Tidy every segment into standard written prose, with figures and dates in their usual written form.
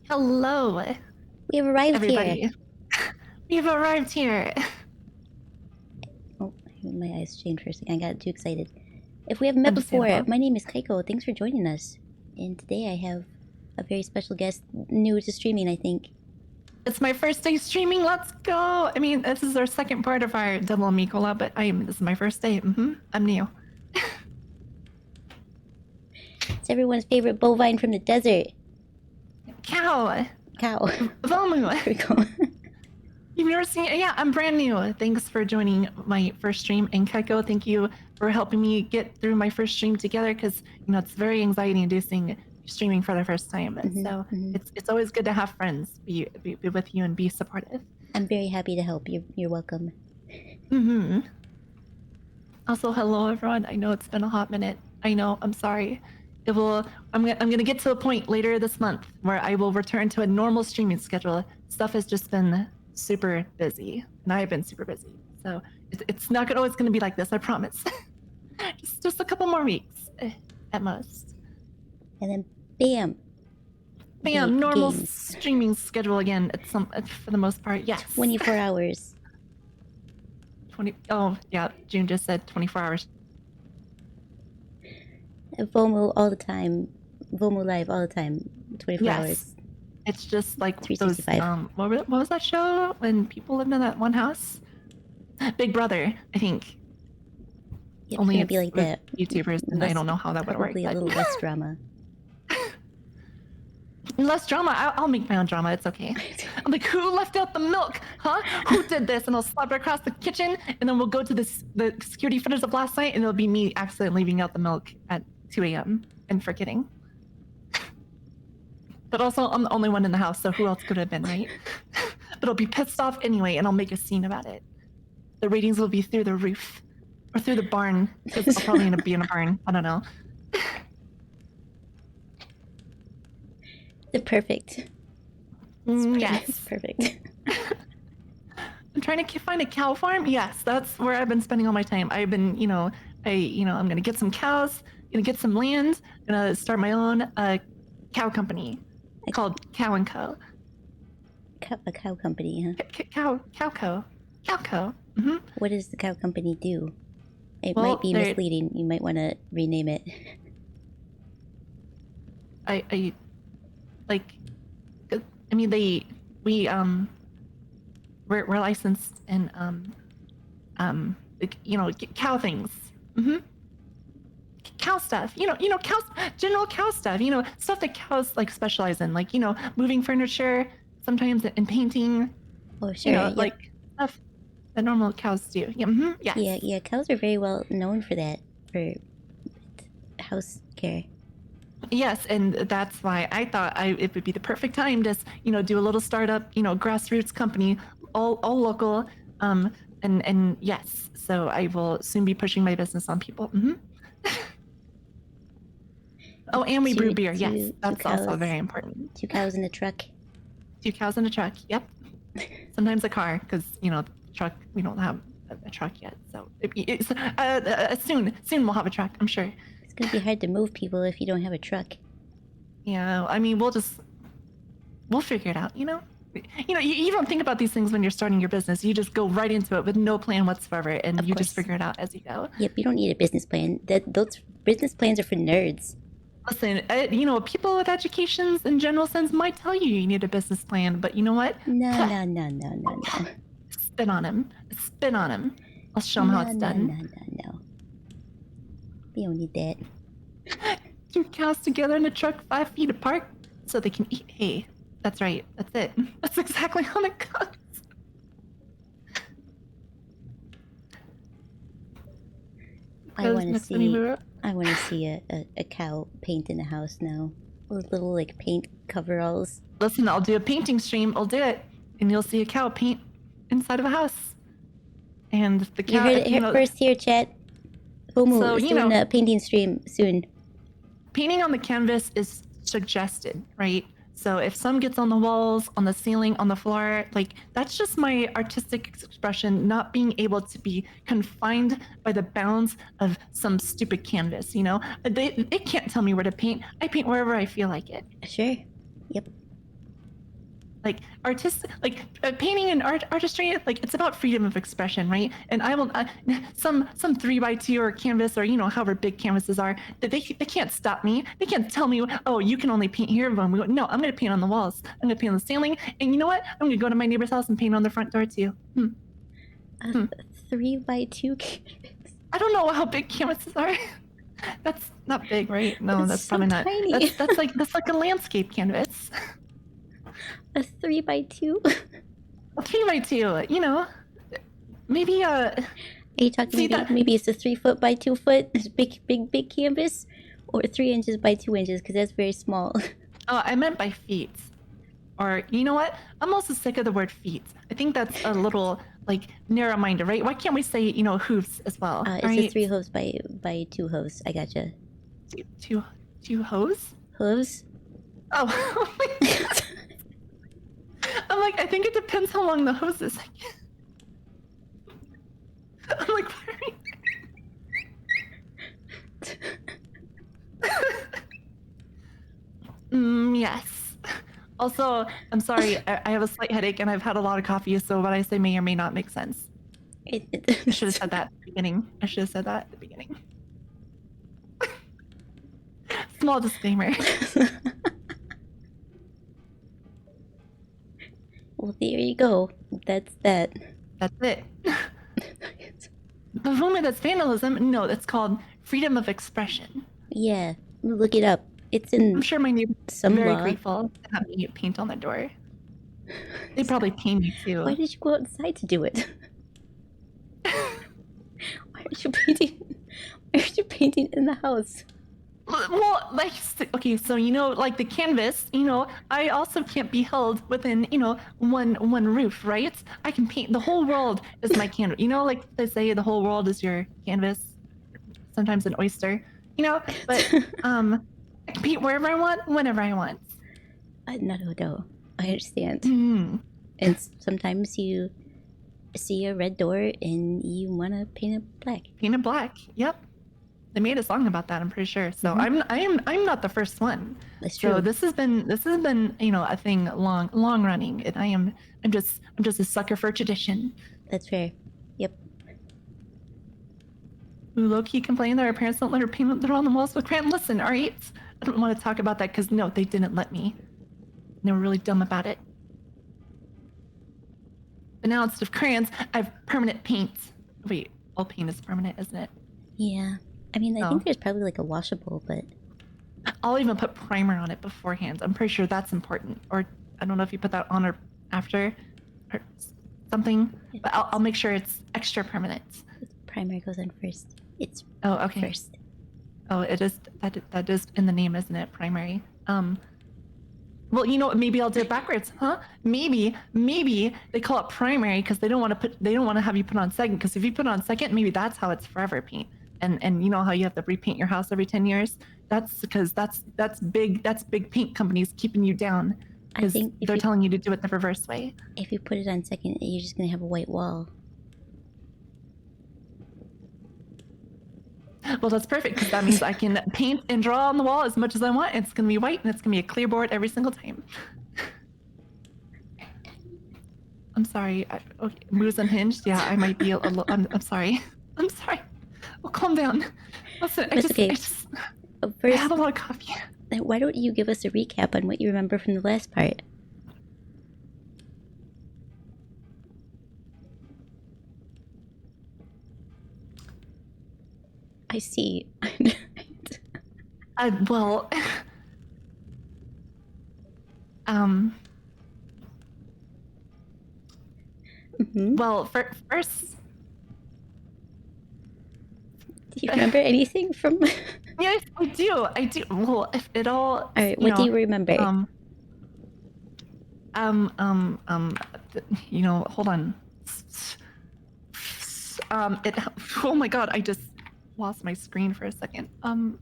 Hello, We have arrived everybody. here. We've arrived here. Oh, my eyes changed for a second. I got too excited. If we haven't met before, my name is Keiko. Thanks for joining us. And today I have a very special guest, new to streaming, I think. It's my first day streaming. Let's go. I mean, this is our second part of our double Mikola, but this is my first day. I'm new. It's everyone's favorite bovine from the desert. Cow. Vomu. There we go. You've never seen it? Yeah, I'm brand new. Thanks for joining my first stream. And Keiko, thank you for helping me get through my first stream together, because it's very anxiety inducing streaming for the first time. So it's always good to have friends be with you and be supportive. I'm very happy to help. You're welcome. Also, hello everyone. I know it's been a hot minute. I know. I'm sorry. I'm gonna get to a point later this month where I will return to a normal streaming schedule. Stuff has just been super busy, and I've been super busy. So it's not always gonna be like this. I promise. just a couple more weeks at most. And then bam. Normal games. Streaming schedule again. For the most part, yes. 24 hours. 20. Oh yeah, June just said 24 hours. Vomu all the time. Vomu live all the time. 24 hours. It's just like those. What was that show when people lived in that one house? Big Brother, I think. Yep, Only it's gonna be like that. YouTubers, and I don't know how that would work. Probably a little less drama. Less drama. I'll make my own drama. It's okay. I'm like, who left out the milk? Huh? Who did this? And I'll slap it across the kitchen, and then we'll go to the security footage of last night, and it'll be me accidentally leaving out the milk at 2 a.m. and forgetting. But also, I'm the only one in the house, so who else could have been, right? But I'll be pissed off anyway, and I'll make a scene about it. The ratings will be through the roof, or through the barn, because I'll probably end up being in a barn. I don't know. The perfect. Yes. It's perfect. I'm trying to find a cow farm. Yes, that's where I've been spending all my time. I've been, I'm gonna get some cows, gonna get some land, gonna start my own cow company called Cow and Co. A cow company, huh? Cowco. Mm-hmm. What does the cow company do? It Well, might be misleading. You might want to rename it. We're licensed in cow things. Mm-hmm. Cow stuff, cows, general cow stuff, stuff that cows like specialize in, like, moving furniture, sometimes in painting. Oh, sure. Like stuff that normal cows do. Yeah. Mm-hmm. Yes. Yeah. Cows are very well known for that, for house care. Yes, and that's why I thought it would be the perfect time to, do a little startup, grassroots company, all local, and yes. So I will soon be pushing my business on people. Mm-hmm. Oh, and we brew beer. Yes, that's also very important. 2 cows in a truck. 2 cows in a truck. Yep. Sometimes a car, because the truck, we don't have a truck yet. So soon we'll have a truck, I'm sure. It's gonna be hard to move people if you don't have a truck. Yeah, I mean, we'll figure it out. You don't think about these things when you're starting your business. You just go right into it with no plan whatsoever, and Of you course. just figure it out as you go. Yep, you don't need a business plan. Those business plans are for nerds. Listen, people with educations in general sense might tell you need a business plan, but you know what? No. Spin on him. I'll show him how it's done. No. We don't need that. 2 cows together in a truck 5 feet apart so they can eat hay. That's right. That's it. That's exactly how it goes. I want to see a cow paint in the house now. With little like paint coveralls. Listen, I'll do a painting stream. I'll do it, and you'll see a cow paint inside of a house. And the cow. You heard it first here, chat. Homu is doing a painting stream soon. Painting on the canvas is suggested, right? So if some gets on the walls, on the ceiling, on the floor, like that's just my artistic expression, not being able to be confined by the bounds of some stupid canvas, They can't tell me where to paint. I paint wherever I feel like it. Sure. Yep. Like painting and artistry, like it's about freedom of expression, right? And I will some 3x2 or canvas, or however big canvases are, that they can't stop me. They can't tell me, oh, you can only paint here. No, I'm gonna paint on the walls. I'm gonna paint on the ceiling, and you know what? I'm gonna go to my neighbor's house and paint on their front door too. 3x2 canvas. I don't know how big canvases are. That's not big, right? No, that's so probably not. Tiny. That's like a landscape canvas. A 3x2? A 3x2, maybe Are you talking maybe it's a 3 foot by 2 foot? It's big canvas, or 3 inches by 2 inches? Because that's very small. Oh, I meant by feet. Or you know what? I'm also sick of the word feet. I think that's a little narrow-minded, right? Why can't we say hooves as well? It's right? a 3 hooves by 2 hooves. I gotcha. Two hooves? Hooves? Oh. I'm like, I think it depends how long the hose is. I'm like, yes. Also, I'm sorry, I have a slight headache and I've had a lot of coffee, so what I say may or may not make sense. I should have said that at the beginning. Small disclaimer. Well, there you go. That's that. That's it. But that's vandalism. No, that's called freedom of expression. Yeah, look it up. It's in I'm sure my neighbors are some very law. grateful to have me paint on the door. They probably pay me too. Why did you go outside to do it? Why aren't you painting? Why aren't you painting in the house? Well, like, okay, so like the canvas, I also can't be held within, one roof, right? I can paint. The whole world is my canvas. Like they say, the whole world is your canvas. Sometimes an oyster, But I can paint wherever I want, whenever I want. No, I understand. Mm. And sometimes you see a red door and you want to paint it black. Paint it black. Yep. They made a song about that, I'm pretty sure. So I'm not the first one. That's true. So this has been a thing long running, and I'm just a sucker for tradition. That's fair. Yep. Low-key complaining that our parents don't let her paint their on the walls with crayon. Listen, all right, I don't want to talk about that because no, they didn't let me. They were really dumb about it. But now instead of crayons, I have permanent paint. Wait, all paint is permanent, isn't it? Yeah. I mean, I Oh. think there's probably like a washable, but I'll even put primer on it beforehand. I'm pretty sure that's important. Or I don't know if you put that on or after or something, but I'll make sure it's extra permanent. primer goes on first. It's Oh, okay. first. Oh, it is that is in the name, isn't it? Primary. Well, maybe I'll do it backwards, huh? Maybe they call it primary because they don't want to have you put on second. Because if you put on second, maybe that's how it's forever paint. And you know how you have to repaint your house every 10 years? That's because that's big paint companies keeping you down. I Because think if they're you, telling you to do it the reverse way. if you put it on second, you're just gonna have a white wall. Well, that's perfect because that means I can paint and draw on the wall as much as I want. It's going to be white and it's going to be a clear board every single time. I'm sorry. Okay, moves unhinged. Yeah, I might be a little. I'm sorry. I'm sorry. Well, calm down. Listen, I That's just, okay. I First, had a lot of coffee. why don't you give us a recap on what you remember from the last part? I see. Well, Mhm. well, first, Do you remember anything from? yes, I do. I do. Well, if it all. All right. What do you remember? Hold on. Oh my god, I just lost my screen for a second. I'm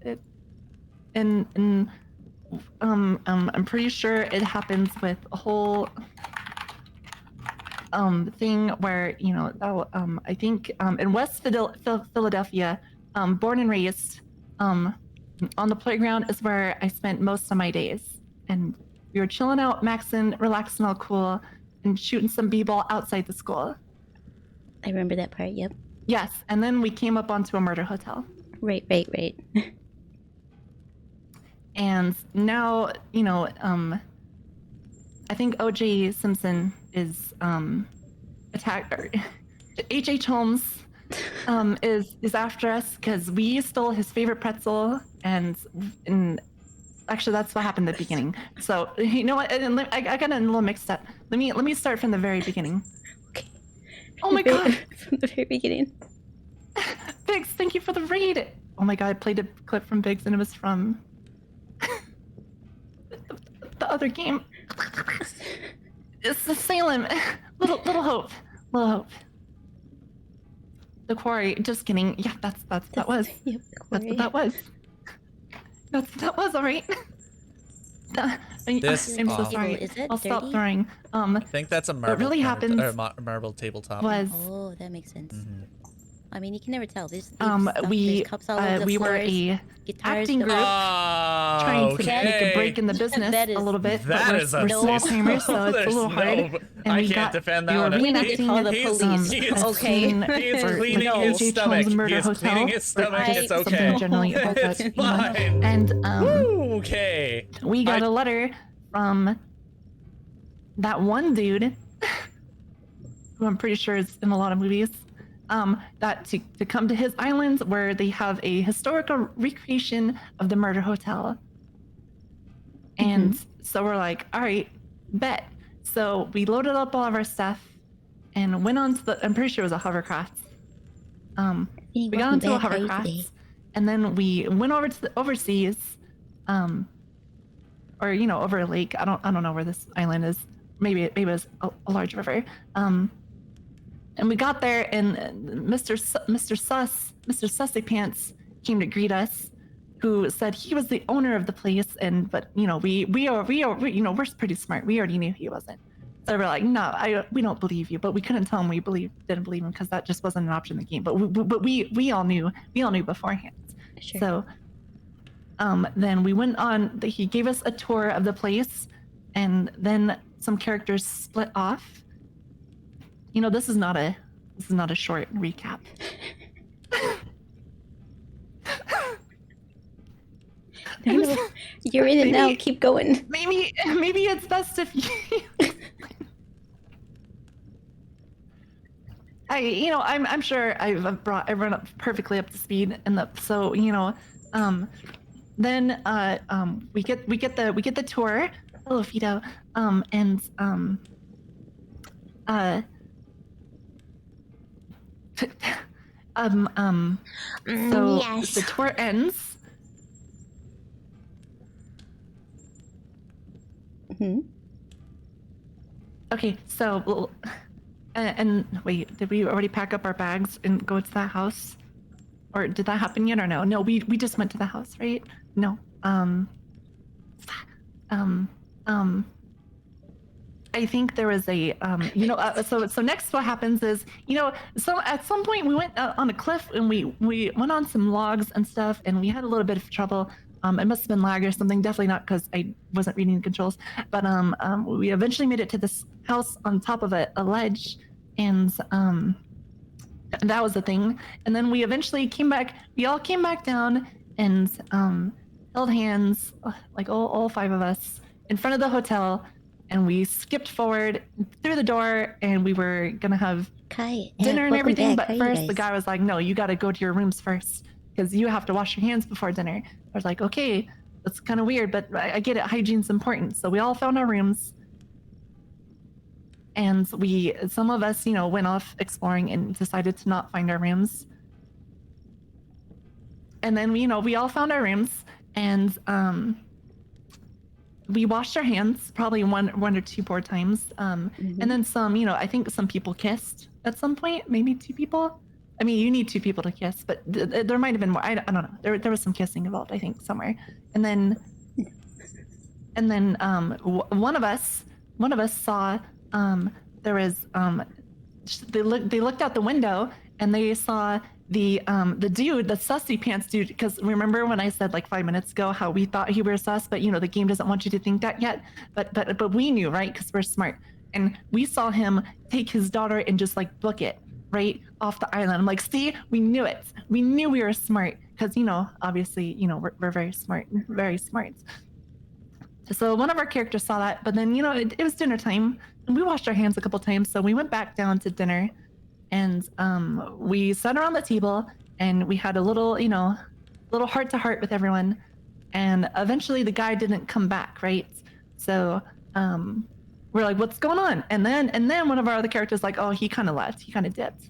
pretty sure it happens with a whole thing where I think in West Philadelphia, born and raised, on the playground is where I spent most of my days, and we were chilling out, maxing, relaxing, all cool, and shooting some b-ball outside the school. I remember that part. Yep. Yes, and then we came up onto a murder hotel. Right. And now, I think O.J. Simpson is attacked. H.H. Holmes is after us because we stole his favorite pretzel, and actually that's what happened at the beginning. So you know what? I got a little mixed up. Let me start from the very beginning. Okay. Oh my god! From the very beginning. Biggs, thank you for the raid. Oh my god, I played a clip from Biggs and it was from the other game. It's the Salem. Little hope. Little hope. The quarry. Just kidding. Yeah, that was. Yep. That's what that was. That was alright. This, I'm so sorry. Is that I'll stop dirty? throwing. I think that's a marble. really happens marble tabletop. Was Oh, that makes sense. Mhm. I mean, you can never tell. There's we cups all over the we were floors, a guitars. acting group trying to make a break in the business That is- a little bit. That but is we're a small sis- timers, so it's a little hard. I we can't defend that we were one. We need to call the He's- police. he's- a Okay. scene He's for, cleaning like, his H.H. stomach. Holmes Murder He is Hotel, cleaning his stomach. or It's something okay. generally about that, It's fine. And Woo, okay. we got a letter from that one dude who I'm pretty sure is in a lot of movies, that to come to his island where they have a historical recreation of the murder hotel. And so we're like, all right, bet. So we loaded up all of our stuff and went on to the, I'm pretty sure it was a hovercraft. We got welcome onto a back. How are you hovercraft today? and then we went over to the overseas, or, you know, over a lake. I don't know where this island is. Maybe it was a large river. And we got there and Mr. Sussy Pants came to greet us, who said he was the owner of the place, but you know we you know we're pretty smart. We already knew he wasn't. So we're like, no, we don't believe you, but we couldn't tell him we didn't believe him because that just wasn't an option in the game. But we all knew beforehand. Sure. So then we went on. He gave us a tour of the place, and then some characters split off. You know, this is not a short recap. No, you're in it now. Maybe- Keep going. Maybe it's best if you. I'm sure I've brought everyone up perfectly up to speed, and so you know, then we get the tour. Hello, Fido. So yes. the tour ends. Okay, so and wait, did we already pack up our bags and go to that house, or did that happen yet or no? No, we just went to the house, right? No. I think there was a so next what happens is, you know, so at some point we went on a cliff and we went on some logs and stuff, and we had a little bit of trouble. It must have been lag or something. Definitely not because I wasn't reading the controls. But we eventually made it to this house on top of a ledge, and that was the thing. And then we eventually came back. We all came back down and held hands, like all five of us, in front of the hotel. And we skipped forward through the door, and we were gonna have Kai, dinner and everything. Back. But first, the guy was like, "No, you got to go to your rooms first because you have to wash your hands before dinner." I was like, "Okay, that's kind of weird, but I get it. Hygiene's important." So we all found our rooms, and some of us, you know, went off exploring and decided to not find our rooms. And then we all found our rooms, and we washed our hands probably one or two more times. And then some, you know, I think some people kissed at some point, maybe two people. I mean, you need two people to kiss, but there might have been more. I don't know. There was some kissing involved, I think, somewhere. And then one of us saw there was they looked out the window and they saw the dude, the Sussy Pants dude, because remember when I said like 5 minutes ago how we thought he was sus, but you know the game doesn't want you to think that yet. But we knew, right? Because we're smart, and we saw him take his daughter and just like book it right off the island. I'm like, see, we knew it. We knew we were smart because, you know, obviously, you know, we're very smart, very smart. So one of our characters saw that, but then, you know, it was dinner time and we washed our hands a couple times. So we went back down to dinner and we sat around the table and we had a little, you know, little heart to heart with everyone. And eventually the guy didn't come back, right? So we're like, what's going on? And then one of our other characters like, oh, he kind of left. He kind of dipped.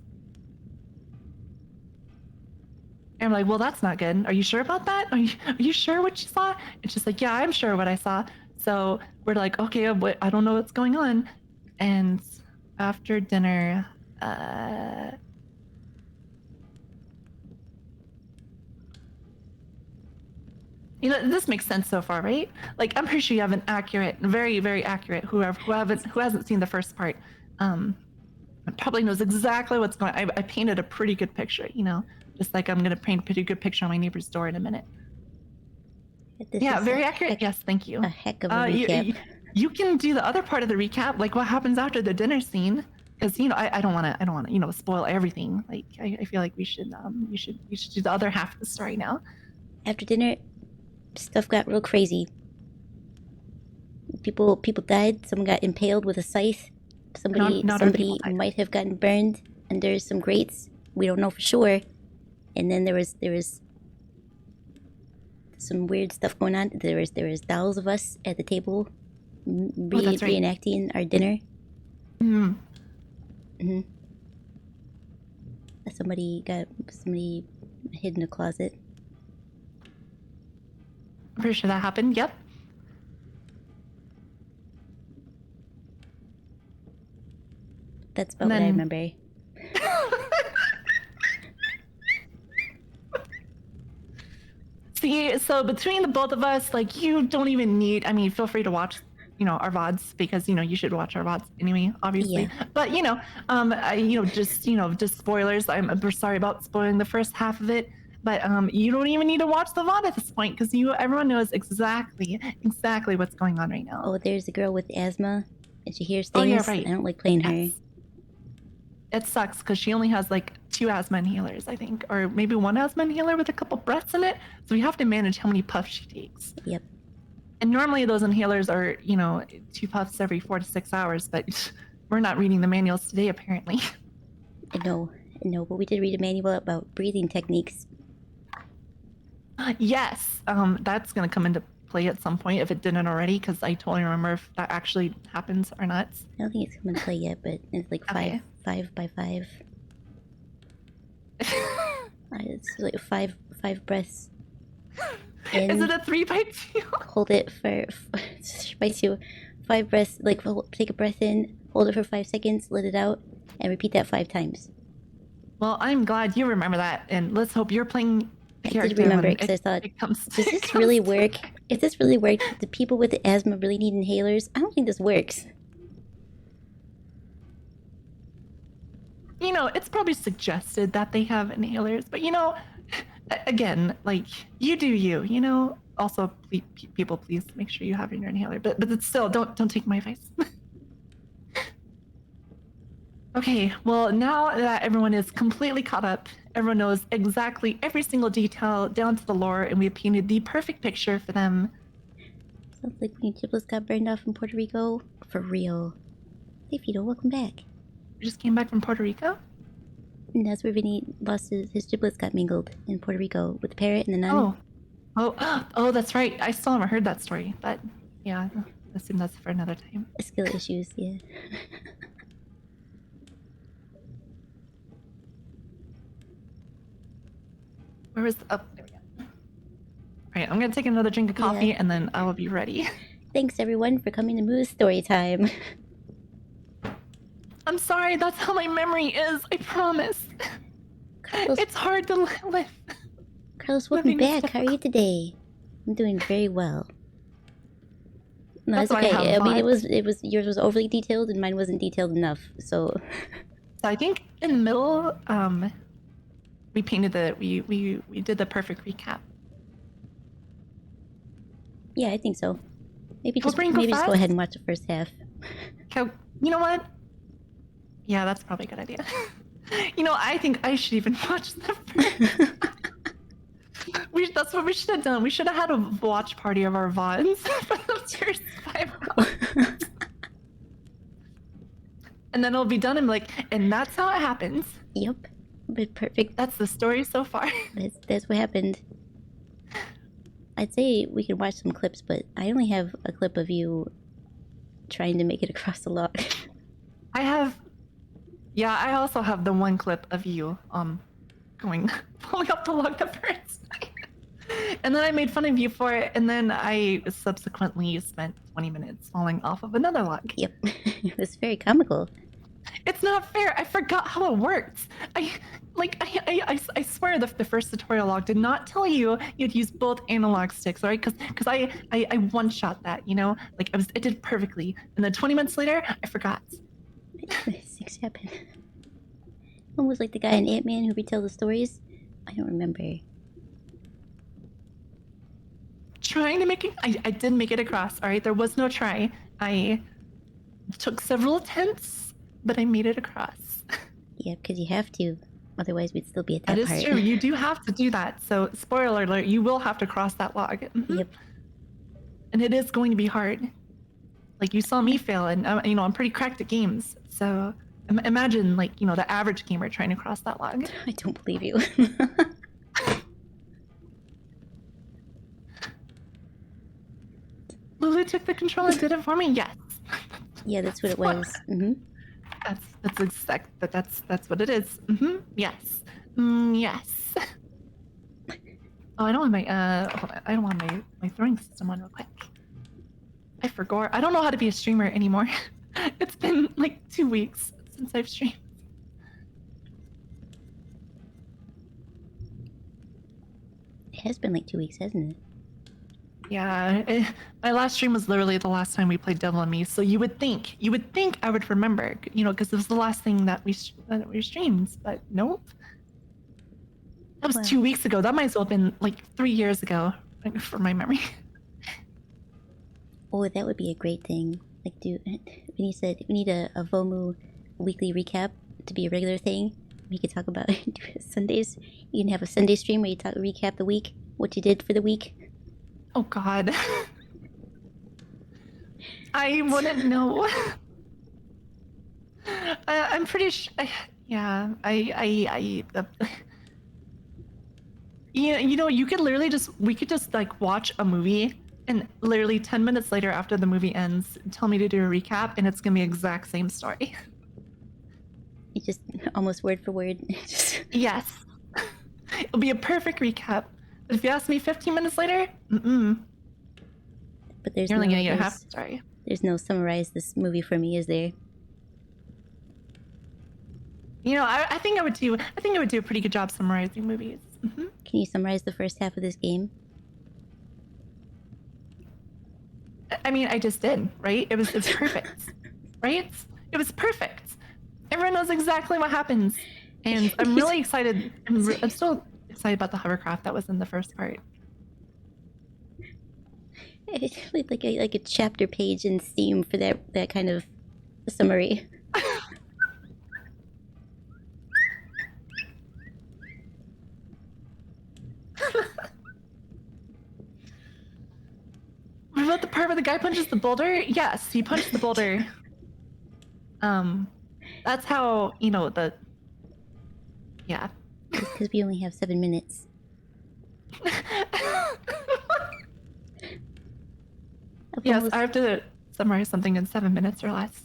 And I'm like, well, that's not good. Are you sure about that? Are you sure what you saw? It's just like, yeah, I'm sure what I saw. So we're like, okay, I don't know what's going on. And after dinner, you know, this makes sense so far, right? Like, I'm pretty sure you have an accurate, very, very accurate, who hasn't seen the first part, probably knows exactly what's going on. I painted a pretty good picture, you know, just like I'm going to paint a pretty good picture on my neighbor's door in a minute. Yeah, very accurate. Yes, thank you. A heck of a recap. You can do the other part of the recap, like what happens after the dinner scene, because you know I don't want to you know spoil everything. Like I feel like we should you should do the other half of the story now. After dinner, stuff got real crazy. People died. Someone got impaled with a scythe. Somebody might have gotten burned under some grates. We don't know for sure. And then there was some weird stuff going on. There was dolls of us at the table that's right. reenacting our dinner. Mm. Somebody hid in a closet. I'm pretty sure that happened. Yep. That's about And what I then- remember. See, so between the both of us, like, you don't even need. I mean, feel free to watch, our VODs, because you should watch our VODs anyway, obviously. Yeah. But just spoilers. I'm sorry about spoiling the first half of it, but you don't even need to watch the VOD at this point, because everyone knows exactly what's going on right now. Oh, there's a girl with asthma, and she hears Oh, things. yeah, right. I don't like playing her. Yes. It sucks because she only has like 2 asthma inhalers, I think, or maybe 1 asthma inhaler with a couple breaths in it. So we have to manage how many puffs she takes. Yep. And normally those inhalers are, 2 puffs every 4 to 6 hours, but we're not reading the manuals today, apparently. No, but we did read a manual about breathing techniques. Yes, that's going to come into play at some point if it didn't already, because I totally remember if that actually happens or not. I don't think it's come into play yet, but it's like Okay. 5 by 5. It's like five breaths. Is it a 3 by 2? Hold it for by 2. 5 breaths. Like take a breath in, hold it for 5 seconds, let it out, and repeat that 5 times. Well, I'm glad you remember that, and let's hope you're playing. I did character remember when it because I thought, it comes. does it this comes really to- work? If this really worked, do people with asthma really need inhalers? I don't think this works. It's probably suggested that they have inhalers, but again, like, you do you. Also, people, please make sure you have your inhaler. But it's still, don't take my advice. Okay, well, now that everyone is completely caught up, everyone knows exactly every single detail down to the lore, and we have painted the perfect picture for them. Sounds like when your giblets got burned off in Puerto Rico. For real. Hey, Fido, welcome back. We just came back from Puerto Rico. And that's where Vinny lost his giblets got mingled in Puerto Rico with the parrot and the nun. Oh, that's right. I still haven't heard that story, but yeah, I assume that's for another time. Skill issues, yeah. Where was the... Oh, there we go. All right, I'm gonna take another drink of coffee, Yeah. and then I will be ready. Thanks everyone for coming to Moo's story time. I'm sorry, that's how my memory is. I promise. Carlos, It's hard to live. Carlos, welcome living is back. How are you today? I'm doing very well. No, That's it's why I okay. have I mean, vibes. it was yours was overly detailed and mine wasn't detailed enough. So So I think in the middle, we painted we did the perfect recap. yeah, I think so. Maybe We'll just bring maybe go just go fast. ahead and watch the first half. Okay, you know what? Yeah, that's probably a good idea. I think I should even watch the first. That's what we should have done. We should have had a watch party of our VODs for the first 5 hours. And then it'll be done and be like, and that's how it happens. Yep, but perfect. That's the story so far. That's what happened. I'd say we could watch some clips, but I only have a clip of you trying to make it across the log. I also have the one clip of you pulling up the log the first time. And then I made fun of you for it, and then I subsequently spent 20 minutes falling off of another log. Yep, it was very comical. It's not fair. I forgot how it works. I swear the first tutorial log did not tell you you'd use both analog sticks, right? Because I one shot that, like it did perfectly, and then 20 minutes later I forgot. Things happen. Almost like the guy in Ant-Man who retell the stories. I don't remember. Trying to make it, I did make it across. All right, there was no try. I took several attempts, but I made it across. Yeah, because you have to. Otherwise, we'd still be at That that is part. true. You do have to do that. So, spoiler alert: you will have to cross that log. Mhm. Yep. And it is going to be hard. Like you saw me fail, and I'm pretty cracked at games. So imagine, the average gamer trying to cross that log. I don't believe you. literally took the control and did it for me? Yes. Yeah, that's what it was. Mm-hmm. That's what it is. Yes. Yes. Oh, I don't want my hold on. I don't want my throwing system on real quick. I forgot. I don't know how to be a streamer anymore. It's been like 2 weeks since I've streamed. It has been like 2 weeks, hasn't it? Yeah, my last stream was literally the last time we played Devil and Me. So you would think I would remember, you know, because it was the last thing that we streamed. But nope, that was Wow. 2 weeks ago. That might as well have been like 3 years ago, like, for my memory. Oh, that would be a great thing. Like, when you said we need a Vomu weekly recap to be a regular thing, we could talk about Sundays. You can have a Sunday stream where you recap the week, what you did for the week. Oh God, I wouldn't know. I'm pretty sure. Yeah, yeah, you know, you could literally we could just like watch a movie and literally 10 minutes later after the movie ends, tell me to do a recap and it's gonna be the exact same story. It's just almost word for word. Yes. It'll be a perfect recap. But if you ask me 15 minutes later, But there's you're only gonna get there's- half the story. There's no summarize this movie for me, is there? You know, I think I would do a pretty good job summarizing movies. Can you summarize the first half of this game? I mean, I just did, right? It was perfect, right? It was perfect. Everyone knows exactly what happens, and I'm really excited. I'm still excited about the hovercraft that was in the first part. It's like a chapter page in Steam for that kind of summary. What about the part where the guy punches the boulder? Yes, he punched the boulder. That's how, you know, yeah. Because we only have 7 minutes. Yes, I have to summarize something in 7 minutes or less.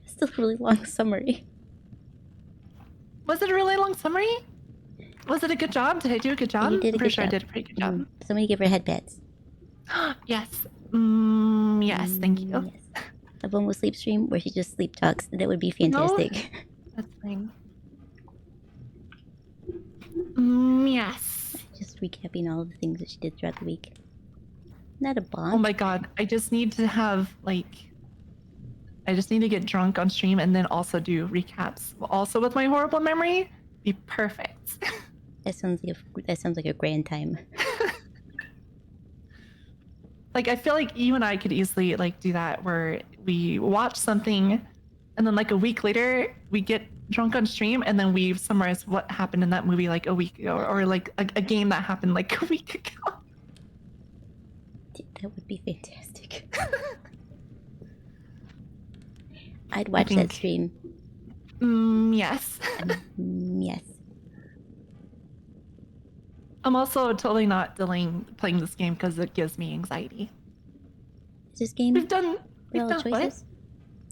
Still a really long summary. Was it a really long summary? Was it a good job? Did I do a good job? You did a I'm pretty good sure job. I did a pretty good job. Somebody give her head pats. Yes. Yes, thank you. Yes. A Vomo sleep stream where she just sleep talks. That would be fantastic. That's fine. Yes. Just recapping all of the things that she did throughout the week. Not a bonk. Oh my god, I just need to have, like... I just need to get drunk on stream and then also do recaps. Also with my horrible memory, be perfect. That sounds like a grand time. Like, I feel like you and I could easily, like, do that where we watch something and then, like, a week later, we get drunk on stream and then we summarize what happened in that movie, like, a week ago. Or like, a game that happened, like, a week ago. That would be fantastic. I'd watch that stream. Yes. Yes. I'm also totally not delaying playing this game because it gives me anxiety. Is this game We've done with all the what? choices?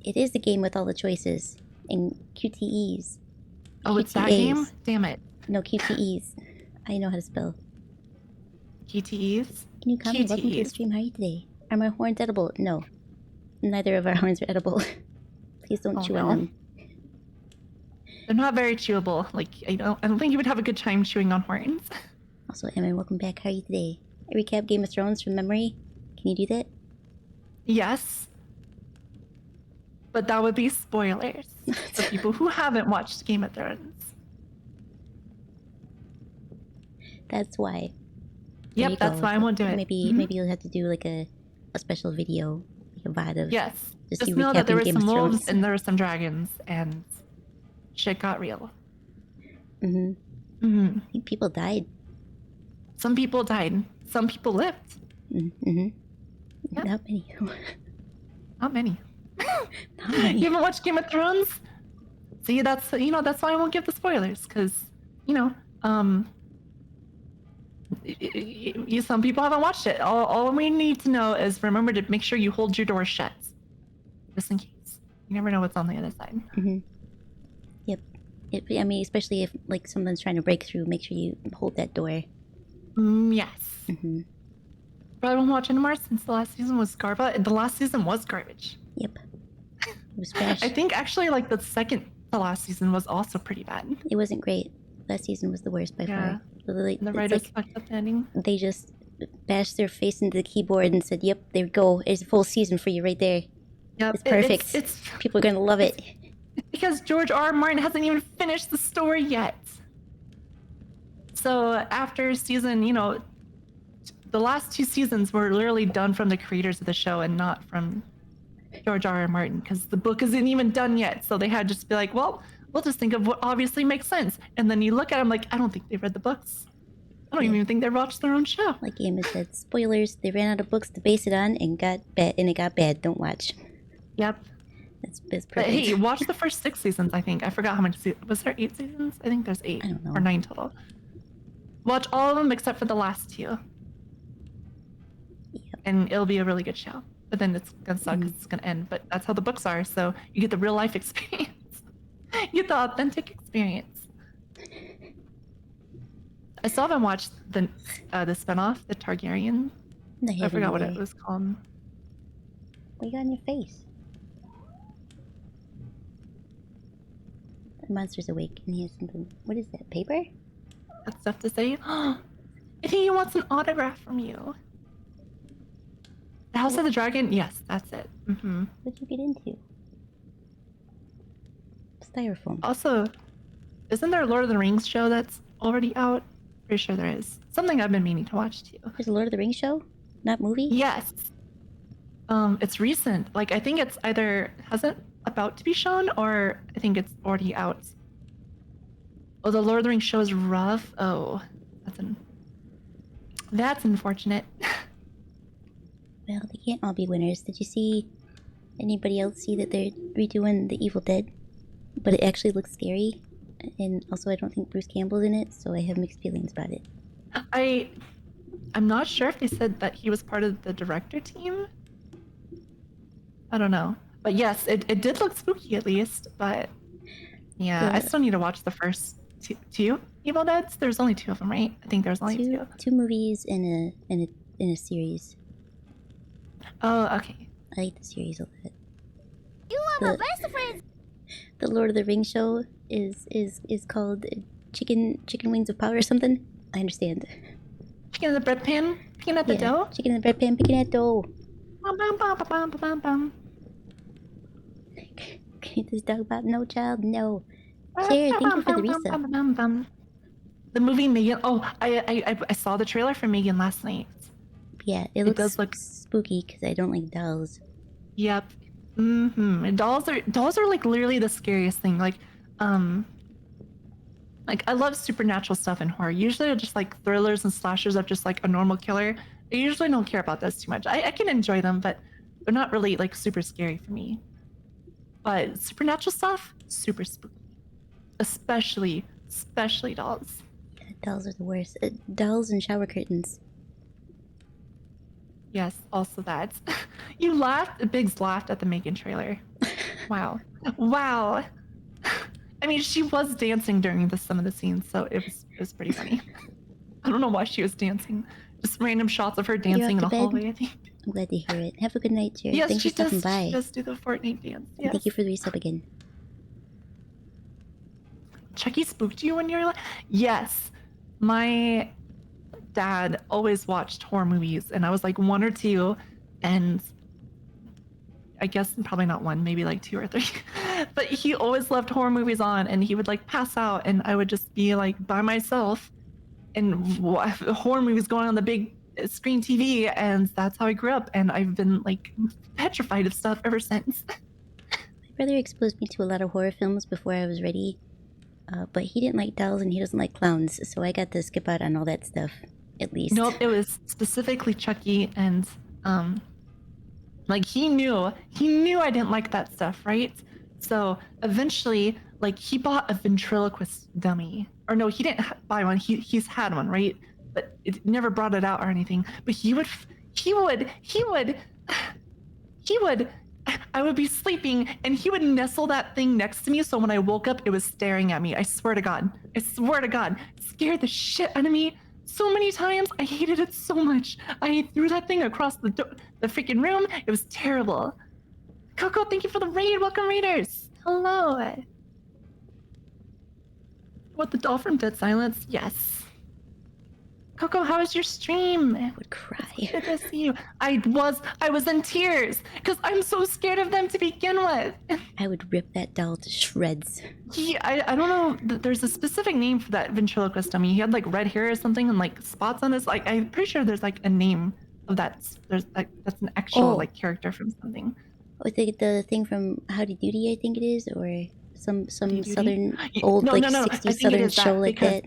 It is the game with all the choices. And QTEs. Oh, it's that QTAs. game? Damn it. No, QTEs. I know how to spell. QTEs? Can you comment? Welcome to the QTEs. stream. How are you today? Are my horns edible? No. Neither of our horns are edible. Please don't Oh, chew no. on them. They're not very chewable. Like, I don't think you would have a good time chewing on horns. Also, Emma, welcome back. How are you today? I recap Game of Thrones from memory. Can you do that? Yes. But that would be spoilers for people who haven't watched Game of Thrones. That's why. There you Yep, that's go. why I won't do it. Maybe Mhm. maybe you'll have to do like a special video, like a VOD of Yes. just Just you know that there recapping were Game some of wolves Thrones. and there were some dragons and shit got real. I think people died. Some people died. Some people lived. Mm-hmm. Yeah. Not many. Not many. Not many. You haven't watched Game of Thrones? See, that's why I won't give the spoilers, because some people haven't watched it. All we need to know is remember to make sure you hold your door shut, just in case. You never know what's on the other side. Mm-hmm. Yep. I mean, especially if like someone's trying to break through, make sure you hold that door. Yes. Mm-hmm. But I won't watch anymore since the last season was the last season was garbage. Yep. It was trash. I think actually like the second to last season was also pretty bad. It wasn't great. Last season was the worst by far. Like, And the it's writers like fucked up the ending. they just bashed their face into the keyboard and said, "Yep, there you go. There's a full season for you right there. Yep, It's perfect. It's People are gonna love it." because George R. R. Martin hasn't even finished the story yet. So after season, the last 2 seasons were literally done from the creators of the show and not from George R. R. Martin because the book isn't even done yet. So they had to just be like, well, we'll just think of what obviously makes sense. And then you look at them like, I don't think they've read the books. I don't even think they've watched their own show. Like Amos said, spoilers. They ran out of books to base it on and it got bad. Don't watch. Yep. That's But perfect. hey, watch the first 6 seasons, I think. I forgot how many was there 8 seasons? I think there's 8 I don't know. or 9 total. Watch all of them except for the last 2. Yep. And it'll be a really good show. But then it's gonna suck 'cause it's gonna end. But that's how the books are, so you get the real life experience. You get the authentic experience. I still haven't watched the spinoff, the Targaryen. I forgot what it was called. What you got on your face? The monster's awake and he has something. What is that? Paper? Got stuff to say. I think he wants an autograph from you. The House of the Dragon? Yes, that's it. Mm-hmm. What'd you get into? Styrofoam. Also, isn't there a Lord of the Rings show that's already out? Pretty sure there is. Something I've been meaning to watch too. There's a Lord of the Rings show? Not movie? Yes. It's recent. Like I think it's either hasn't about to be shown or I think it's already out. Oh, the Lord of the Rings show is rough. Oh, that's unfortunate. Well, they can't all be winners. Did you see anybody else see that they're redoing The Evil Dead? But it actually looks scary. And also I don't think Bruce Campbell's in it, so I have mixed feelings about it. I'm not sure if they said that he was part of the director team. I don't know. But yes, it did look spooky at least, but yeah, I still need to watch the first two Evil Deads. There's only 2 of them, right? I think there's only 2. Two movies in a series. Oh, okay. I like the series a lot. You are my best friend. The Lord of the Rings show is called Chicken Wings of Power or something. I understand. Chicken in the bread pan, picking at the dough. Chicken in the bread pan, picking at dough. Bum, bum, bum, bum, bum, bum, bum. Can you just talk about No Child? No. Claire, thank you for the resub. The movie Megan. Oh, I saw the trailer for Megan last night. Yeah, it does look spooky because I don't like dolls. Yep. Mm-hmm. Dolls are like literally the scariest thing. Like I love supernatural stuff in horror. Usually, just like thrillers and slashers of just like a normal killer. I usually don't care about those too much. I can enjoy them, but they're not really like super scary for me. But supernatural stuff, super spooky. Especially dolls. Dolls are the worst. Dolls and shower curtains. Yes, also that. You laughed. Biggs laughed at the Megan trailer. Wow. I mean, she was dancing during some of the scenes, so it was pretty funny. I don't know why she was dancing. Just random shots of her dancing in the hallway, I think. I'm glad to hear it. Have a good night, Chair. Yes, Thanks for stopping by. She does do the Fortnite dance. Yes. Thank you for the resub again. Chucky spooked you when you were like... Yes. My dad always watched horror movies, and I was like 1 or 2, and I guess probably not 1, maybe like 2 or 3. But he always left horror movies on, and he would like pass out, and I would just be like by myself, and horror movies going on the big screen TV, and that's how I grew up, and I've been like petrified of stuff ever since. My brother exposed me to a lot of horror films before I was ready, but he didn't like dolls and he doesn't like clowns, so I got to skip out on all that stuff, at least. Nope, it was specifically Chucky, and like he knew I didn't like that stuff, right? So eventually, like he bought a ventriloquist dummy, or no, he didn't buy one. He's had one, right? but it never brought it out or anything. But he would. I would be sleeping and he would nestle that thing next to me. So when I woke up, it was staring at me. I swear to God. I swear to God. It scared the shit out of me so many times. I hated it so much. I threw that thing across the freaking room. It was terrible. Coco, thank you for the raid. Welcome, raiders. Hello. What, the doll from Dead Silence? Yes. Coco, how was your stream? I would cry. Good to see you. I was in tears because I'm so scared of them to begin with. I would rip that doll to shreds. I don't know. There's a specific name for that ventriloquist dummy. He had like red hair or something and like spots on his. Like I'm pretty sure there's like a name of that. There's like that's an actual like character from something. Oh, the thing from Howdy Doody, I think it is, or some Doody? southern old No, like no, no, 60s southern show like that.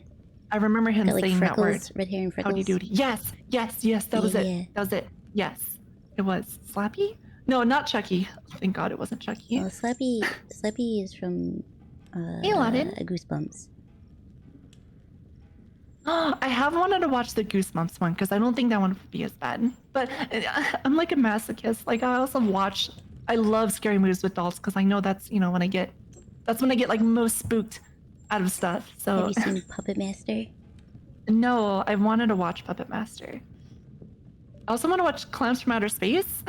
I remember him Got, like saying that word. freckles, red hair and freckles. Howdy doody. Yes. That was Yeah. it. That was it. Yes, it was Slappy. No, not Chucky. Thank God it wasn't Chucky. Oh, Slappy is from Hey, Aladdin. Goosebumps. I have wanted to watch the Goosebumps one because I don't think that one would be as bad. But I'm like a masochist. Like I also watch. I love scary movies with dolls because I know that's when I get like most spooked out of stuff. So Have you seen Puppet Master? no, I wanted to watch Puppet Master. I also want to watch Clowns from Outer Space.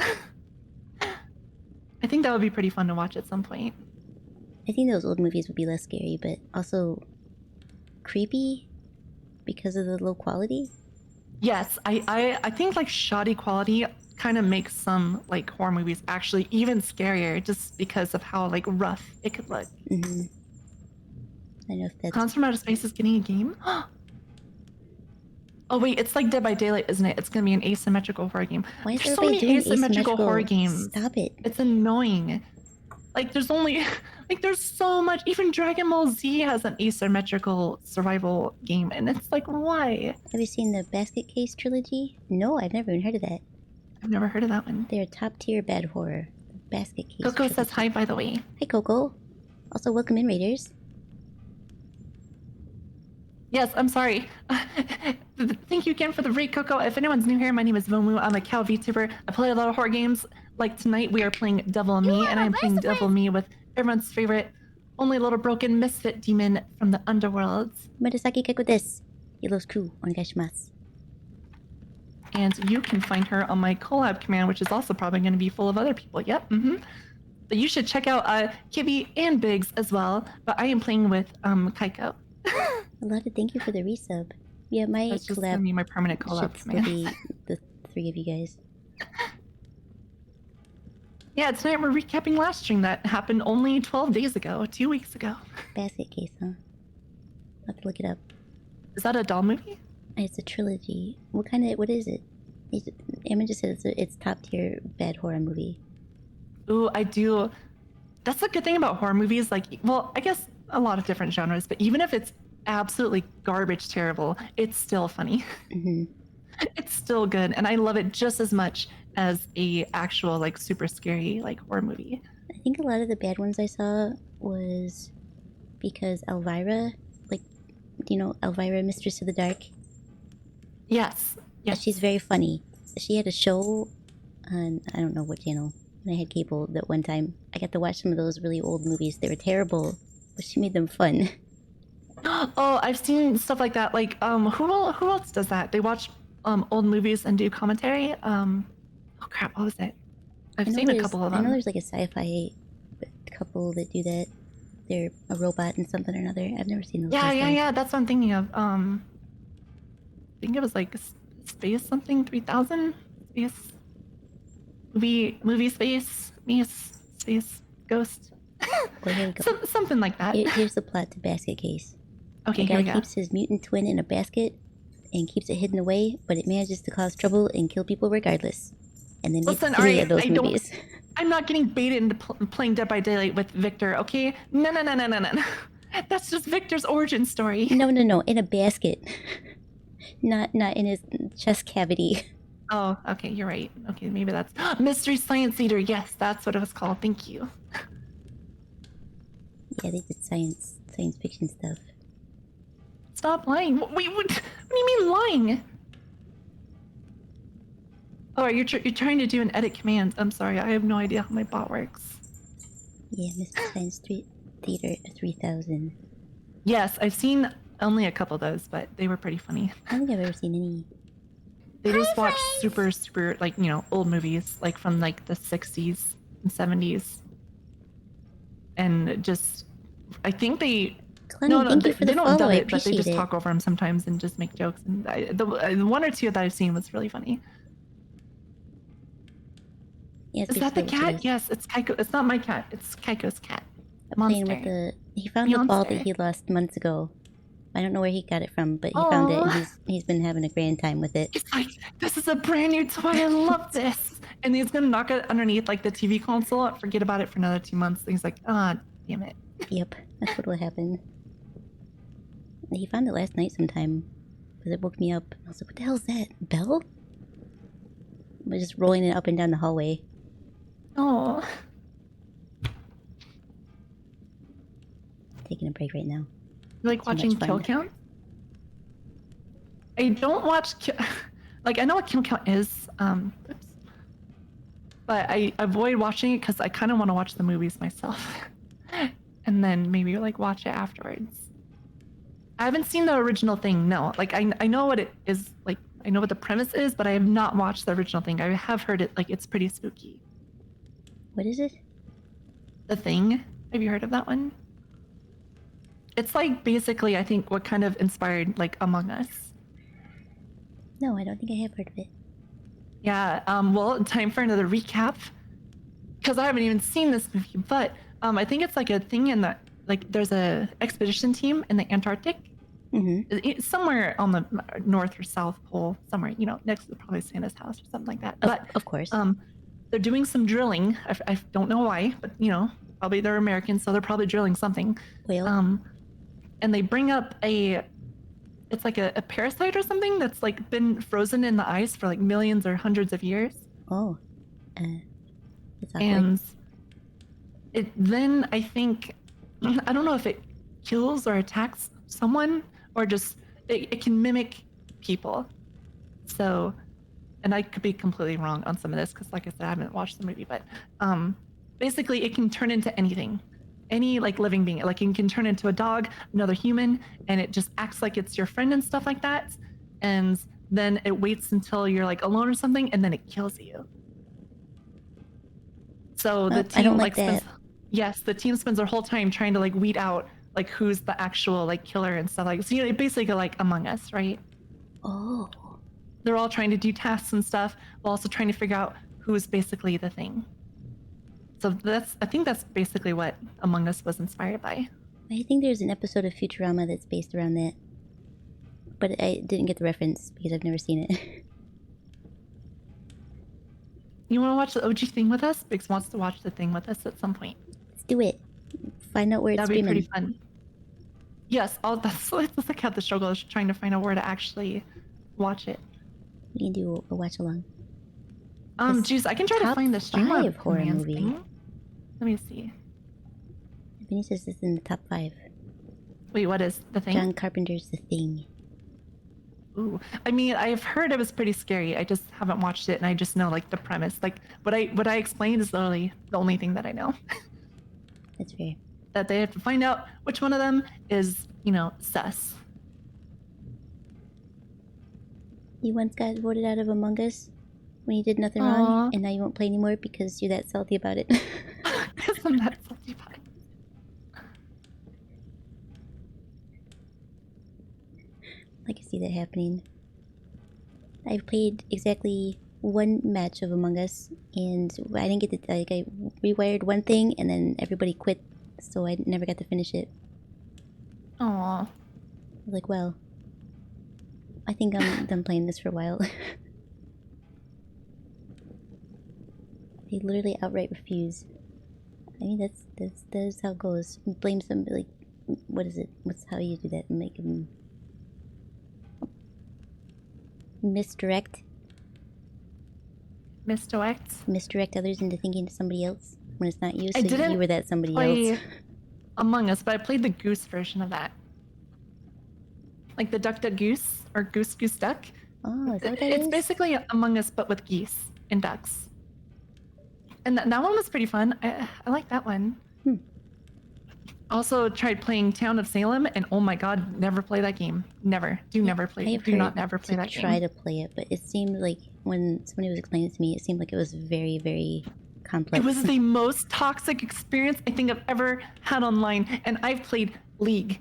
I think that would be pretty fun to watch at some point. I think those old movies would be less scary, but also creepy because of the low quality. Yes, I think like shoddy quality kind of makes some like horror movies actually even scarier just because of how like rough it could look. Mm-hmm. I don't know if that's... Clowns from Outer Space is getting a game? Oh wait, it's like Dead by Daylight, isn't it? It's gonna be an asymmetrical horror game. Why is There's so everybody many doing asymmetrical horror games. Stop it. It's annoying. Like there's only like there's so much. Even Dragon Ball Z has an asymmetrical survival game, and it's like why? Have you seen the Basket Case trilogy? No, I've never even heard of that. I've never heard of that one. They're top tier bad horror. The Basket Case Coco trilogy. says hi, by the way. Hi, Coco. Also, welcome in, Raiders. Yes, I'm sorry. Thank you again for the raid, Coco. If anyone's new here, my name is Vomu. I'm a Cow VTuber. I play a lot of horror games. Like tonight, we are playing Devil and Me, and I'm playing Devil and Me with everyone's favorite, only little broken misfit demon from the underworlds. Murasaki Keiko desu. Yoroshiku onegaishimasu. And you can find her on my collab command, which is also probably going to be full of other people. Yep. But you should check out Kibby and Biggs as well. But I am playing with Kaiko. Alada, thank you for the resub. Yeah, my That's just gonna collab be my permanent collab should still command. be the three of you guys. Yeah, tonight we're recapping last stream that happened only 12 days ago, 2 weeks ago. Basket Case, huh? I'll have to look it up. Is that a doll movie? It's a trilogy. What is it? Emma just said it's top tier bad horror movie. Ooh, I do. That's the good thing about horror movies. Like, well, I guess a lot of different genres, but even if it's absolutely garbage terrible, it's still funny. Mm-hmm. It's still good, and I love it just as much as a actual like super scary like horror movie. I think a lot of the bad ones I saw was because Elvira, like, do you know Elvira, Mistress of the Dark? Yes. She's very funny. She had a show on, I don't know what channel, when I had cable that one time. I got to watch some of those really old movies. They were terrible, but she made them fun. Oh, I've seen stuff like that. Like, who else does that? They watch old movies and do commentary. Oh crap, what was it? I've seen a couple of I know them. there's like a sci-fi couple that do that. They're a robot and something or another. I've never seen those. Yeah. That's what I'm thinking of. I think it was like Space something 3000. Space movie space ghost. Well, here we go. Something like that. Here's the plot to Basket Case. Okay, The here we guy go. keeps his mutant twin in a basket and keeps it hidden away, but it manages to cause trouble and kill people regardless. And then Listen, make 3 alright, of those I don't- movies. I'm not getting baited into playing Dead by Daylight with Victor, okay? No. That's just Victor's origin story. No, in a basket. Not in his chest cavity. Oh, okay, you're right. Okay, maybe that's Mystery Science Eater. Yes, that's what it was called. Thank you. Yeah, they did science fiction stuff. Stop lying. We do you mean lying? Oh, you're trying to do an edit command. I'm sorry, I have no idea how my bot works. Yeah, Mr. Science Theater 3000. Yes, I've seen only a couple of those, but they were pretty funny. I don't think I've ever seen any. They just watch super like, you know, old movies like from like the 60s and 70s. And just I think they Clowny, thank you for they the don't follow. dub I it, but they appreciate just it. talk over them sometimes and just make jokes. And the one or two that I've seen was really funny. Yeah, it's Is that the basically what it cat? is. Yes, it's Kaiko. It's not my cat. It's Kaiko's cat. I'm playing Monster. with he found the ball that Monster. he lost months ago. I don't know where he got it from, but he found it and Aw. he's been having a grand time with it. He's like, this is a brand new toy. I love this. And he's gonna knock it underneath like the TV console and forget about it for another 2 months. And he's like, ah, damn it. Yep, that's what will happen. He found it last night sometime because it woke me up. I was like, what the hell is that? Bell? I was just rolling it up and down the hallway. Oh. Taking a break right now. You like So much watching fun. Kill Count? I don't watch like I know what Kill Count is, oops. But I avoid watching it because I kind of want to watch the movies myself, and then maybe like watch it afterwards. I haven't seen the original thing. No, like I know what it is. Like I know what the premise is, but I have not watched the original thing. I have heard it like it's pretty spooky. What is it? The Thing. Have you heard of that one? It's like basically I think what kind of inspired like Among Us. No, I don't think I have heard of it. Yeah, well, time for another recap. Because I haven't even seen this movie, but I think it's like a thing in the, like, there's a expedition team in the Antarctic. Mm-hmm. It's somewhere on the North or South Pole, somewhere, you know, next to probably Santa's house or something like that. But Of course. they're doing some drilling. I don't know why, but, you know, probably they're Americans, so they're probably drilling something. Well, And they bring up it's like a parasite or something that's like been frozen in the ice for like millions or hundreds of years. oh. It's awkward. And it then I think I don't know if it kills or attacks someone or just it can mimic people. So, and I could be completely wrong on some of this because like I said I haven't watched the movie, but basically it can turn into anything, any like living being. Like it can turn into a dog, another human, and it just acts like it's your friend and stuff like that. And then it waits until you're like alone or something, and then it kills you. So the Oh, team I don't like spends, that. yes, the team spends their whole time trying to like weed out like who's the actual like killer and stuff like. So you know, basically like Among Us, right? Oh. They're all trying to do tasks and stuff, while also trying to figure out who's basically the thing. So I think that's basically what Among Us was inspired by. I think there's an episode of Futurama that's based around that. But I didn't get the reference because I've never seen it. You want to watch the OG Thing with us? Biggs wants to watch the Thing with us at some point. Let's do it. Find out where it's That'd be pretty streaming. fun. Yes, that's like how the struggle is trying to find out where to actually watch it. We can do a watch along. Juice, I can try to top find the streamer 5 horror commands movie. thing. Let me see. Vinny says this is in the top 5. Wait, what is the thing? John Carpenter's The Thing. Ooh, I mean, I've heard it was pretty scary. I just haven't watched it, and I just know like the premise. Like what I explained is literally the only thing that I know. That's fair. That they have to find out which one of them is, you know, sus. You once got voted out of Among Us when you did nothing Aw. wrong, and now you won't play anymore because you're that salty about it. Because I'm not salty about it. I can see that happening. I've played exactly one match of Among Us, and I didn't get to. Like, I rewired one thing, and then everybody quit, so I never got to finish it. Aw. Like, well, I think I'm done playing this for a while. They literally outright refuse. I mean, that's how it goes. Blame somebody. Like, what is it? What's how you do that? Make them misdirect others into thinking it's somebody else when it's not you. I So didn't you were that somebody play else. Among Us, but I played the Goose version of that. like the Duck Duck Goose or Goose Goose Duck. Oh, is that what that It's is? basically Among Us but with geese and ducks. And that one was pretty fun. I like that one. Hmm. Also tried playing Town of Salem, and oh my god, never play that game. Never. Never play. I have Do not heard never play to that try game. to play it, but it seemed like when somebody was explaining it to me, it seemed like it was very, very complex. It was the most toxic experience I think I've ever had online, and I've played League.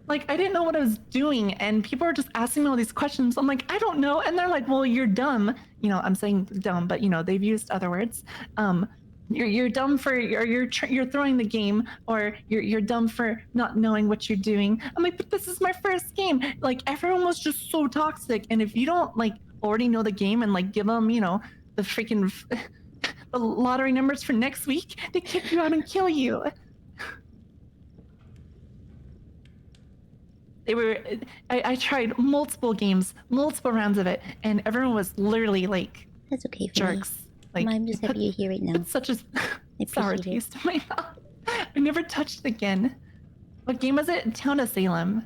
Like, I didn't know what I was doing, and people are just asking me all these questions. I'm like, I don't know. And they're like, well, you're dumb. You know, I'm saying dumb, but, you know, they've used other words. You're dumb for, or you're throwing the game, or you're dumb for not knowing what you're doing. I'm like, but this is my first game. Like, everyone was just so toxic. And if you don't, like, already know the game and, like, give them, you know, the freaking the lottery numbers for next week, they kick you out and kill you. They were, I tried multiple games, multiple rounds of it, and everyone was literally like That's okay for jerks. Like, me. I'm just it happy you're here right now. put such a I sour appreciate it. taste in my mouth. I never touched it again. What game was it? Town of Salem.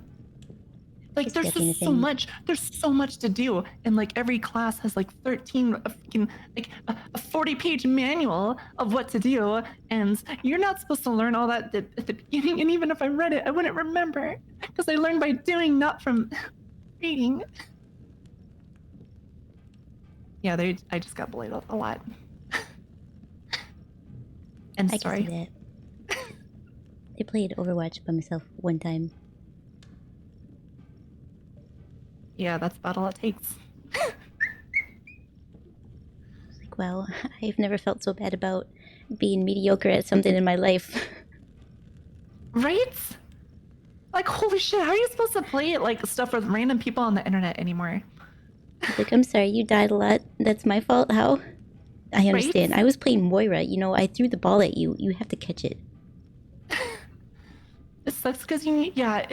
Like, Just there's getting just a so thing. much. There's so much to do, and like every class has like 13 freaking like a 40-page manual of what to do, and you're not supposed to learn all that at the beginning. And even if I read it, I wouldn't remember because I learned by doing, not from reading. Yeah, I just got bullied a lot. End I can story. see that. I played Overwatch by myself one time. Yeah, that's about all it takes. Like, wow, I've never felt so bad about being mediocre at something in my life. Right? Like, holy shit, how are you supposed to play it like stuff with random people on the internet anymore? Like, I'm sorry, you died a lot. That's my fault. How? I understand. Right? I was playing Moira. You know, I threw the ball at you. You have to catch it. It sucks because you need, yeah,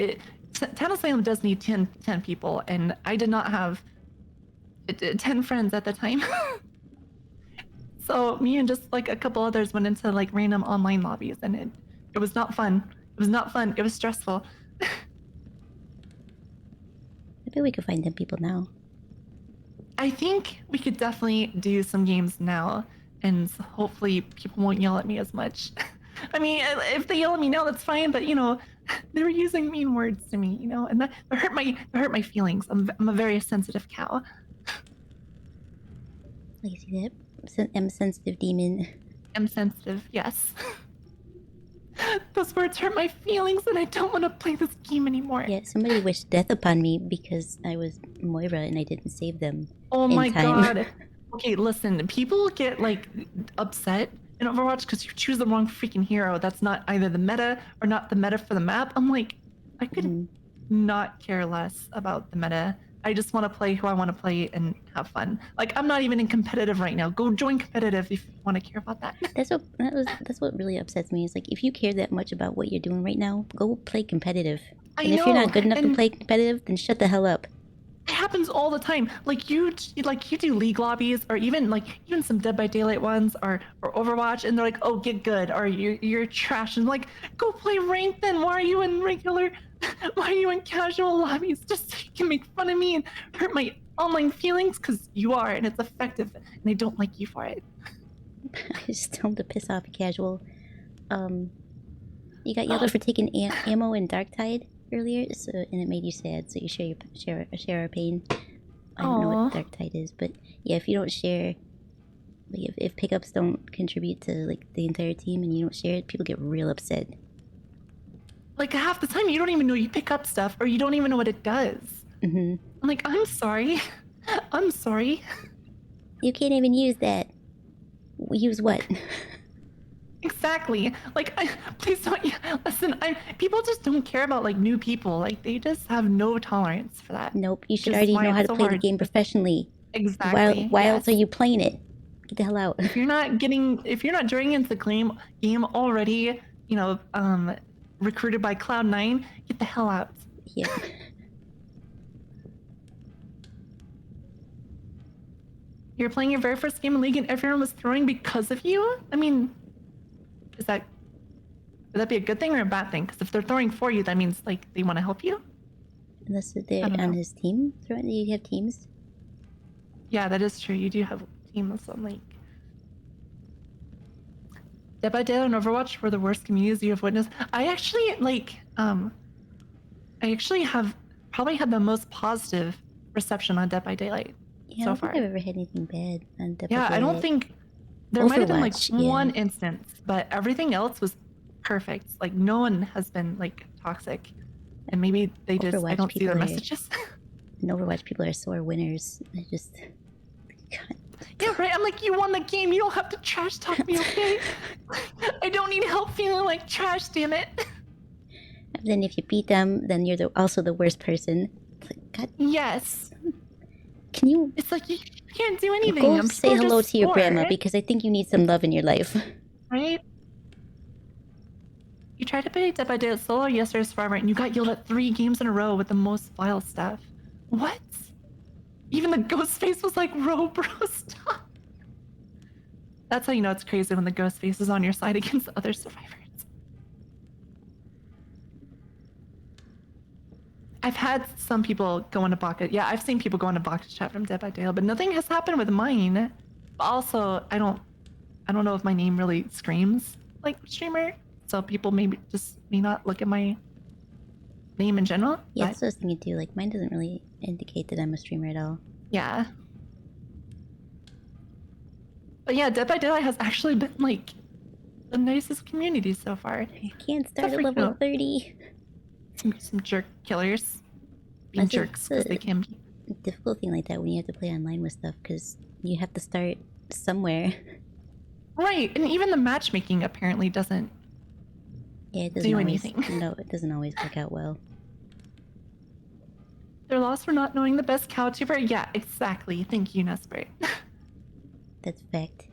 Town of Salem does need 10 people, and I did not have 10 friends at the time. So me and just like a couple others went into like random online lobbies, and it was not fun. It was not fun. It was stressful. I bet we could find them people now. I think we could definitely do some games now, and hopefully people won't yell at me as much. I mean, if they yell at me now, that's fine. But you know, they were using mean words to me, you know, and that hurt my feelings. I'm a very sensitive cow. I can see that. I'm a sensitive demon. I'm sensitive, yes. Those words hurt my feelings, and I don't want to play this game anymore. Yeah, somebody wished death upon me because I was Moira and I didn't save them. Oh in my time. god. Okay, listen. People get like upset in Overwatch because you choose the wrong freaking hero. That's not either the meta or not the meta for the map. I'm like, I could Mhm. not care less about the meta. I just want to play who I want to play and have fun. Like, I'm not even in competitive right now. Go join competitive if you want to care about that. That's what really upsets me. Is like if you care that much about what you're doing right now, go play competitive. I And if know. you're not good enough to and play competitive, then shut the hell up. It happens all the time. Like you do league lobbies, or even some Dead by Daylight ones, or Overwatch, and they're like, oh, get good, or you're trash, and like, go play ranked then. Why are you in regular? Why are you in casual lobbies? Just so you can make fun of me and hurt my online feelings? Because you are, and it's effective, and I don't like you for it. I just tell them to piss off casual. You got yelled at for taking ammo in Darktide earlier, so and it made you sad. So you share our pain. I don't know what Aw. Darktide is, but yeah, if you don't share, like if pickups don't contribute to like the entire team and you don't share it, people get real upset. Like half the time, you don't even know you pick up stuff, or you don't even know what it does. Hmm I'm like, I'm sorry. I'm sorry. You can't even use that. Use what? Exactly. Like, please don't. Listen, people just don't care about like new people. Like, they just have no tolerance for that. Nope. You should Just already why know how it's to so play the hard. game professionally. Exactly. Why else are yes. you playing it? Get the hell out. If you're not joining into the game already, recruited by Cloud9, get the hell out. Yeah. You're playing your very first game in League, and everyone was throwing because of you. I mean, would that be a good thing or a bad thing? Because if they're throwing for you, that means like they want to help you. Unless they're I don't on know. his team. You have teams. Yeah, that is true. You do have teams on like Dead by Daylight and Overwatch were the worst communities you have witnessed. I actually I actually have probably had the most positive reception on Dead by Daylight Yeah, I so don't far. think I've ever had anything bad on Dead by Yeah, I don't Daylight. think there might have been like Overwatch, yeah. one instance, but everything else was perfect. Like no one has been like toxic, and maybe they just I Overwatch don't see their people are- messages. In Overwatch, people are sore winners. I just. God. Yeah, right. I'm like, you won the game. You don't have to trash talk me, okay? I don't need help feeling like trash. Damn it. And then if you beat them, then you're also the worst person. It's like, God, Yes. can you It's like you can't do anything. go and say people are hello just to your grandma sore, because I think you need some love in your life. right? You tried to play Dead by Daylight solo yesterday's forever, and you got yelled at 3 games in a row with the most vile stuff. What? Even the ghost face was like, "Bro, stop." That's how you know it's crazy when the ghost face is on your side against the other survivors. I've had some people go into Baka. Yeah, I've seen people go into Baka chat from Dead by Daylight, but nothing has happened with mine. But also, I don't know if my name really screams like streamer, so people maybe just may not look at my name in general. Yeah, but that's what I was thinking too. Like, mine doesn't really indicate that I'm a streamer at all. yeah. But yeah, Dead by Daylight has actually been like the nicest community so far. I can't start Except at for, level you know, 30. some jerk killers being That's jerks because they can be. Difficult thing like that when you have to play online with stuff because you have to start somewhere. Right, and even the matchmaking apparently doesn't. Yeah, it doesn't Do always. anything. No, it doesn't always work out well. They're lost for not knowing the best cow tuber. Yeah, exactly. Thank you, Nesper. That's fact.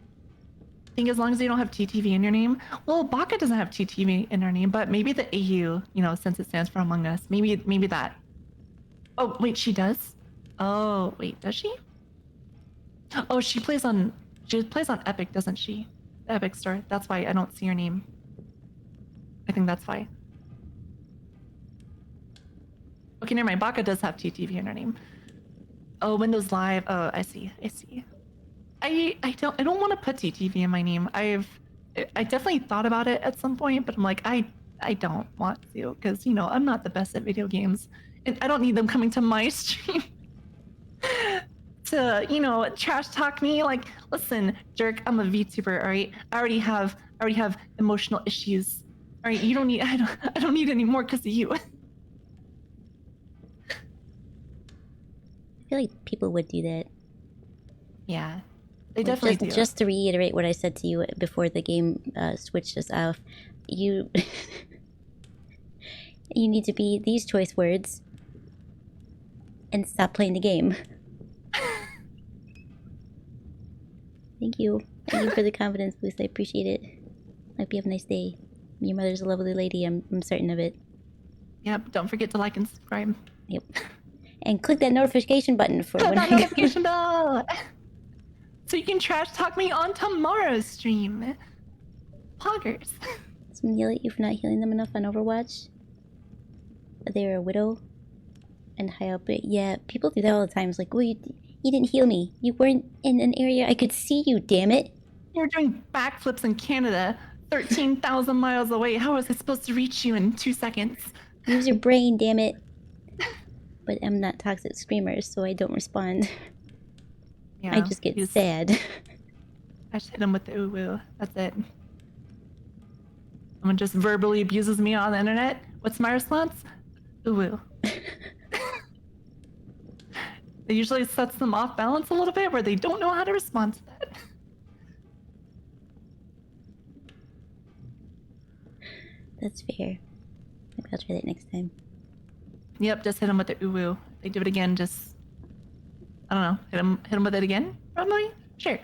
I think as long as you don't have TTV in your name. Well, Baka doesn't have TTV in her name, but maybe the AU, you know, since it stands for Among Us, maybe that. Oh wait, she does. Oh wait, does she? Oh, she plays on Epic, doesn't she? The Epic Store. That's why I don't see her name. I think that's why. Okay, never mind. Baka does have TTV in her name. Oh, Windows Live. Oh, I see. I don't want to put TTV in my name. I definitely thought about it at some point, but I'm like, I don't want to because you know I'm not the best at video games, and I don't need them coming to my stream to you know trash talk me. Like, listen, jerk, I'm a VTuber, all right. I already have emotional issues. All right, you don't need. I don't need any more because of you. I feel like people would do that. Yeah, they Like, definitely do. Just to reiterate what I said to you before the game switched us off, you you need to be these choice words and stop playing the game. Thank you for the confidence boost. I appreciate it. Hope you have a nice day. Your mother's a lovely lady. I'm certain of it. Yep. Don't forget to like and subscribe. Yep. And click that notification button for Click when that I notification bell. So you can trash talk me on tomorrow's stream. Poggers. Someone yell at you for not healing them enough on Overwatch. They're a widow and high up. But yeah, people do that all the time. It's like, well, you didn't heal me. You weren't in an area I could see you, damn it. You're doing backflips in Canada, 13,000 miles away. How was I supposed to reach you in 2 seconds? Use your brain, damn it. But I'm not toxic screamer, so I don't respond. Yeah, I just get sad. I just hit him with the ooh woo. That's it. Someone just verbally abuses me on the internet. What's my response? Ooh woo. It usually sets them off balance a little bit where they don't know how to respond to that. That's fair. Maybe I'll try that next time. Yep, just hit him with the ooh woo. They do it again, just I don't know. Hit him with it again? Probably? Sure.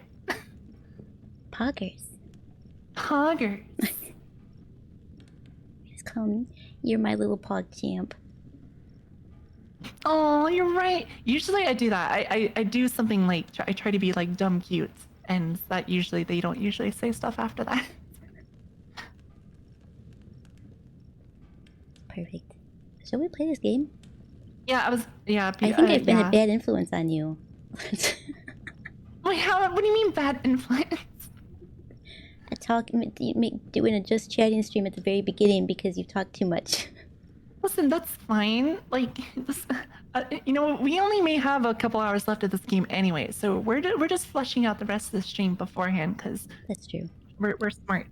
Poggers. Poggers. Just call me. You're my little pog champ. Oh, you're right. Usually I do that. I do something like I try to be like dumb cute, and that usually they don't usually say stuff after that. Perfect. Shall we play this game? Yeah, I was. Yeah, I think I've been yeah. a bad influence on you. Wait, what do you mean bad influence? Doing a just chatting stream at the very beginning because you talk too much. Listen, that's fine. Like, this, we only may have a couple hours left of this game anyway, so we're just fleshing out the rest of the stream beforehand because That's true. we're smart.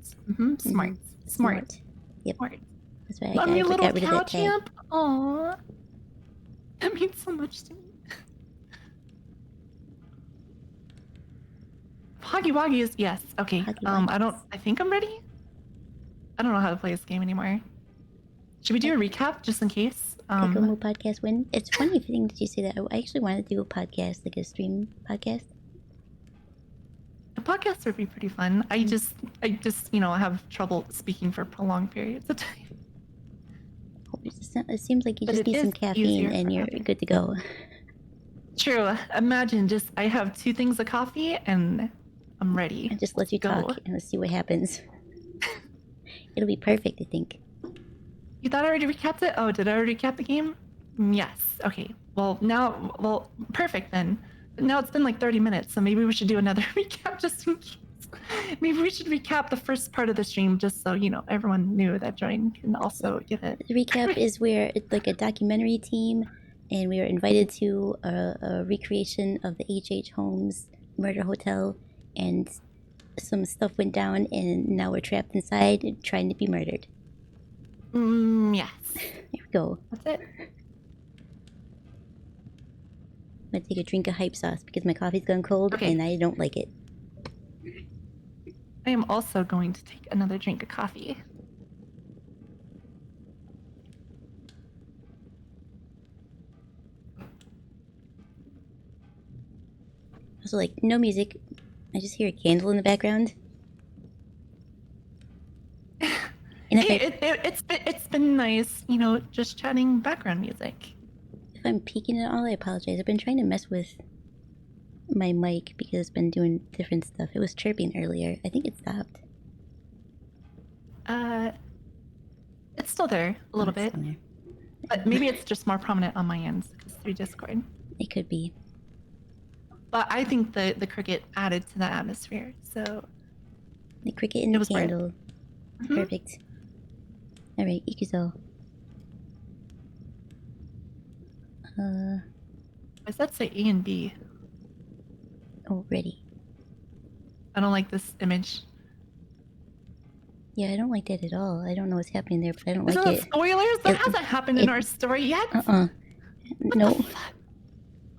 Smart. Smart. Yep. Smart. That's why I Love me, little got rid of cow that tag. champ. Aww. That means so much to me. Huggy Wuggy is yes. Okay. Huggy I think I'm ready. I don't know how to play this game anymore. Should we do a recap just in case? Kokomo podcast win. It's funny thing that you say that. I actually want to do a podcast, like a stream podcast. A podcast would be pretty fun. I just have trouble speaking for prolonged periods of time. It seems like you But just it need some is caffeine easier and for you're other- good to go. True. Imagine I have 2 things of coffee and I'm ready. And just let you Go. talk and let's see what happens. It'll be perfect, I think. You thought I already recapped it? Oh, did I already recap the game? Yes. Okay. Well, perfect then. But now it's been like 30 minutes, so maybe we should do another recap just in case. Maybe we should recap the first part of the stream just so, everyone new that joined can also get it. The recap is where it's like a documentary team, and we were invited to a recreation of the H.H. Holmes murder hotel, and some stuff went down, and now we're trapped inside and trying to be murdered. Yes. There we go. That's it. I'm gonna take a drink of hype sauce because my coffee's gone cold Okay. and I don't like it. I am also going to take another drink of coffee. Also, like, no music. I just hear a candle in the background. And if, It's been nice, just chatting background music. if I'm peeking at all, I apologize. I've been trying to mess with my mic because it's been doing different stuff. It was chirping earlier. I think it stopped. It's still there a little Oh, it's bit, still there. but maybe it's just more prominent on my end because through Discord. It could be. But I think the cricket added to the atmosphere, so The cricket and It the was worth it. candle. Mhm. Perfect. Alright, Ikuzo. does that say A and B? Oh, ready. I don't like this image. Yeah, I don't like that at all. I don't know what's happening there, but I don't Isn't like that it. spoilers? That It- hasn't happened in it- our story yet. Uh-uh. No. It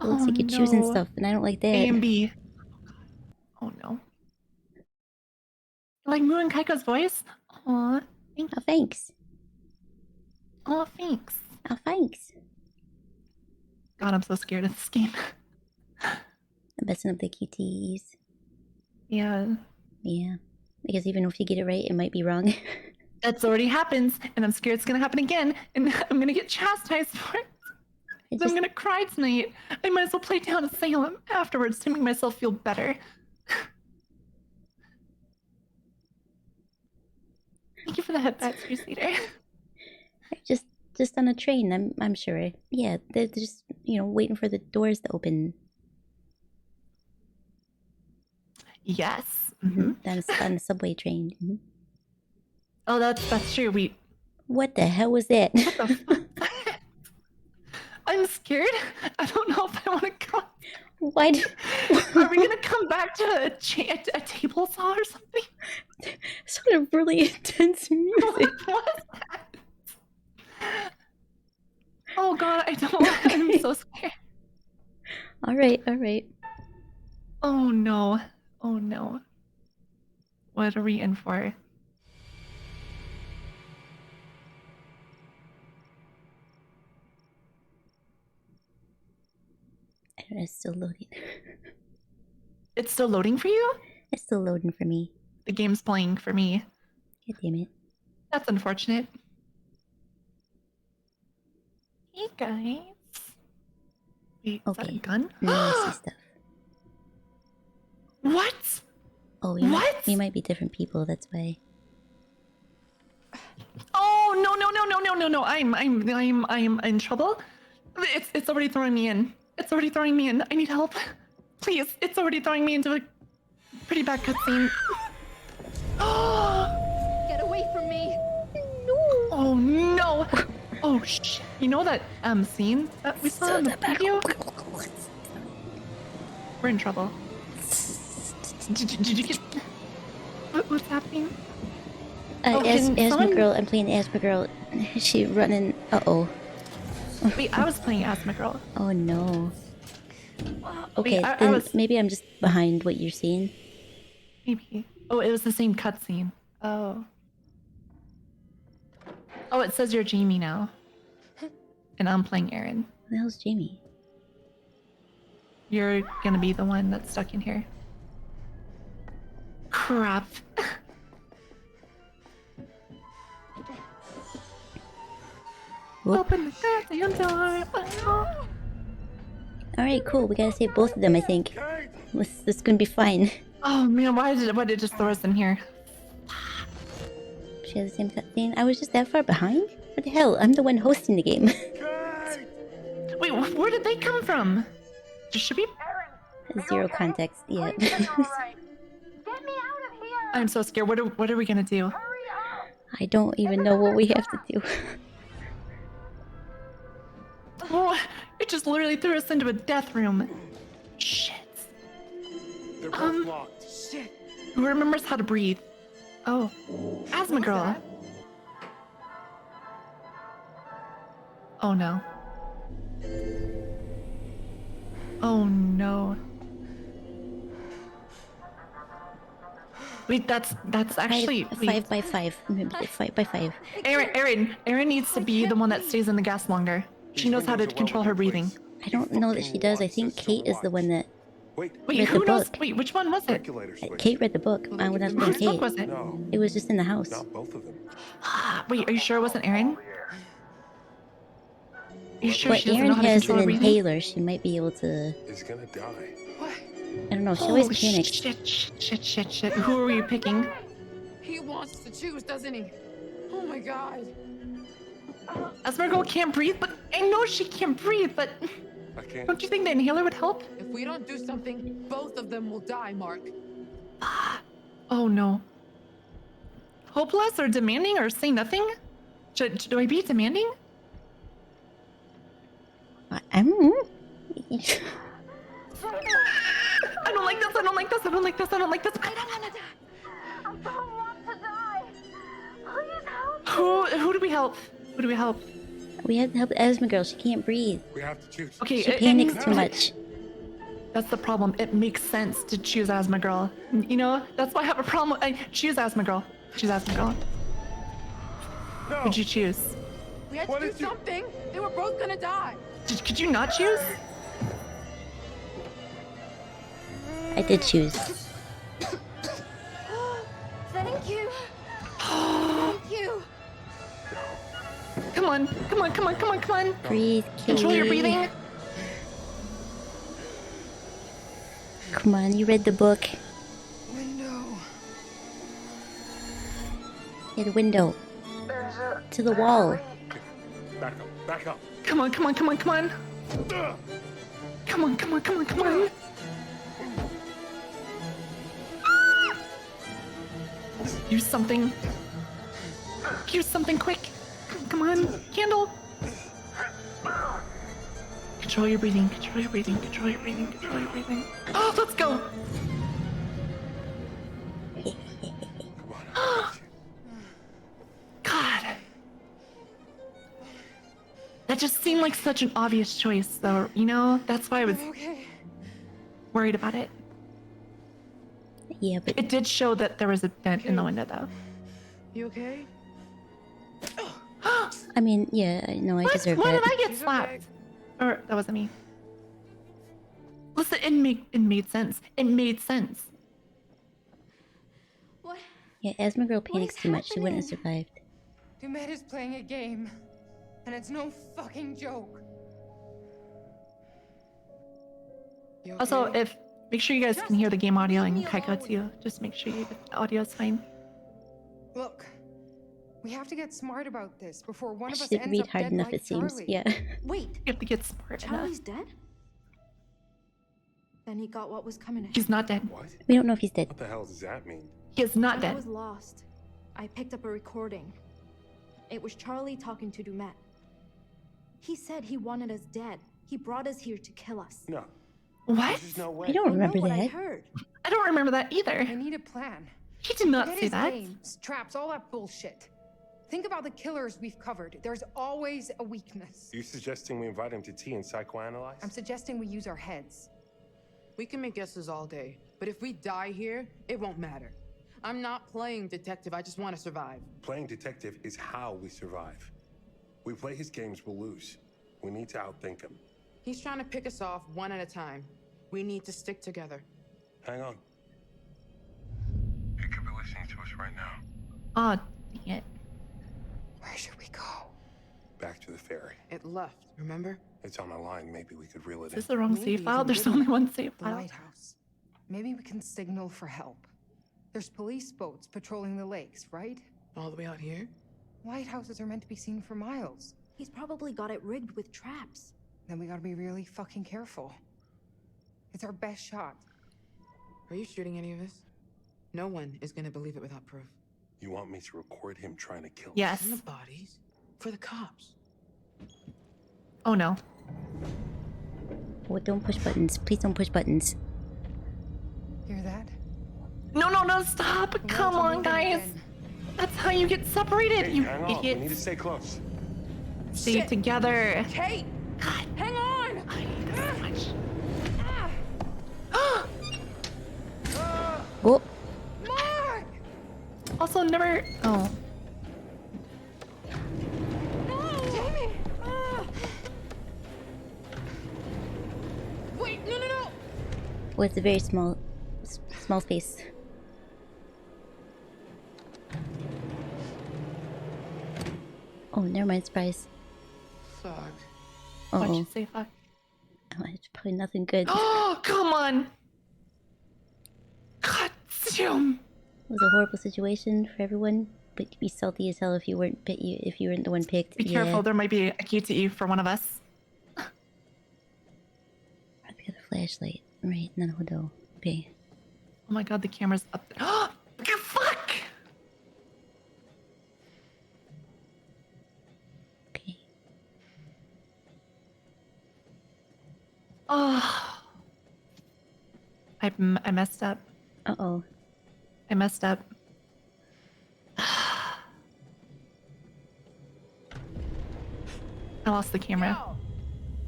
Oh, looks like you're choosing no. stuff, and I don't like that. A and B. Oh no. Like Moo and Kaiko's voice? Aw, thank you. Oh, thanks. Oh, thanks. Oh, thanks. God, I'm so scared of this game. I'm messing up the QTEs. Yeah. Yeah. Because even if you get it right, it might be wrong. That's already happens, and I'm scared it's gonna happen again, and I'm gonna get chastised for it. It I'm just, gonna cry tonight. I might as well play Down to Salem afterwards to make myself feel better. Thank you for the headbats, Crusader. just on a train, I'm sure. Yeah, they're just, waiting for the doors to open. Yes. On a subway train. Mhm. Oh, that's true. What the hell was that? What the fuck? I'm scared. I don't know if I want to go. Why? Are we gonna come back to a table saw or something? Sort of really intense music. What was that? Oh god, I don't. I'm so scared. All right, all right. Oh no. Oh no. What are we in for? I don't know, it's still loading. It's still loading for you? It's still loading for me. The game's playing for me. God damn it. That's unfortunate. Hey guys. Wait, is that a Okay. gun? Now I see stuff. What? Oh, What? we might be different people, that's why. Oh no. I'm in trouble. It's already throwing me in. It's already throwing me in. I need help. Please, it's already throwing me into a pretty bad cutscene. Get away from me. Oh no! Oh shit! You know that scene that we saw in the video? We're in trouble. Did you get what's happening? Can Asthma someone- Girl, I'm playing Asthma Girl. She running. Uh-oh. Wait, I was playing Asthma Girl. Oh no. Okay, I then was- maybe I'm just behind what you're seeing. Maybe. Oh, it was the same cutscene. Oh. Oh, it says you're Jamie now. And I'm playing Aaron. Who the hell's Jamie? You're gonna be the one that's stuck in here. Crap. Whoop. Open the goddamn door. Alright, cool. We gotta save both of them, I think. This is gonna be fine. Oh man, why did it just throw us in here? She has the same cutscene. I was just that far behind? What the hell? I'm the one hosting the game. Wait, where did they come from? Should we? Zero context. Yeah. Get me out of here. I'm so scared. What are we gonna do? Hurry up. I don't even know what we have to do. Oh, it just literally threw us into a death room. Shit. They're both locked. Shit. Who remembers how to breathe? Oh, Asthma Girl. Oh no. Oh no. Wait, that's actually Five by five. Maybe 5 by 5. Erin needs to be the one that stays in the gas longer. She knows how to control her breathing. I don't know that she does. I think Kate is the one that. Wait, Wait, Read who the knows? book. Wait, which one was it? regulator switch. Kate read the book. I would have been Whose book Kate. was it? No, It was just in the house. not both of them. Wait, are you sure it wasn't Erin? Are you sure But she doesn't Erin know how to has control an her breathing? inhaler. She might be able to. Is gonna die. I don't know. She always Oh, panics. shit. Who are you picking? He wants to choose, doesn't he? Oh my god. Asthma Girl can't breathe, but I know she can't breathe, but I can't. don't you think the inhaler would help? If we don't do something, both of them will die, Mark. Oh no. Hopeless or demanding or say nothing? Do I be demanding? I'm. I don't like this, I don't like this, I don't like this, I don't like this. I don't want to die. I don't want to die. Please help. Who do we help? Who do we help? We have to help Asthma Girl. She can't breathe. We have to choose. Okay, She it panics makes- too much. That's the problem. It makes sense to choose Asthma Girl. You know, that's why I have a problem. I choose Asthma Girl. Choose Asthma Girl. No. Who'd you choose? We had What to do did you- something. They were both gonna die. Could you not choose? I did choose. Thank you. Thank you. Come on, come on, come on, come on, come on. Breathe, Kate. Control your breathing. Come on, you read the book. Window. Yeah, the window. To the wall. Back up. Back up. Come on, come on, come on, come on. Ugh. Come on, come on, come on, come on. Use something. Use something quick. Come on, candle. Control your breathing, control your breathing, control your breathing, control your breathing. Oh, let's go. Come on. God. That just seemed like such an obvious choice, though, you know? That's why I was Okay. worried about it. Yeah, but It did show that there was a dent in the window, though. You okay? I mean, yeah, I know I What? deserve Why that. did I get She's slapped? okay. Or that wasn't me. Listen, it made sense. It made sense. What? Yeah, Asthma Girl panics is too much. She wouldn't have happening? survived. Dumet is playing a game, and it's no fucking joke. You Also, okay? if make sure you guys can hear the game audio and Kaiko too. Just make sure the audio's fine. Look, We have to get smart about this before one I of us didn't ends read up hard dead enough, like it seems. Charlie. Yeah. Wait, You have to get smart enough. Charlie's dead? Then he got what was coming to him. He's not dead. What? We don't know if he's dead. What the hell does that mean? He is not When I dead. was lost, I picked up a recording. It was Charlie talking to Dumet. He said he wanted us dead. He brought us here to kill us. No. What? There's no way. I don't remember know what I that. heard. I don't remember that either. I need a plan. He did not Forget say his that. games, traps, all that bullshit. Think about the killers we've covered. There's always a weakness. You suggesting we invite him to tea and psychoanalyze? I'm suggesting we use our heads. We can make guesses all day, but if we die here, it won't matter. I'm not playing detective, I just want to survive. Playing detective is how we survive. We play his games, we'll lose. We need to outthink him. He's trying to pick us off one at a time. We need to stick together. Hang on. He could be listening to us right now. Oh, dang it. Where should we go? Back to the ferry. It left, remember? It's on a line. Maybe we could reel it Is in. this the wrong Maybe save it's file? a There's good only one. one save The file. lighthouse. Maybe we can signal for help. There's police boats patrolling the lakes, right? All the way out here? Lighthouses are meant to be seen for miles. He's probably got it rigged with traps. Then we gotta be really fucking careful. It's our best shot. Are you shooting any of this? No one is gonna believe it without proof. You want me to record him trying to kill us? Yes. And the bodies? For the cops. Oh no. Oh, don't push buttons. Please don't push buttons. Hear that? No, no, no, stop. The Come walls are on, moving guys. again. That's how you get separated, Hey, you hang on. We need to idiots. stay close. Stay Shit. together. Kate! God, Hang on! I hate this so much. Oh, Mark! Also, never. Oh. Jamie! Wait, no, no, no! well, it's a very small space. Oh, never mind. Surprise. Fuck. Why'd Uh-oh. you say fuck? Oh, it's probably nothing good. It Oh, come on. God damn. was a horrible situation for everyone, but you'd be salty as hell if you weren't if you weren't the one picked. Be careful, there might be a QTE for one of us. I've got a flashlight. Right, Naruto. Okay. Oh my god, the camera's up there. Oh, fuck! Okay. Oh. I messed up. Uh-oh. I messed up. I lost the camera. Yo,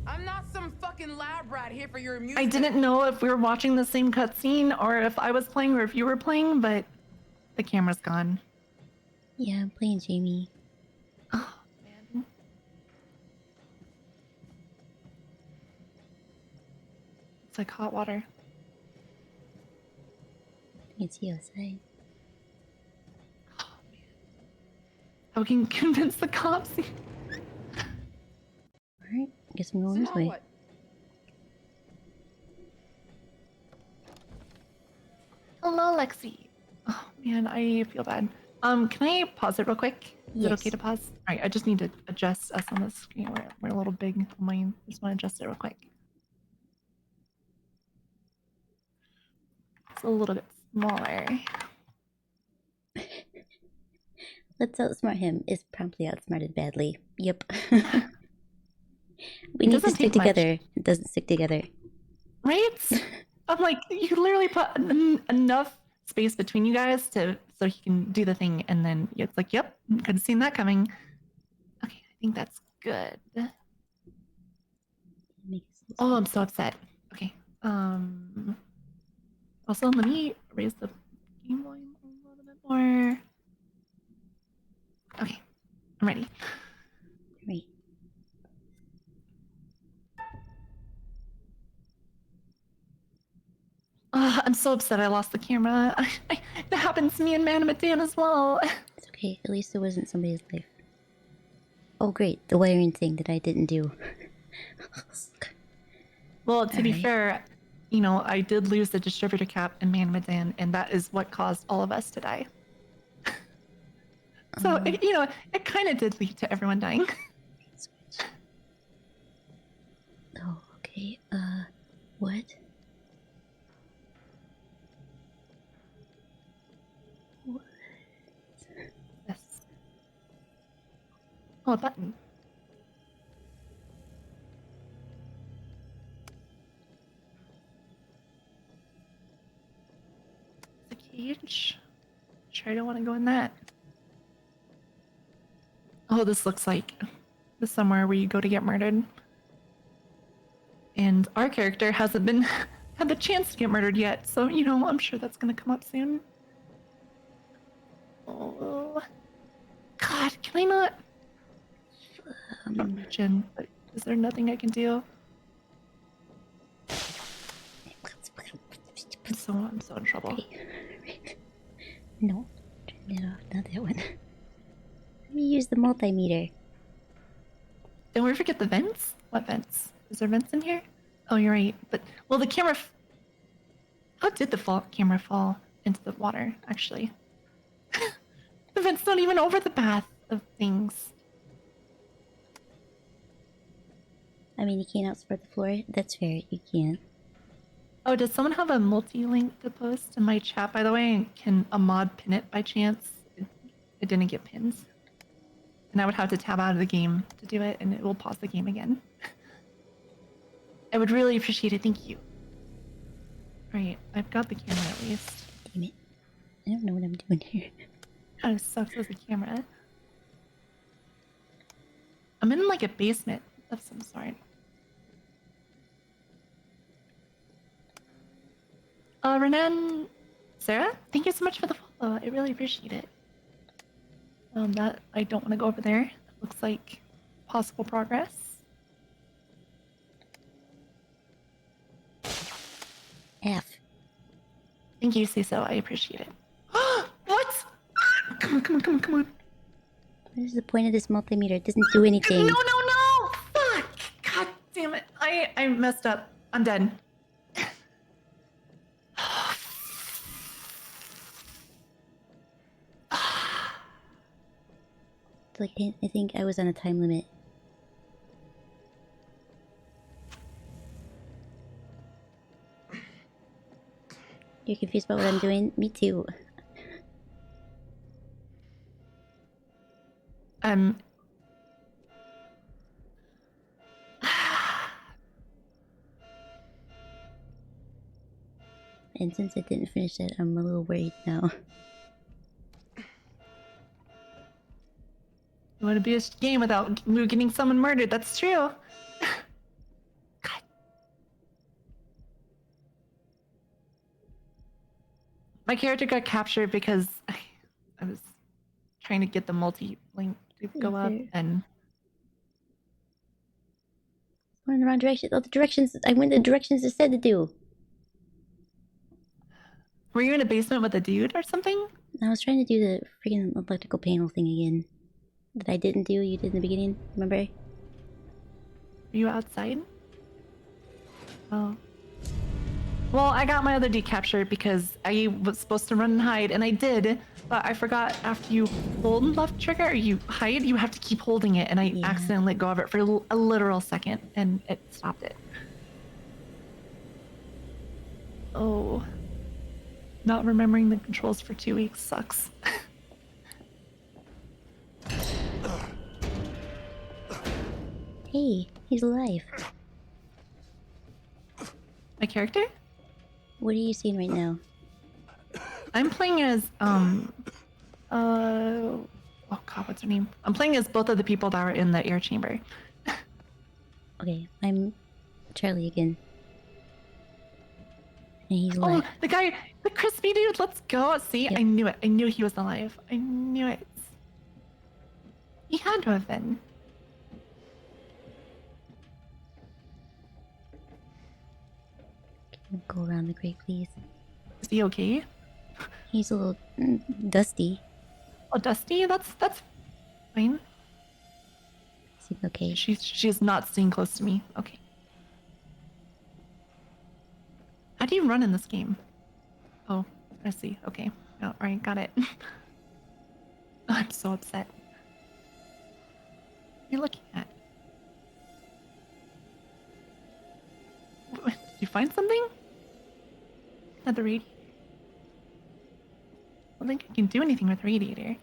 I'm not some fucking lab rat here for your amusement. I didn't know if we were watching the same cutscene or if I was playing or if you were playing, but the camera's gone. Yeah, I'm playing Jamie. Oh, man. It's like hot water. I can see you outside. How we can convince the cops. Alright, guess I'm going So this now way. what? Hello, Lexi. Oh man, I feel bad. Can I pause it real quick? Is it Yes. okay to pause? All right, I just need to adjust us on the screen. We're a little big on mine. Just want to adjust it real quick. It's a little bit smaller. Let's outsmart him. Is promptly outsmarted badly. Yep. We It need to doesn't stick take much. together. It doesn't stick together. Right? I'm like, you literally put enough space between you guys so he can do the thing, and then it's like, yep, could have seen that coming. Okay, I think that's good. Oh, I'm so upset. Okay. Also, let me raise the game volume a little bit more. Okay, I'm ready. Right. I'm so upset I lost the camera. That happens to me and Man Dan as well. It's okay. At least it wasn't somebody's life. Oh, great. The wiring thing that I didn't do. Well, to be Alright. fair, you know, I did lose the distributor cap in Man Dan, and that is what caused all of us to die. So, it kind of did lead to everyone dying. Switch. Oh, okay. What? Yes. Oh, a button. The cage. Sure, I don't want to go in that. Oh, this looks like the somewhere where you go to get murdered. And our character hasn't been had the chance to get murdered yet, so I'm sure that's gonna come up soon. Oh, God, can I not? Jen, but is there nothing I can do? I'm so in trouble. Okay. No, turn it off. Not that one. Let me use the multimeter. Don't we forget the vents? What vents? Is there vents in here? Oh, you're right. But the camera. How did the camera fall into the water? Actually, the vent's not even over the path of things. I mean, you can't outspread the floor. That's fair. You can't. Oh, does someone have a multi-link to post in my chat, by the way? Can a mod pin it by chance? It didn't get pinned. And I would have to tab out of the game to do it, and it will pause the game again. I would really appreciate it. Thank you. Alright, I've got the camera at least. Damn it. I don't know what I'm doing here. Kind of sucks as a camera. I'm in like a basement of some sort. Renan, Sarah, thank you so much for the follow. I really appreciate it. That I don't want to go over there. That looks like possible progress. F. Thank you, Ciso. I appreciate it. What? Come on, come on, come on, come on. What is the point of this multimeter? It doesn't do anything. No! Fuck! God damn it. I messed up. I'm dead. Like, I think I was on a time limit. You're confused about what I'm doing? Me too. Um. And since I didn't finish it, I'm a little worried now. You want to be a game without getting someone murdered. That's true. God. My character got captured because I was trying to get the multi-link to go up, and Going in the wrong direction. Oh, the directions. I went the directions it said to do. were you in a basement with a dude or something? I was trying to do the freaking electrical panel thing again. That I didn't do, you did in the beginning, remember? Were you outside? Oh. Well, I got my other dude captured because I was supposed to run and hide, and I did, but I forgot after you hold left trigger or you hide, you have to keep holding it, and I accidentally let go of it for a literal second, and it stopped it. Oh. Not remembering the controls for 2 weeks sucks. Hey, he's alive. My character? What are you seeing right now? I'm playing as oh god, what's her name? I'm playing as both of the people that were in the air chamber. Okay, I'm Charlie again. And he's alive. Oh, the guy, the crispy dude. Let's go. See, Yep. I knew it. I knew he was alive. I knew it. He had to have been. Can you go around the grate, please? Is he okay? He's a little dusty. Oh, Dusty. That's fine. Seems okay. She's not staying close to me. Okay. How do you run in this game? Oh, I see. Okay. Oh, all right, got it. I'm so upset. What are you looking at? Did you find something? At the radiator? I don't think I can do anything with the radiator.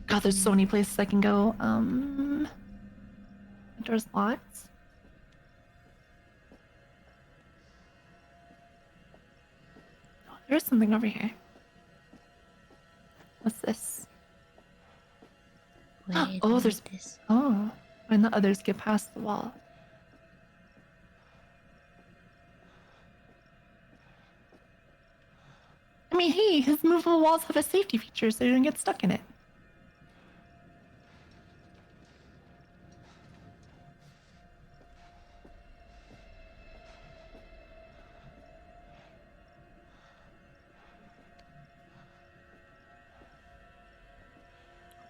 God, there's so many places I can go. The door's locked. Oh, there's something over here. What's this? Why did Oh, I there's. make this? Oh, when the others get past the wall. I mean, hey, his movable walls have a safety feature so you don't get stuck in it.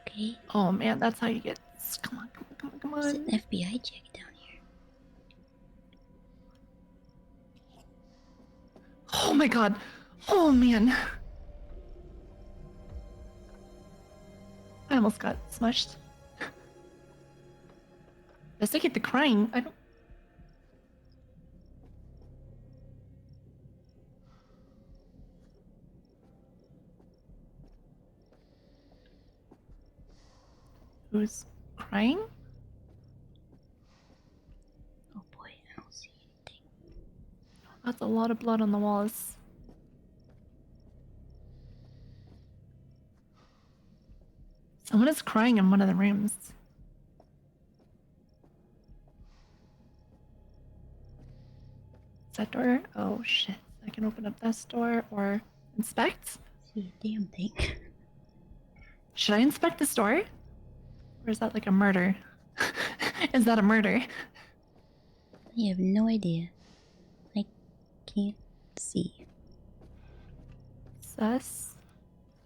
Okay. Oh man, that's how you get. Come on, come on, come on, come There's an on. FBI check down here. Oh my god. Oh man. I almost got smushed. Does I get the crying? I don't. Who's crying? Oh boy, I don't see anything. That's a lot of blood on the walls. Someone is crying in one of the rooms. Is that door? Oh shit. I can open up this door or inspect? See a damn thing. Should I inspect this door? Or is that like a murder? Is that a murder? I have no idea. I can't see. Sus?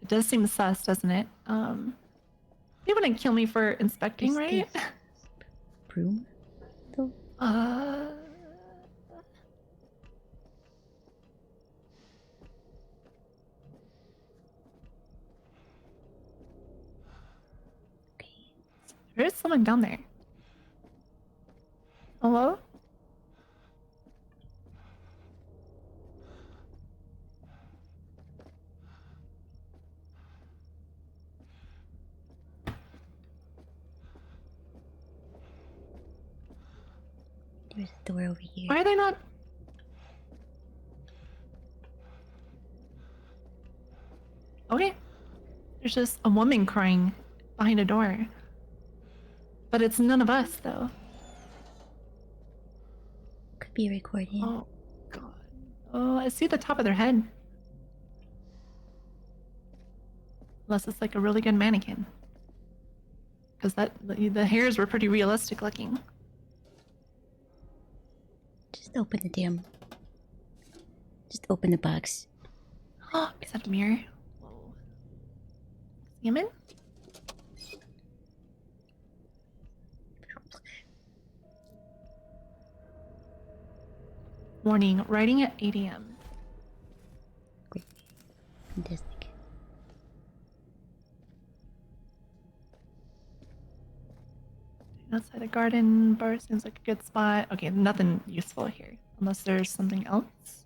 It does seem sus, doesn't it? You wouldn't kill me for inspecting, Is right? this broom? Though? Okay. There is someone down there. Hello? There's a door over here. Why are they not? Okay. There's just a woman crying behind a door. But it's none of us, though. Could be recording. Oh, God. Oh, I see the top of their head. Unless it's like a really good mannequin. Because the hairs were pretty realistic looking. Just open the damn. Just open the box. Oh, is that a mirror? Whoa. Human? Warning, writing at 8 a.m. Great. Fantastic. Outside the garden bar seems like a good spot. Okay, nothing useful here. Unless there's something else.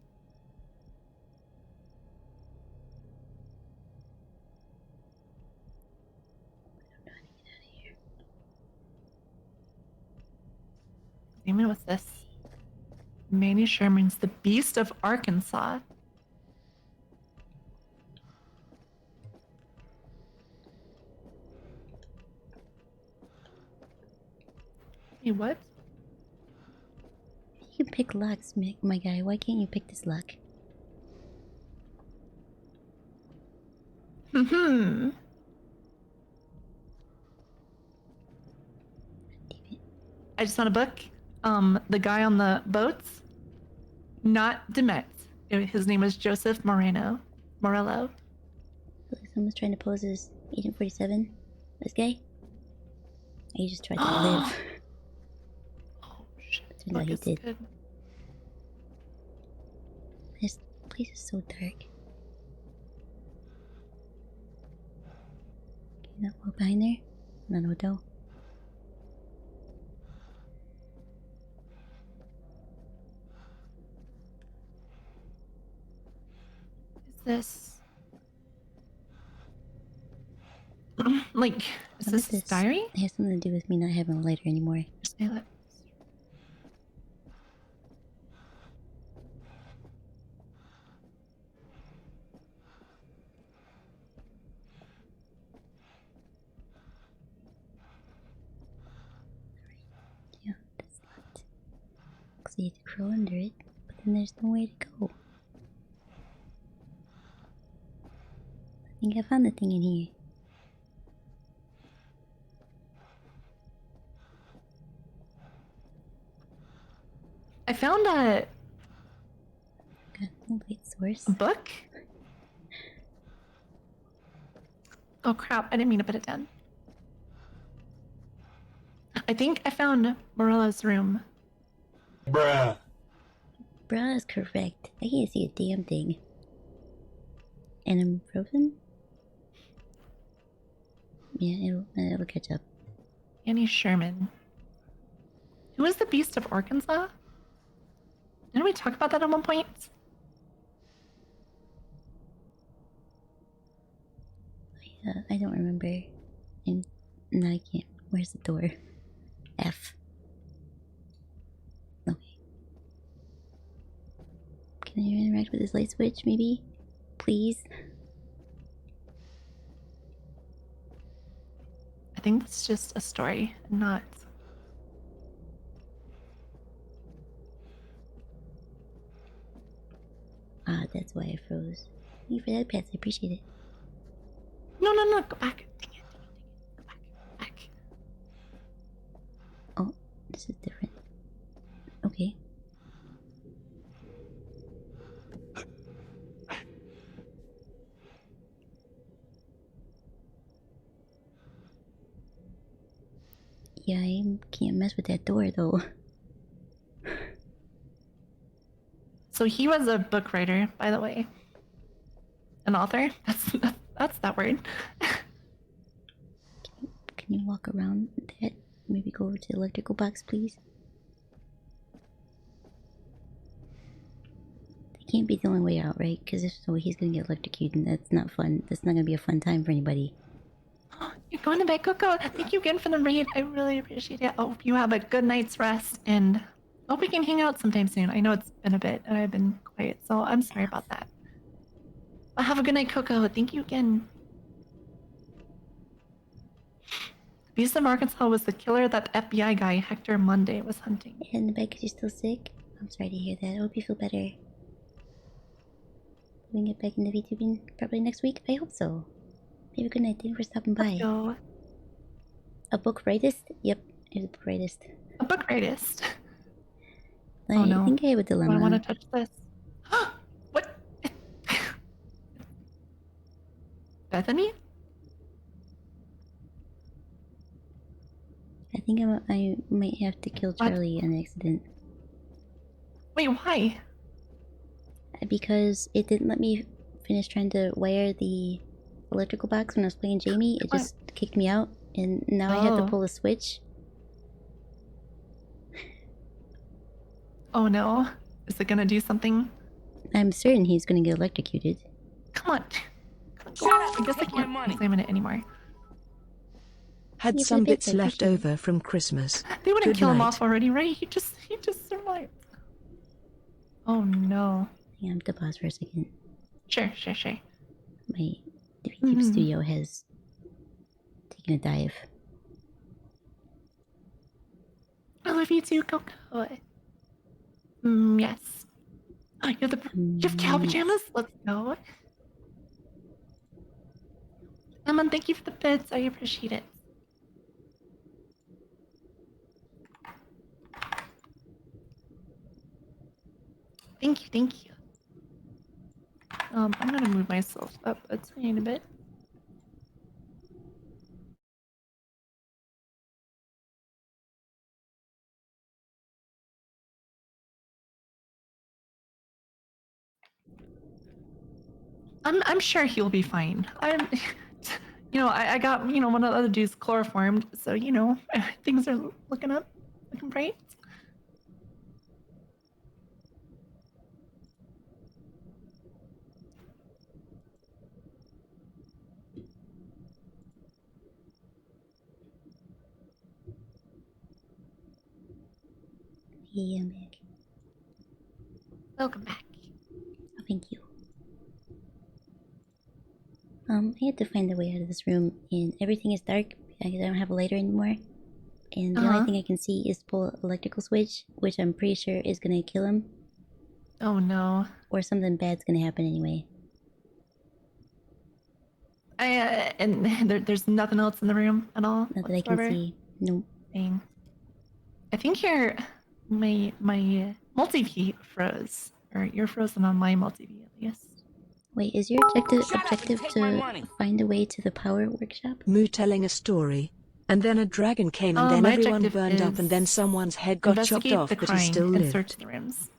Damon, what's this? Manny Sherman's The Beast of Arkansas. Hey, what? You can pick locks, my guy. Why can't you pick this lock? Hmm. I just found a book. The guy on the boats, not Demet. His name was Joseph Morello. Look, someone's trying to pose as Agent 47. This guy? He just tried to live. Oh shit! Turns out he Book is did. good. This place is so dark. Can you not walk behind there? No. Is this like? Is What this is his this? diary? It has something to do with me not having a lighter anymore. Just my lips. Yeah, that's not. Looks like you have to crawl under it, but then there's nowhere to go. I think I found the thing in here. I found a Got no light source. book. Oh crap! I didn't mean to put it down. I think I found Morella's room. Bruh. Bruh is correct. I can't see a damn thing. And I'm frozen? Yeah, it'll catch up. Annie Sherman. Who was the Beast of Arkansas? Didn't we talk about that at one point? I don't remember. No, I can't. Where's the door? F. Okay. Can I interact with this light switch, maybe? Please? I think that's just a story, not. Ah, that's why I froze. Thank you for that, Pets. I appreciate it. No, go back. Dang it. Go back. Oh, this is different. Okay. Yeah, I can't mess with that door though. So he was a book writer, by the way. An author? That's that word. Can you walk around that? Maybe go over to the electrical box, please? That can't be the only way out, right? Because if so, he's gonna get electrocuted, and that's not fun. That's not gonna be a fun time for anybody. You're going to bed, Coco. Thank you again for the raid. I really appreciate it. I hope you have a good night's rest, and hope we can hang out sometime soon. I know it's been a bit, and I've been quiet, so I'm sorry about that. But have a good night, Coco. Thank you again. Beast of Arkansas was the killer that the FBI guy Hector Monday was hunting. And the bed because you're still sick? I'm sorry to hear that. I hope you feel better. We can get back into VTubing probably next week? I hope so. Maybe good night. Thank you for stopping by. Let's go. A book writist? Yep, it's a book writist. A book writist. I no. think I have a Do dilemma. I want to touch this? What? Bethany? I think I might have to kill Charlie on accident. Wait, why? Because it didn't let me finish trying to wire the electrical box when I was playing Jamie. It just kicked me out, and now I have to pull a switch. Oh no. Is it gonna do something? I'm certain he's gonna get electrocuted. Come on. I guess I can't examine it anymore. Had Yeah, some but I bits left appreciate it. over from Christmas. They wouldn't Good kill him night. off already, right? He just survived. Oh no. Yeah, I'm to pause for a second. Sure. My VTube studio has taken a dive. I love you too, Coco. Yes. Oh, you have cow pajamas? Let's go. Emma, thank you for the bits. I appreciate it. Thank you. I'm gonna move myself up a tiny bit. I'm sure he'll be fine. I got one of the other dudes chloroformed, so things are looking up, looking bright. Hey, I'm back. Welcome back. Oh, thank you. I had to find a way out of this room, and everything is dark. I don't have a lighter anymore, and the only thing I can see is pull an electrical switch, which I'm pretty sure is gonna kill him, Oh no. or something bad's gonna happen anyway. There's nothing else in the room at all. Not that I can whatsoever? see. Nope. Dang. I think my multi-view froze, or you're frozen on my multi-view at least. Wait, is your objective to find a way to the power workshop? Moo telling a story. And then a dragon came and then my everyone objective burned up and then is someone's head got chopped Investigate off, the but he crying still and lived. search the rooms.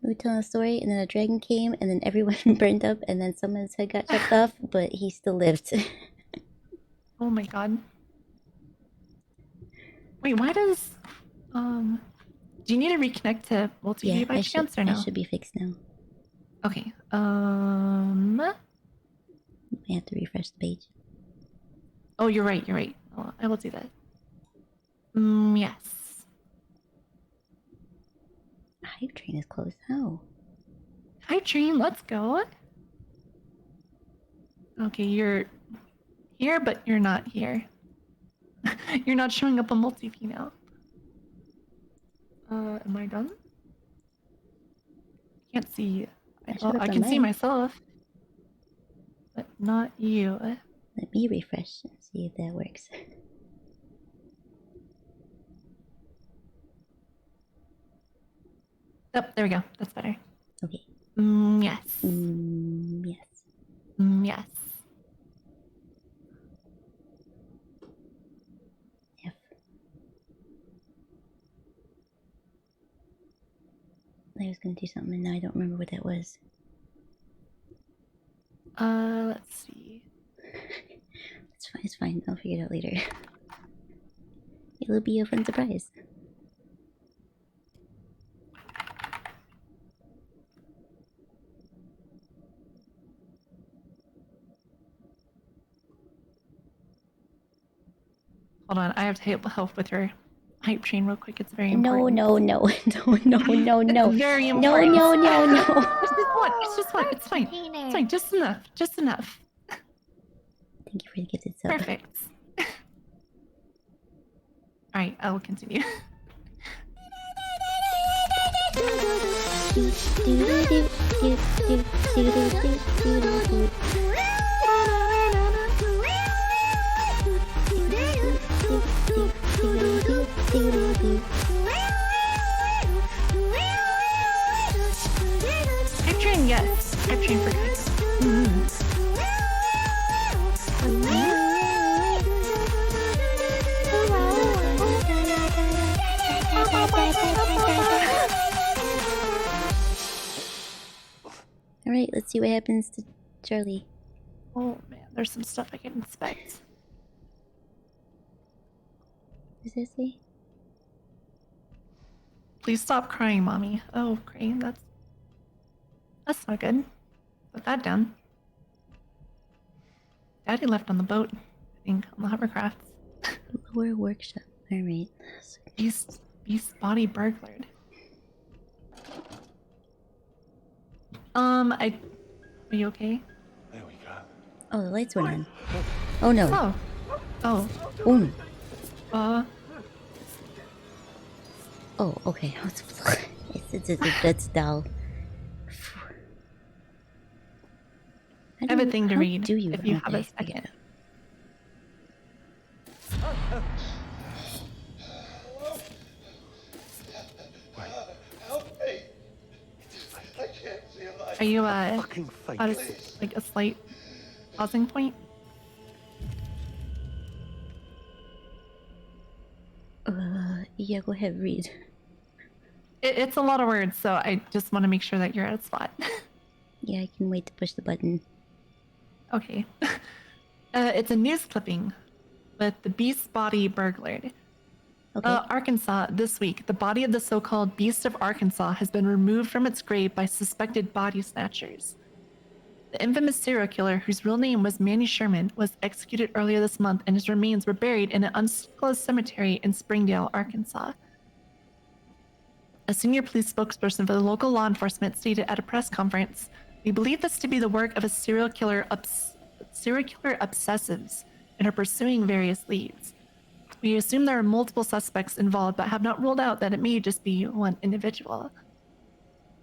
We tell a story, and then a dragon came, and then everyone burned up, and then someone's head got chopped off, but he still lived. Oh my god. Wait, why does do you need to reconnect to multi-view Yeah, by chance or no? I should be fixed now. Okay. I have to refresh the page. Oh, you're right. You're right. I will do that. Yes. Hype train is closed. How? Hi, Dream. Let's go. Okay, you're here, but you're not here. You're not showing up on multi-view now. Am I done? Can't see. should've I done can see mine. myself, but not you. Let me refresh and see if that works. Oh, there we go. That's better. Okay. Yes. Yes. Yes. F. I was gonna do something and now I don't remember what that was. Let's see. It's fine, it's fine. I'll figure it out later. It'll be a fun surprise. Hold on, I have to help with your hype train real quick. It's very No, important. no, no, no, no, no, no. It's very No, important. no, no, no. It's just one. It's just one. It's fine. It's fine. Just enough. Just enough. Thank you for the gifted sub. Perfect. All right, I will continue. Hype train, yes. Hype train for guys. Alright, let's see what happens to Charlie. Oh man, there's some stuff I can inspect. What does that say? Please stop crying, mommy. Oh, Crane, that's not good. Put that down. Daddy left on the boat, I think, on the hovercraft. Lower workshop. Alright. Beast body burglared. Are you okay? There we go. Oh, the lights went on. Oh no. Oh. Oh. Boom. Oh, okay. That's dull. I have a thing to read Do you if you run have a this? second. Are you Fucking fake at this. like a slight pausing point? Yeah, go ahead, read. It's a lot of words, so I just want to make sure that you're at a spot. Yeah, I can wait to push the button. Okay. It's a news clipping with the Beast Body burglared. Okay. Arkansas, this week, the body of the so-called Beast of Arkansas has been removed from its grave by suspected body snatchers. The infamous serial killer, whose real name was Manny Sherman, was executed earlier this month, and his remains were buried in an undisclosed cemetery in Springdale, Arkansas. A senior police spokesperson for the local law enforcement stated at a press conference, "We believe this to be the work of a serial killer obsessives and are pursuing various leads. We assume there are multiple suspects involved, but have not ruled out that it may just be one individual."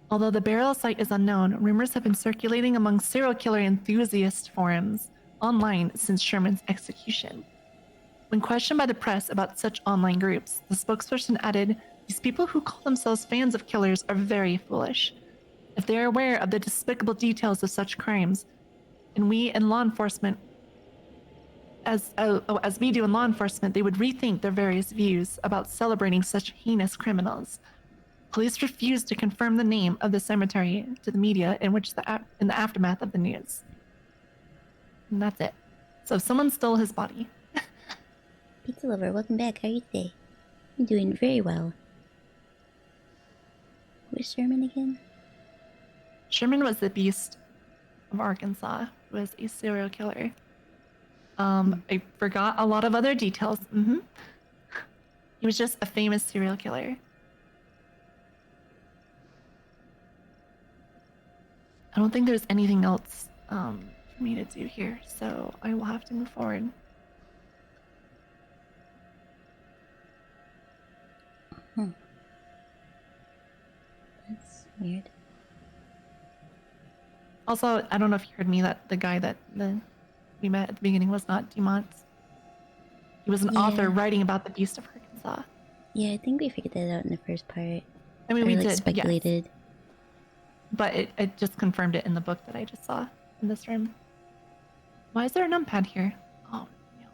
Although the burial site is unknown, rumors have been circulating among serial killer enthusiast forums online since Sherman's execution. When questioned by the press about such online groups, the spokesperson added, "These people who call themselves fans of killers are very foolish. If they are aware of the despicable details of such crimes, and we in law enforcement, as we do in law enforcement, they would rethink their various views about celebrating such heinous criminals." Police refused to confirm the name of the cemetery to the media in the aftermath of the news. And that's it. So someone stole his body. Pizza lover, welcome back. How are you today? I'm doing very well. Who is Sherman again? Sherman was the Beast of Arkansas, who was a serial killer. I forgot a lot of other details. He was just a famous serial killer. I don't think there's anything else for me to do here, so I will have to move forward. That's weird. Also, I don't know if you heard me that the guy that we met at the beginning was not Dumont. He was an author writing about the Beast of Arkansas. Yeah, I think we figured that out in the first part. I mean, we like did speculated. yes. But it just confirmed it in the book that I just saw in this room. Why is there a numpad here? Oh no.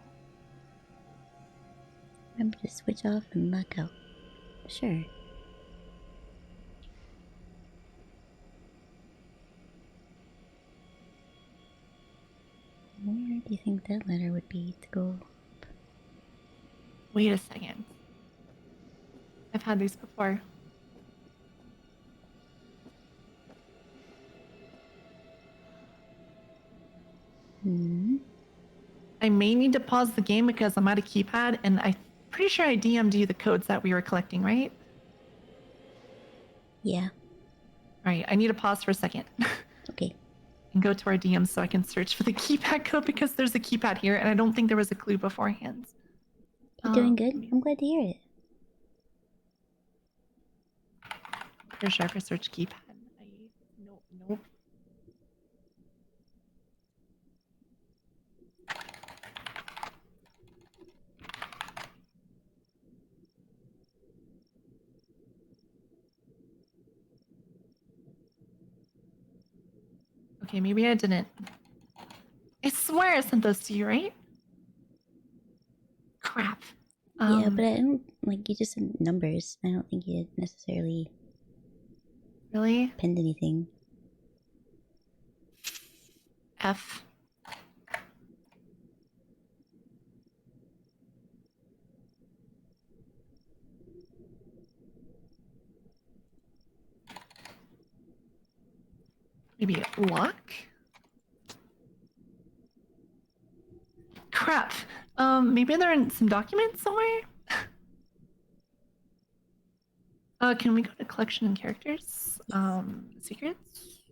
Remember to switch off and lock out. Sure. Where do you think that ladder would be to go? Wait a second. I've had these before. I may need to pause the game because I'm at a keypad, and I'm pretty sure I DM'd you the codes that we were collecting, right? Yeah. Alright, I need to pause for a second. Okay. And go to our DMs so I can search for the keypad code because there's a keypad here, and I don't think there was a clue beforehand. You're doing good? I'm glad to hear it. For sure, for search keypad. Nope. Okay, maybe I didn't. I swear I sent those to you, right? Crap. Yeah, but I don't like you just said numbers. I don't think you necessarily Really? penned anything. F. Maybe lock? Crap. Maybe they're in some documents somewhere? Can we go to collection and characters? Secrets?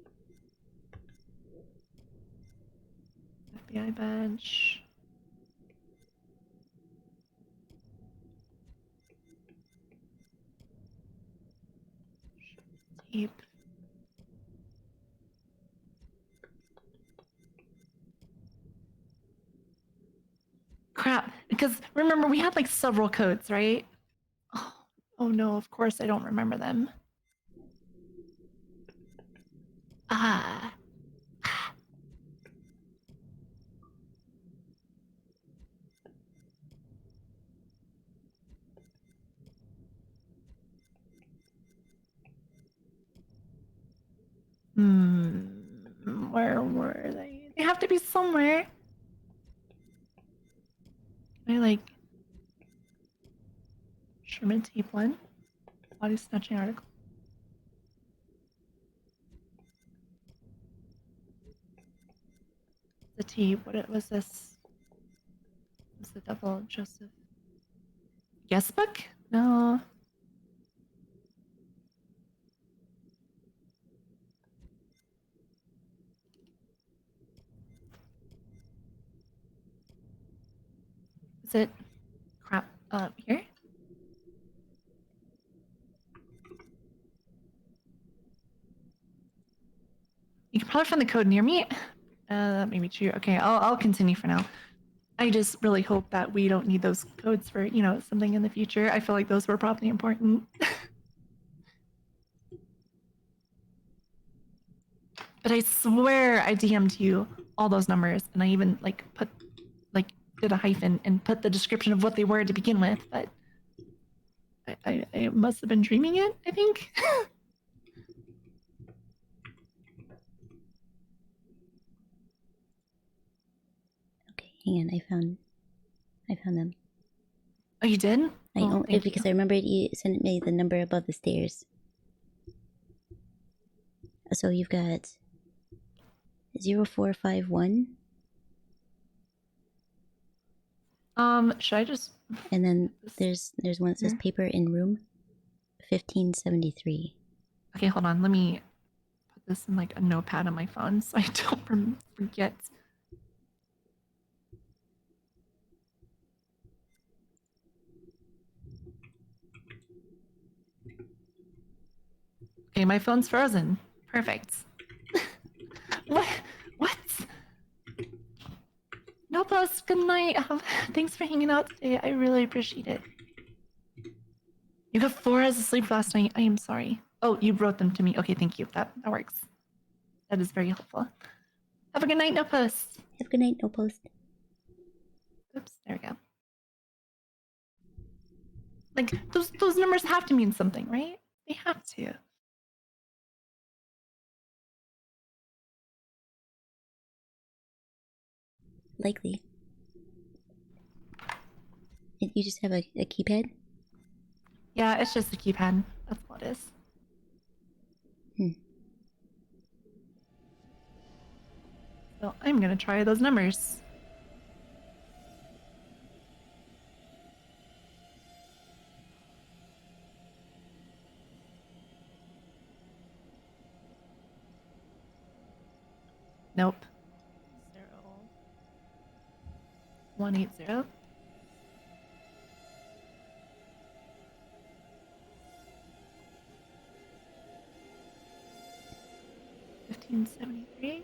FBI badge. Tape. Crap, because remember we had like several codes, right? Oh no, of course I don't remember them. Ah. Where were they? They have to be somewhere. Can I like Sherman tape one? Body snatching article. The tape. What was this? Was the double Joseph? Guest book? No. Is it crap here? You can probably find the code near me. That may be true. Okay, I'll continue for now. I just really hope that we don't need those codes for, you know, something in the future. I feel like those were probably important. But I swear I DM'd you all those numbers, and I even did a hyphen and put the description of what they were to begin with, but I must have been dreaming it, I think. Okay, hang on. I found them. Oh, you did? I Oh, only because I remembered you sent me the number above the stairs. So you've got 0451. Should I just... And then there's one that says paper in room 1573. Okay, hold on. Let me put this in like a notepad on my phone so I don't forget. Okay, my phone's frozen. Perfect. What? No post. Good night. Thanks for hanging out today. I really appreciate it. You got 4 hours of sleep last night. I am sorry. Oh, you wrote them to me. Okay, thank you. That works. That is very helpful. Have a good night, no post. Have a good night, no post. Oops, there we go. Like those numbers have to mean something, right? They have to. Likely. And you just have a keypad? Yeah, it's just a keypad. That's what it is. So I'm gonna try those numbers. Nope. 0180. $15.73.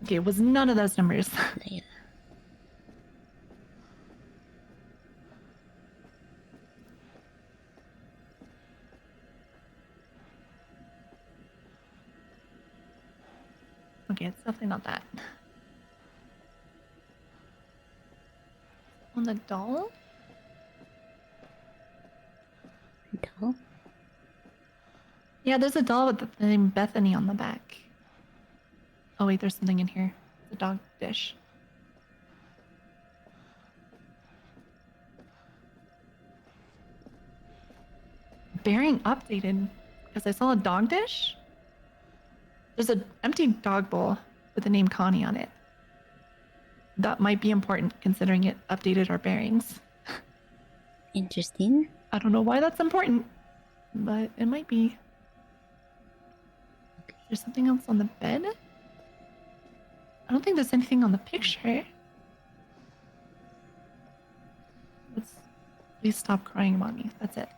Okay, it was none of those numbers. Yeah. Okay, it's definitely not that. On the doll? Doll? Yeah, there's a doll with the name Bethany on the back. Oh wait, there's something in here. The dog dish. Bearing updated because I saw a dog dish. There's an empty dog bowl with the name Connie on it. That might be important considering it updated our bearings. Interesting. I don't know why that's important, but it might be. There's something else on the bed? I don't think there's anything on the picture. Please stop crying about me. That's it.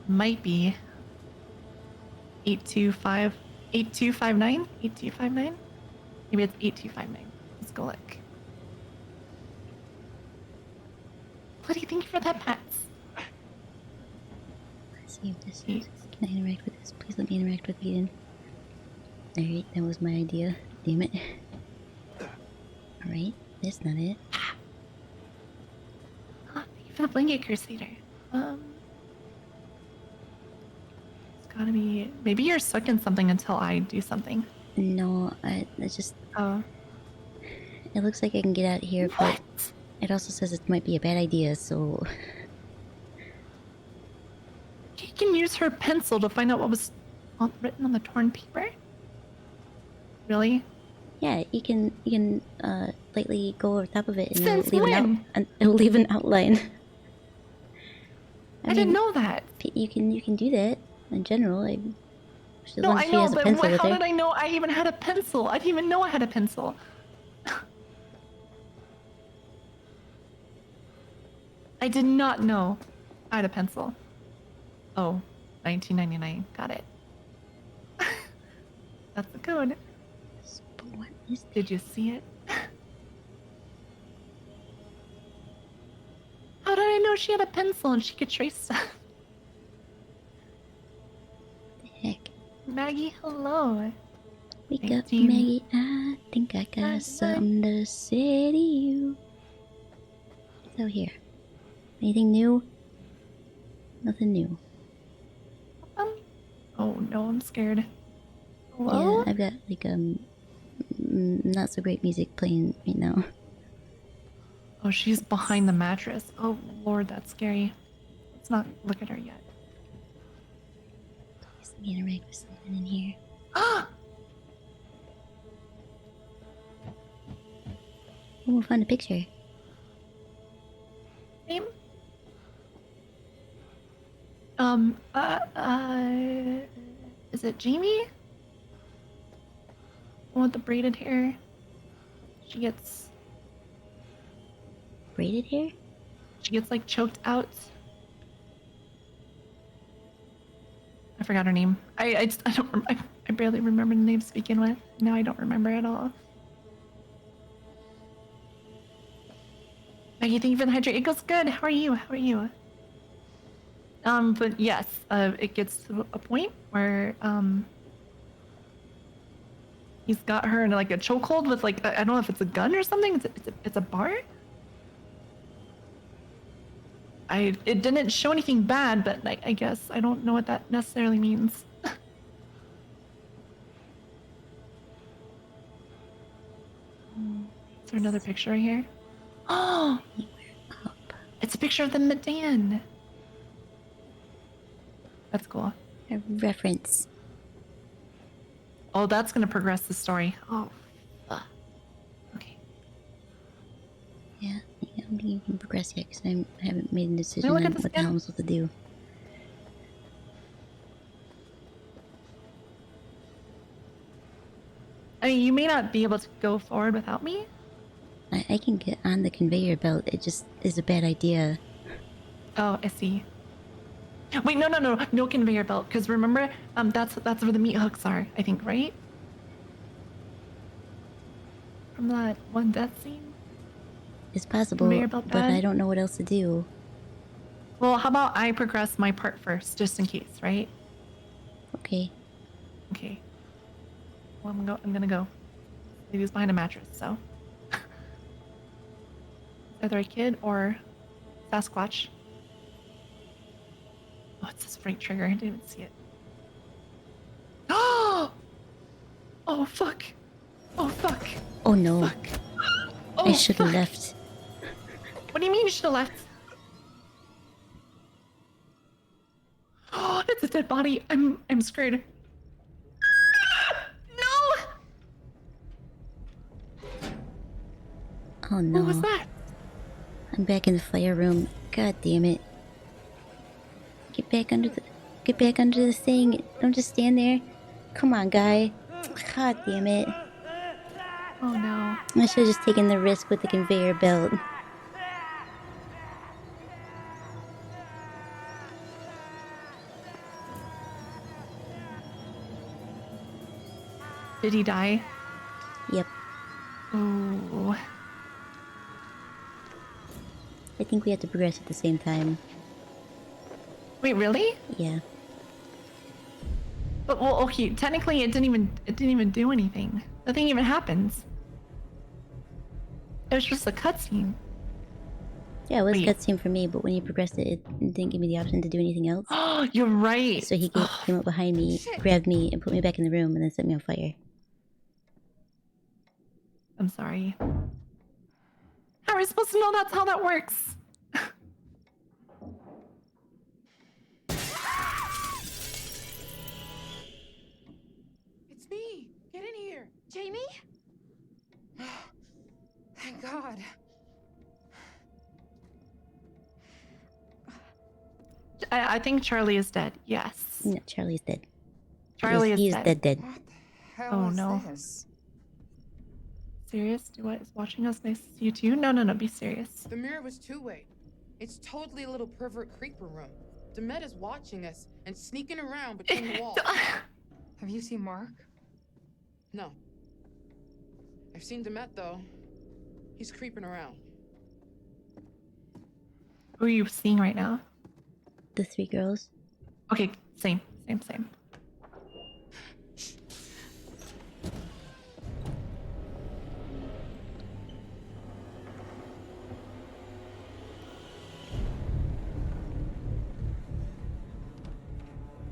Might be 825 8259? 8259? Maybe it's 8259. Let's go look. Bloody, thank you for that, Pats. Let's see if this is. Can I interact with this? Please let me interact with Eden. Alright, that was my idea. Damn it. Alright, that's not it. Oh, thank you for the blanket, Crusader. It's gotta be. Maybe you're stuck in something until I do something. No, it's just. Oh. It looks like I can get out here, What? but it also says it might be a bad idea, so. You can use her pencil to find out what was written on the torn paper? Really? Yeah, you can lightly go over top of it and Since it'll leave when? it'll leave an outline. I didn't know that. You can do that in general. As No, long I as she know, has a but pencil with how her. did I know I even had a pencil? I didn't even know I had a pencil. I did not know I had a pencil. Oh, 1999. Got it. That's the code. But what is that? Did you see it? How did I know she had a pencil and she could trace stuff? The heck? Maggie, hello. Wake up, 19. Maggie. I think I got 99. something to say to you. So here. Anything new? Nothing new. Oh no, I'm scared. Hello? Yeah, I've got like not so great music playing right now. Oh, she's behind the mattress. Oh lord, that's scary. Let's not look at her yet. Please let me interact with something in here. Ah! Oh, we'll find a picture. Name? Is it Jamie? The one with the braided hair. She gets Braided hair? like choked out. I forgot her name. I barely remember the name to begin with. Now I don't remember at all. Maggie, thank you for the hydrate. It goes good. How are you? How are you? But yes, it gets to a point where he's got her in like a chokehold with like I don't know if it's a gun or something. It's a bar. It didn't show anything bad, but I guess I don't know what that necessarily means. Is there another picture right here? Oh, it's a picture of the Medan. That's cool. A reference. Oh, that's gonna progress the story. Oh, okay. Yeah, I don't think you can progress yet because I haven't made a decision look on at this what the hell again? I'm supposed to do. I mean, you may not be able to go forward without me. I can get on the conveyor belt. It just is a bad idea. Oh, I see. Wait, no conveyor belt. Because remember, that's where the meat hooks are. I think, right? From that one death scene. It's possible, Conveyor belt but bad? I don't know what else to do. Well, how about I progress my part first, just in case, right? Okay. Okay. Well, I'm gonna go. Maybe he's behind a mattress, so. Either a kid or Sasquatch. Oh, it's this right trigger. I didn't even see it. Oh! Oh, fuck. Oh, fuck. Oh no. Fuck. Oh, I should have fuck. left. What do you mean you should have left? Oh, it's a dead body. I'm scared. No! Oh no. What was that? I'm back in the fire room. God damn it. Get back under the thing. Don't just stand there. Come on, guy. God damn it. Oh no. I should have just taken the risk with the conveyor belt. Did he die? Yep. Oh. I think we had to progress at the same time. Wait, really? Yeah. But well, okay. Technically, it didn't even do anything. Nothing even happens. It was just a cutscene. Yeah, it was a Wait. cutscene for me, but when you progressed it, it didn't give me the option to do anything else. Oh, you're right. So he came up behind me, grabbed me, and put me back in the room, and then set me on fire. I'm sorry. How are we supposed to know that's how that works? It's me. Get in here. Jamie? Thank God. I think Charlie is dead. Yes. No, Charlie's dead. Charlie He's is dead. dead. What the hell Oh, is no. this? Serious? Do what? Is watching us nice to you too? No, be serious. The mirror was two-way. It's totally a little pervert creeper room. Demet is watching us and sneaking around between the walls. Have you seen Mark? No. I've seen Demet, though. He's creeping around. Who are you seeing right now? The three girls. Okay, same.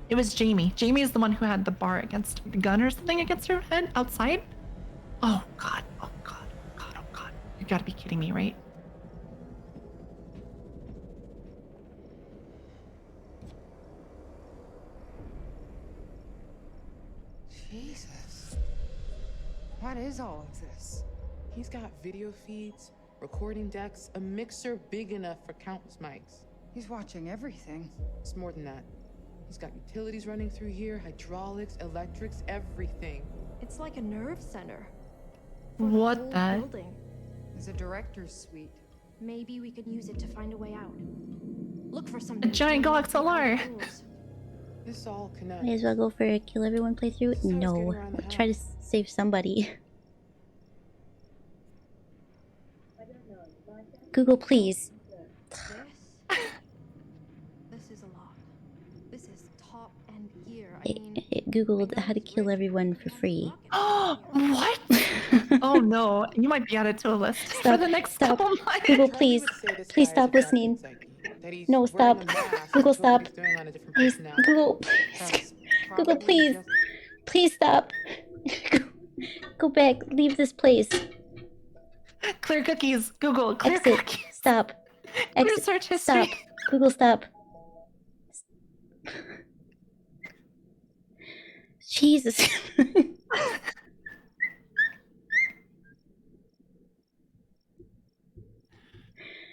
It was Jamie. Jamie is the one who had the bar against the gun or something against her head outside. Oh God. You gotta be kidding me, right? Jesus. What is all of this? He's got video feeds, recording decks, a mixer big enough for countless mics. He's watching everything. It's more than that. He's got utilities running through here, hydraulics, electrics, everything. It's like a nerve center. for the What whole the? building. There's a director's suite. Maybe we could use it to find a way out. Look for something. A giant to do XLR. behind the doors. This all connects. Might as well go for a kill everyone playthrough. That's how it's No, getting around the try to house. save somebody. Google, please. This is a lot. This is top end gear. I It, mean, it Googled how to kill everyone for free. Oh, what? Oh no, you might be added to a list for Stop, the next stop. couple months. Google, Charlie please, would say this please guy stop has a listening. backwards psyche, that he's No, wearing stop. a mask Google, to show what stop. he's doing on a different Please, personality. Google, please. That's Google, probably please. just- Please stop. Go back. Leave this place. Clear cookies. Google. Clear Exit. cookies. Stop. Clear Exit. search history. Stop. Google, stop. Jesus.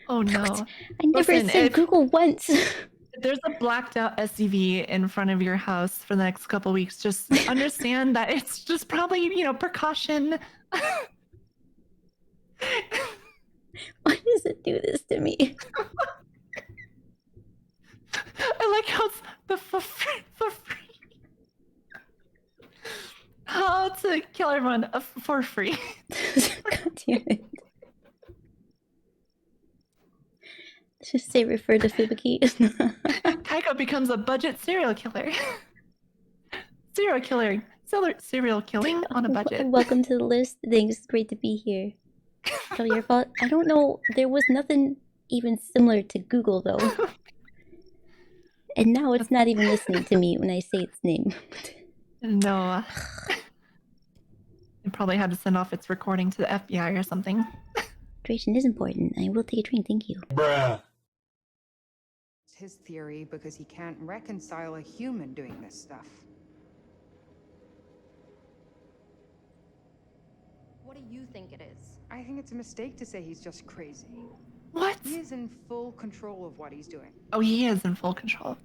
Oh no. I never Listen, said if- Google once. If there's a blacked out SUV in front of your house for the next couple weeks, just understand that it's just probably, precaution. Why does it do this to me? I like how it's the for free. How to kill everyone for free. God damn it. Just say refer to Fubuki. Kaiko becomes a budget serial killer. Serial killing on a budget. Welcome to the list. Thanks. It's great to be here. Probably your fault. I don't know. There was nothing even similar to Google though. And now it's not even listening to me when I say its name. No. It probably had to send off its recording to the FBI or something. Hydration is important. I will take a drink, thank you. It's his theory because he can't reconcile a human doing this stuff. what do you think it is? I think it's a mistake to say he's just crazy. What? He is in full control of what he's doing. Oh, he is in full control.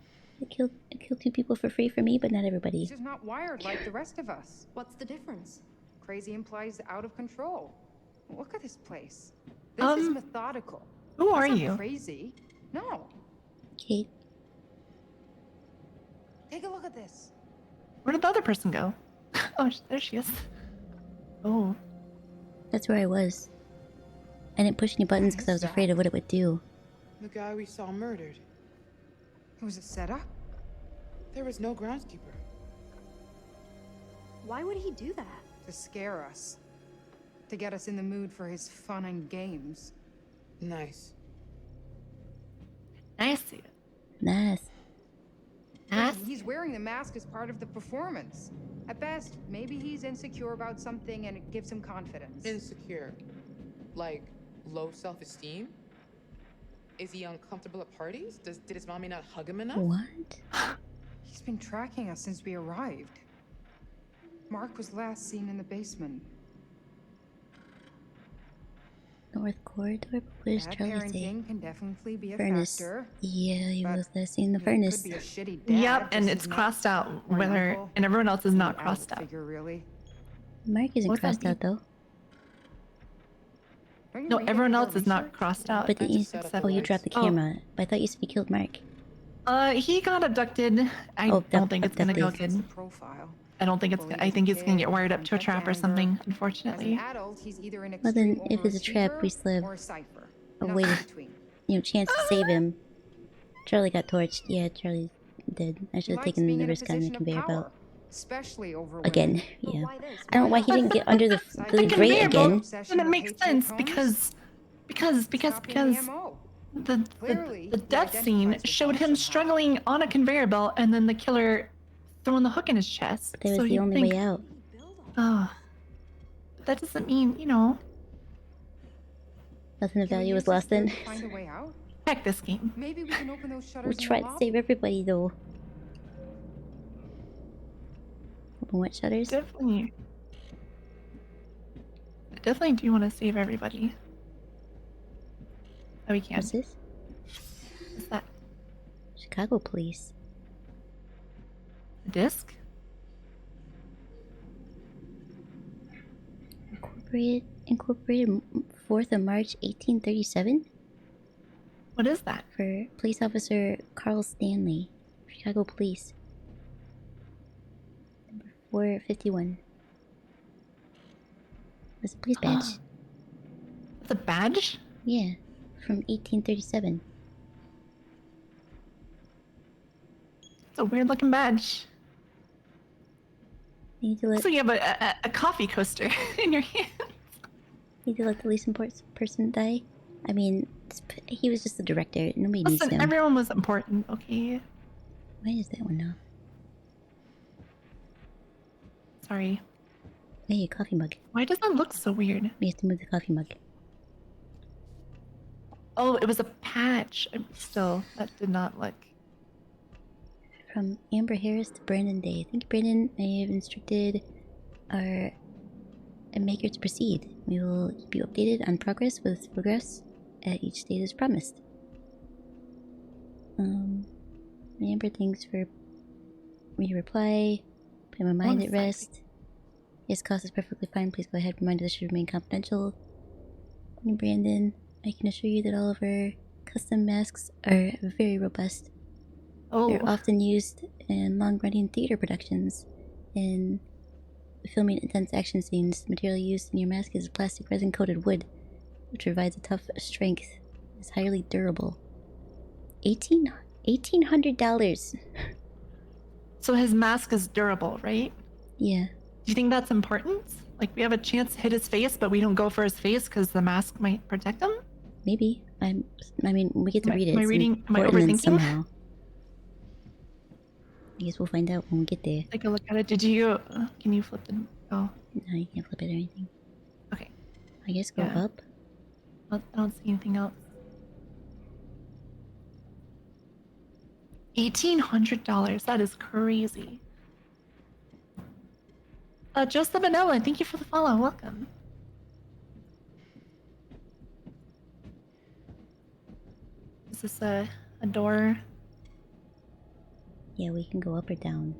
I killed 2 people for free for me, but not everybody. He's just not wired like the rest of us. What's the difference? Crazy implies out of control. Look at this place. This is methodical. Who are It's not you? Crazy? No. Okay. Take a look at this. Where did the other person go? Oh, there she is. Oh. That's where I was. I didn't push any buttons because I was afraid of what it would do. The guy we saw murdered. It was a setup? There was no groundskeeper. Why would he do that? To scare us. To get us in the mood for his fun and games. Nice. Nice. Nice. Nice. He's wearing the mask as part of the performance. At best, maybe he's insecure about something and it gives him confidence. Insecure. Like, low self-esteem? Is he uncomfortable at parties? Did his mommy not hug him enough? What? He's been tracking us since we arrived. Mark was last seen in the basement. North Corridor? But what does Bad Charlie say? parenting can definitely be a Furnace. factor. Yeah, he but was last seen in the He furnace. could be a shitty dad, Yep, and just it's as much. crossed out Or an whether, uncle. and everyone else is not Adult crossed out. figure, really. Mark isn't What's that crossed out mean? though. Don't you No, read everyone any of else our is not research? crossed out. But I you, just set up oh, you lights. dropped the Oh. camera. But I thought you said you killed Mark. He got abducted. I Oh, don't think it's gonna go abducted. good. Profile. I don't think it's. I think it's gonna get wired up to a trap or something. As an Unfortunately. adult, he's either an Well, then, extreme if it's a trap, we overachiever still have or a cipher. a Nothing way in to- between. Chance to save him. Charlie got torched. Yeah, Charlie's dead. I He should have likes taken being the in a risk on the position of conveyor power, belt. especially over women. Again, But yeah. why this? I don't know why he didn't get under the The grate conveyor again. belt, and it makes sense because Copying the MO. the Clearly, the he death scene identifies with showed us him somehow. struggling on a conveyor belt and then the killer throwing the hook in his chest. That was so the you'd only think, way out. Oh, but that doesn't mean, Nothing of Can we value was use this lost clue then. to find a way out? heck this game. Maybe we can open those shutters We in the tried to lobby. save everybody though. Open what shutters? Definitely. I definitely do want to save everybody. Oh, we can't. What's this? What's that? Chicago police. A disc? Incorporated 4th of March 1837 What is that? for police officer Carl Stanley, Chicago police. Number 451. That's a police badge. It's a badge? Yeah, from 1837. It's a weird looking badge. You need to let So you have a coffee coaster in your hand. the least important person die. I mean, he was just the director. Nobody needs Listen, him. everyone was important, okay? Why is that one off? Sorry. Hey, a coffee mug. Why does that look so weird? We have to move the coffee mug. Oh, it was a patch. Still, that did not look. From Amber Harris to Brandon Day. Thank you, Brandon. I have instructed our maker to proceed. We will keep you updated on progress at each stage as promised. Amber, thanks for your reply. Put my mind at rest. Yes, cost is perfectly fine. Please go ahead. Reminder this should remain confidential. And Brandon, I can assure you that all of our custom masks are very robust. Oh, They're often used in long-running theater productions. In filming intense action scenes, the material used in your mask is plastic resin-coated wood, which provides a tough strength. It's highly durable. $1,800. so his mask is durable, right? Yeah. Do you think that's important? Like, we have a chance to hit his face, but we don't go for his face because the mask might protect him? Maybe. I mean, we get to read it. Am I It's reading? Am I important then overthinking? somehow. I guess we'll find out when we get there. Take a look at it. Did you? Can you flip the? Oh, No, you can't flip it or anything. okay. I guess go Yeah. up. I don't see anything else. $1,800. That is crazy. Joseph Vanilla, thank you for the follow. Welcome. Is this a door? Yeah, we can go up or down.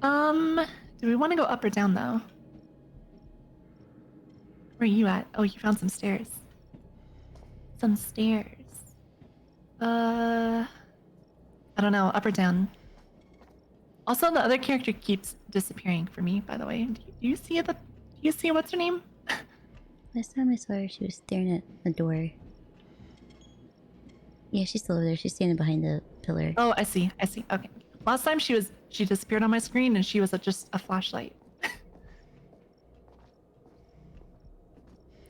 Do we want to go up or down though? Where are you at? Oh, you found some stairs. Some stairs. I don't know. Up or down? Also, the other character keeps disappearing for me. By the way, do you see the? Do You see what's her name? Last time I saw her, she was staring at the door. Yeah, she's still over there. She's standing behind the pillar. Oh, I see. I see. Okay. Last time she disappeared on my screen and she was just a flashlight.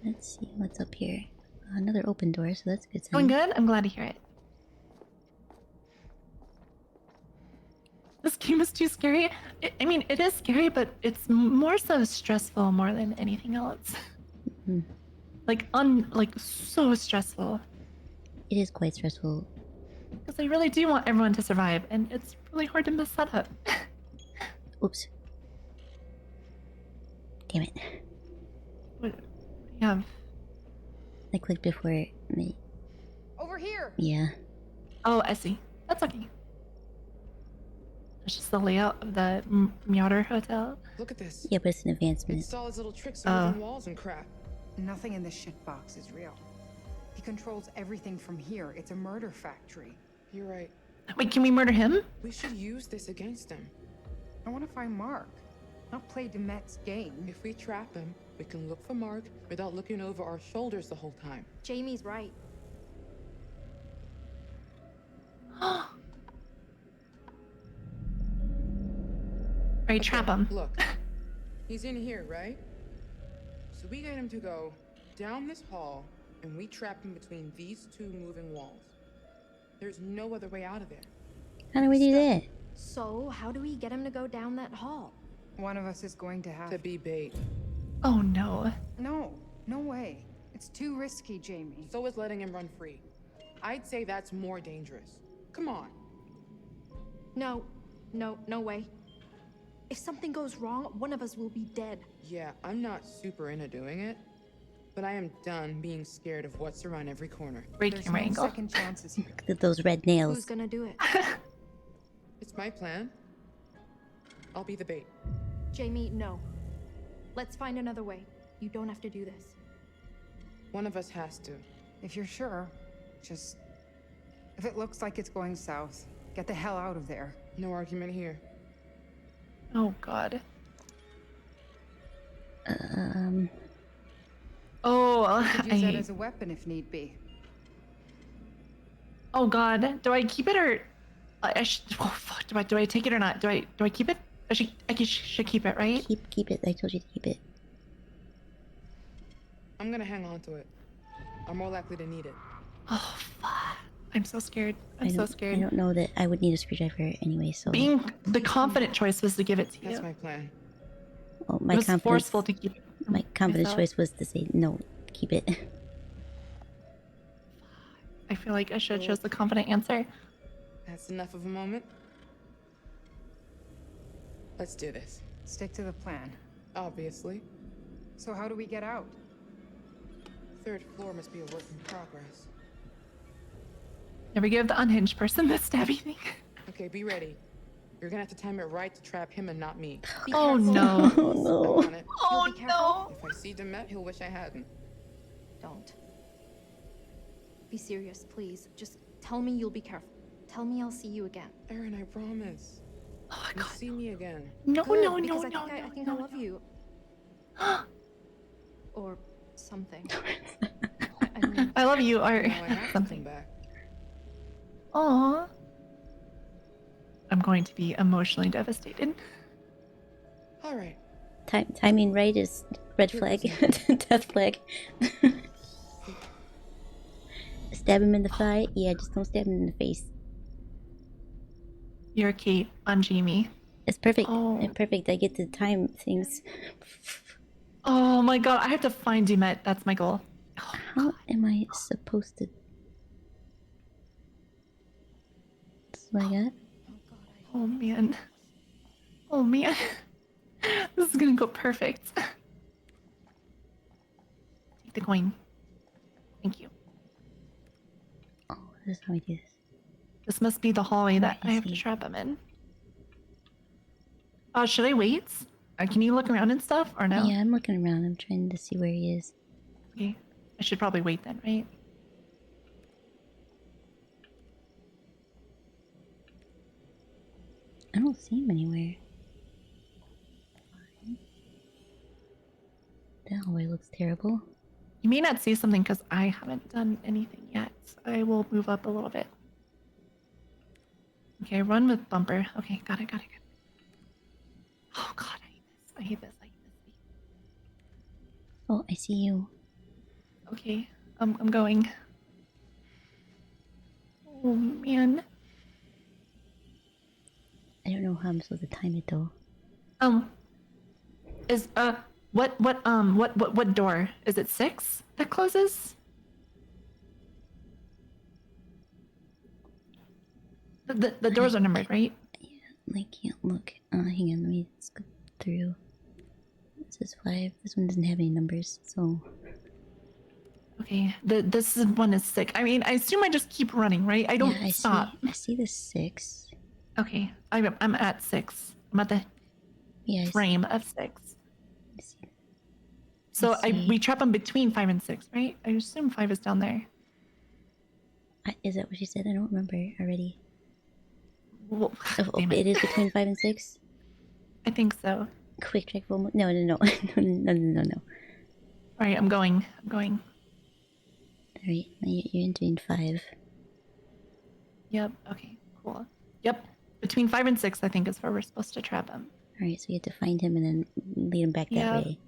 Let's see what's up here. Another open door, so that's a good. Going Sign. good? I'm glad to hear it. This game is too scary. I mean, it is scary, but it's more so stressful more than anything else. Mhm. Like so stressful. It is quite stressful. Because I really do want everyone to survive, and it's really hard to mess that up. Oops. Damn it. What do you have? I clicked before me. Over here. Yeah. Oh, I see. That's okay. It's just the layout of the Mjolnir Hotel. Look at this. Yeah, but it's an advancement. It's all his little tricks on moving walls and crap. Nothing in this shitbox is real. He controls everything from here. It's a murder factory. You're right. Wait, can we murder him? We should use this against him. I want to find Mark, not play Demet's game. If we trap him, we can look for Mark without looking over our shoulders the whole time. Jamie's right. Right, trap him. Look, he's in here, right? So we get him to go down this hall, and we trap him between these two moving walls. There's no other way out of there. How do we do that? So, how do we get him to go down that hall? One of us is going to have To be bait. Oh no. No, no way. It's too risky, Jamie. So is letting him run free. I'd say that's more dangerous. Come on. No, no way. If something goes wrong, one of us will be dead. Yeah, I'm not super into doing it, but I am done being scared of what's around every corner. Great There's camera no angle. second chances here. Look at those red nails. Who's gonna do it? It's my plan. I'll be the bait. Jamie, no. Let's find another way. You don't have to do this. One of us has to. If you're sure, just... If it looks like it's going south, get the hell out of there. No argument here. Oh god. Oh, Oh, Could use that as a weapon if need be. Oh god. Do I keep it or I should, oh fuck, do I take it or not? Do I keep it? I should keep it, right? keep it. I told you to keep it. I'm gonna hang on to it. I'm more likely to need it. Oh fuck. I'm so scared. I'm so I scared. don't know that I would need a screwdriver anyway, so... Being the confident choice was to give it to you. That's my plan. Oh, It my was confidence... forceful to keep it. My confident myself. choice was to say, no, keep it. I feel like I should have chose the confident answer. That's enough of a moment. Let's do this. Stick to the plan. Obviously. So how do we get out? Third floor must be a work in progress. Never give the unhinged person the stabby thing. Okay, be ready. You're gonna have to time it right to trap him and not me. Be Oh careful. no. Oh, no. I'm on it. Oh You'll be careful. If I see Demet, he'll wish I hadn't. Don't. Be serious, please. Just tell me you'll be careful. Tell me I'll see you again. Aaron, I promise. Oh my You'll god. see me again. No, Good, no, no, because no, I no, think no, I love you. Or something. I mean, I love you, or Now I have to come something. back. Aww. I'm going to be emotionally devastated. All right. Timing right is red flag. Death flag. Stab him in the thigh? Yeah, just don't stab him in the face. You're Kate on Jamie. It's perfect. Oh. It's perfect. I get to time things. Oh my god, I have to find Demet. That's my goal. Oh, How am I supposed to... This is what I got? oh man. Oh man. This is gonna go perfect. Take the coin. Thank you. Oh, this is how I do this. This must be the hallway that I I have to see. trap him in. Should I wait? Can you look around and stuff, or no? Yeah, I'm looking around. I'm trying to see where he is. Okay. I should probably wait then, right? I don't see him anywhere. looks terrible. You may not see something because I haven't done anything yet. I will move up a little bit. Okay, run with bumper. Okay, got it. Oh god, I hate this. Oh, I see you. Okay, I'm going. Oh man. I don't know how I'm supposed to time it though. Is what door? Is it 6 that closes? The doors are numbered, right? Yeah, I can't look. Hang on, let me skip through. This is 5. This one doesn't have any numbers, so. Okay, one is 6. I mean, I assume I just keep running, right? I don't stop. I see the 6. Okay, I'm at 6. I'm at the frame of 6. So we trap them between 5 and 6, right? I assume 5 is down there. Is that what she said? I don't remember already. Well, it is between 5 and 6? I think so. Quick check full no. No. Alright, I'm going. Alright, now you're entering 5. Yep, okay, cool. Yep, between 5 and 6 I think is where we're supposed to trap him. Alright, so you have to find him and then lead him back that way.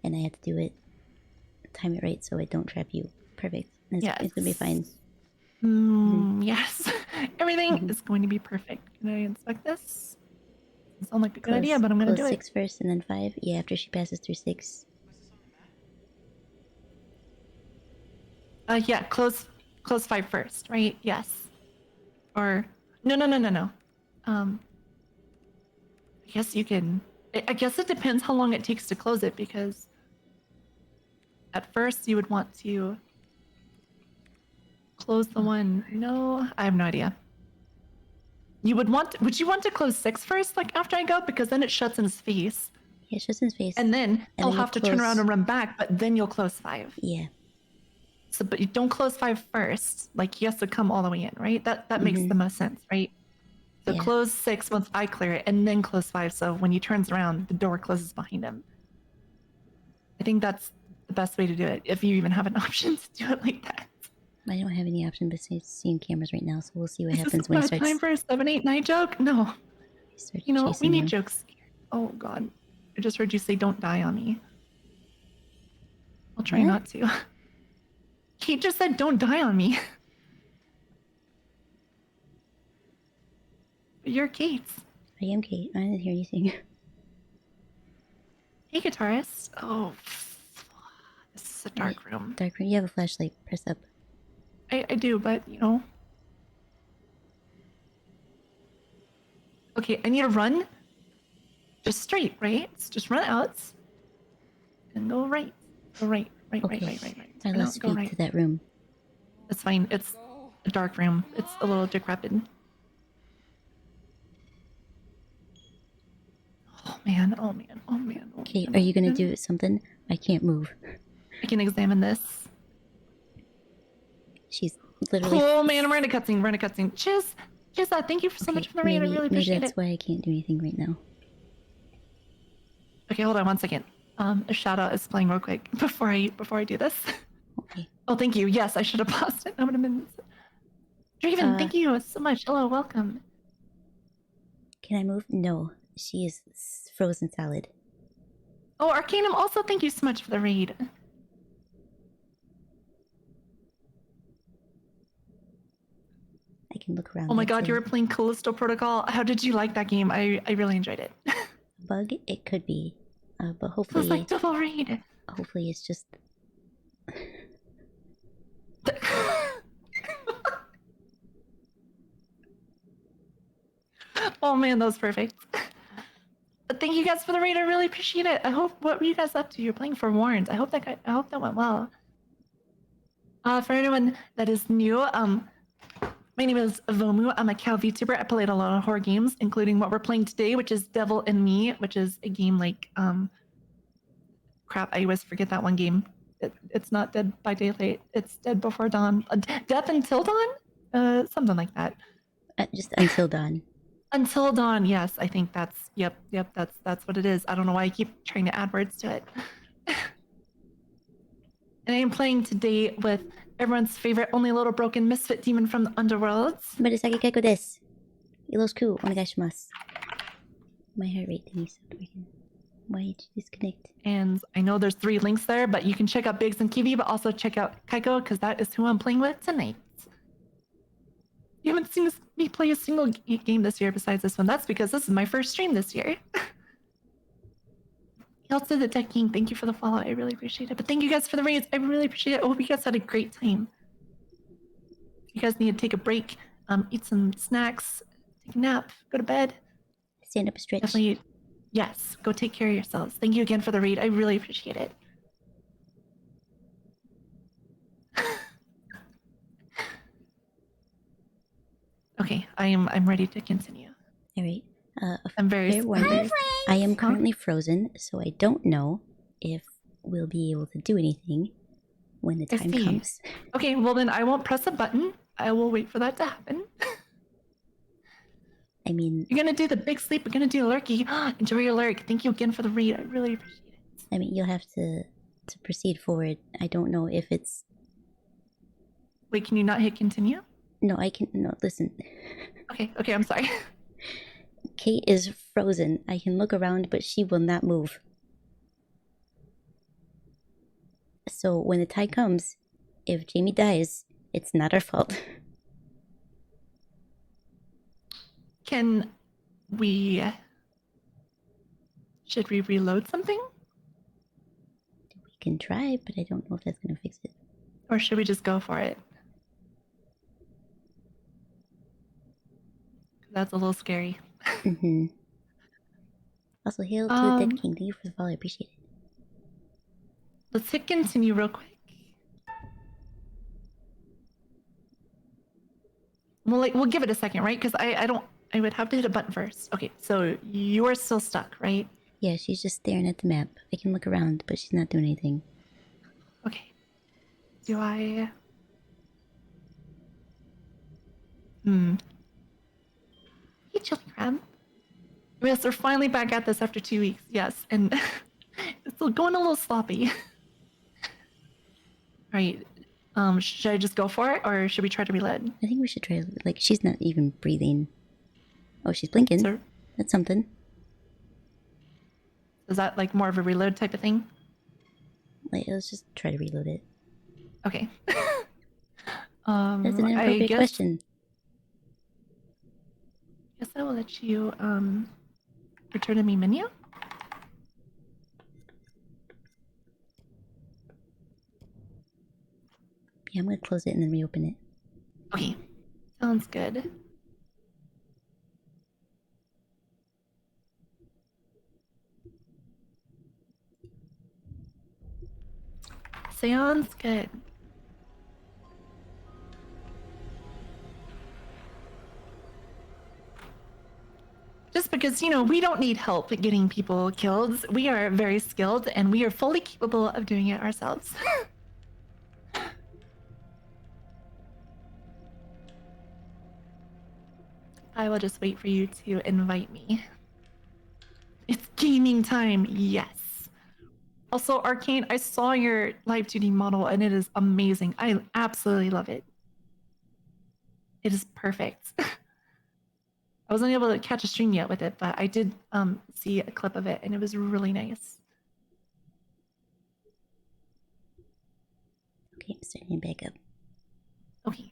And I have to do it, time it right so I don't trap you. Perfect. It's gonna be fine. Yes. Everything is going to be perfect. Can I inspect this? Doesn't sound like a good idea, but I'm gonna do it. 6 first and then 5. Yeah, after she passes through 6. Yeah, close 5 first, right? Yes. Or no. I guess you can. I guess it depends how long it takes to close it, because at first you would want to close the one. No, I have no idea. Would you want to close 6 first, like after I go? Because then it shuts in his face. Yeah, it shuts in his face. And then he'll have to turn around and run back, but then you'll close 5. Yeah. So, but you don't close 5 first. Like, he has to come all the way in, right? That makes the most sense, right? So close 6 once I clear it, and then close 5. So when he turns around, the door closes behind him. I think that's the best way to do it, if you even have an option to do it like that. I don't have any option besides seeing cameras right now, so we'll see what Is happens this when he not starts. time for a 7, 8, 9 joke? No. You know, we need jokes. Oh god. I just heard you say don't die on me. I'll try not to. He just said don't die on me. But you're Kate. I am Kate. I didn't hear anything. Hey, guitarist. Oh, this is a dark room. Dark room. You have a flashlight. Press up. I do, but you know. Okay, I need to run. Just straight, right? Just run out. And go right. Go right. Right. I lost speed to that room. It's fine. It's a dark room. It's a little decrepit. Oh man. Okay, are you gonna do something? I can't move. I can examine this. She's literally. Oh man, we're in a cutscene. Cheers, thank you so much for the raid. I really appreciate it. Maybe that's why I can't do anything right now. Okay, hold on 1 second. A shout out is playing real quick before I do this. Okay. Oh, thank you. Yes, I should have paused it. I would have been. Draven, thank you so much. Hello, welcome. Can I move? No, she is frozen solid. Oh, Arcanum, also thank you so much for the raid. I can look around. Oh my god, you were playing Callisto Protocol. How did you like that game? I really enjoyed it. Bug? It could be. But hopefully... It was like double raid. Hopefully it's just... Oh man, that was perfect. Thank you guys for the raid. I really appreciate it. I hope, what were you guys up to? You're playing for Warrens. I hope that went well. For anyone that is new, my name is Vomu. I'm a cow VTuber. I played a lot of horror games, including what we're playing today, which is Devil in Me, which is a game like crap. I always forget that one game. It's not Dead by Daylight. It's Dead Before Dawn. Death Until Dawn? Something like that. Just Until Dawn. Until Dawn, yes. I think that's, yep, that's what it is. I don't know why I keep trying to add words to it. And I am playing today with everyone's favorite only little broken misfit demon from the underworlds. Murasaki Keiko desu. Yoroshiku onegaishimasu. My heart rate thingy stopped working. Why did you disconnect? And I know there's 3 links there, but you can check out Biggs and Kiwi, but also check out Kaiko, because that is who I'm playing with tonight. You haven't seen me play a single game this year besides this one. That's because this is my first stream this year. Also, the Tech King, thank you for the follow. I really appreciate it. But thank you guys for the raids. I really appreciate it. I hope you guys had a great time. If you guys need to take a break, eat some snacks, take a nap, go to bed. Stand up a stretch. Definitely, yes, go take care of yourselves. Thank you again for the raid. I really appreciate it. Okay, I'm ready to continue. All right. I'm very fair sorry. warning. I am currently frozen, so I don't know if we'll be able to do anything when the time comes. Okay, well then I won't press a button. I will wait for that to happen. I mean, you're gonna do the big sleep. We're gonna do lurky. Enjoy your lurk. Thank you again for the read. I really appreciate it. I mean, you'll have to proceed forward. I don't know if it's. Wait, can you not hit continue? No, I can. No, listen. Okay, I'm sorry. Kate is frozen. I can look around, but she will not move. So when the time comes, if Jamie dies, it's not our fault. Can we... Should we reload something? We can try, but I don't know if that's going to fix it. Or should we just go for it? That's a little scary. Mm-hmm. Also, hail to the Dead King. Thank you for the follow. I appreciate it. Let's hit continue real quick. We'll give it a second, right? Because I would have to hit a button first. Okay, so you are still stuck, right? Yeah, she's just staring at the map. I can look around, but she's not doing anything. Okay. Do I... Hey, Chili Crab. Yes, we're finally back at this after 2 weeks. Yes, and it's still going a little sloppy. Alright, should I just go for it, or should we try to reload? I think we should try, like, she's not even breathing. Oh, she's blinking. Sir? That's something. Is that, like, more of a reload type of thing? Like, let's just try to reload it. Okay. That's an inappropriate question. Guess I will let you, return to me menu? Yeah, I'm gonna close it and then reopen it. Okay. Sounds good. Sounds good. Just because, you know, we don't need help getting people killed. We are very skilled and we are fully capable of doing it ourselves. I will just wait for you to invite me. It's gaming time, yes. Also, Arcane, I saw your live 2D model and it is amazing. I absolutely love it. It is perfect. I wasn't able to catch a stream yet with it, but I did see a clip of it and it was really nice. Okay, I'm starting to back up. Okay.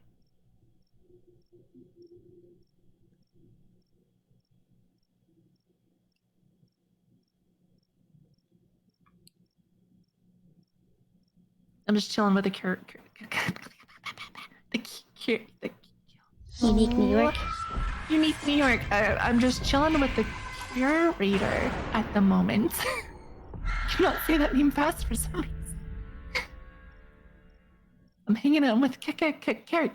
I'm just chilling with the Unique New York. Unique New York. I'm just chilling with the curator at the moment. Cannot say that name fast for some reason. I'm hanging out with carrot cake. Carrot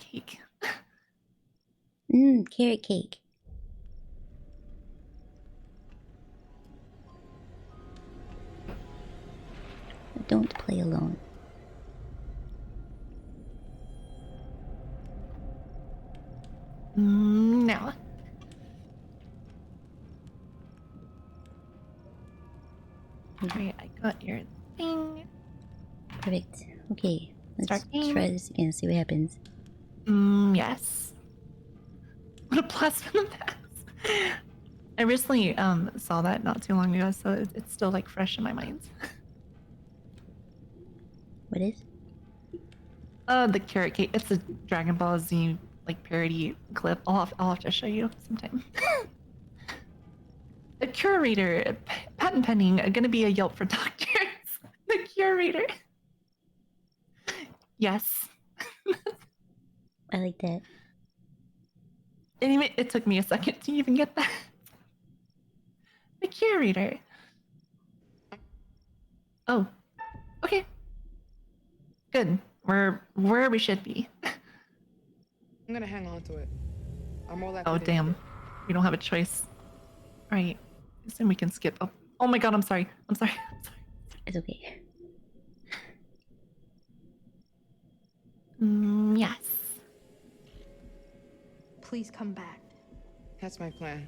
cake. Don't play alone. No. Alright, I got your thing. Perfect. Okay, let's Start game. try this again. See what happens. Yes. What a blast from the past. I recently saw that not too long ago, so it's still like fresh in my mind. What is? The Carrot Cake. It's a Dragon Ball Z like parody clip. I'll have to show you sometime. The curator, patent pending, gonna be a Yelp for doctors. The curator. Yes. I like that. Anyway, it took me a second to even get that. The curator. Oh. Okay. Good. We're where we should be. I'm gonna hang on to it. I'm more likely Oh to damn. need We don't have a choice. Alright. Assume we can skip. Oh my god, I'm sorry. I'm sorry. I'm sorry. It's okay. Yes. Please come back. it. That's my plan.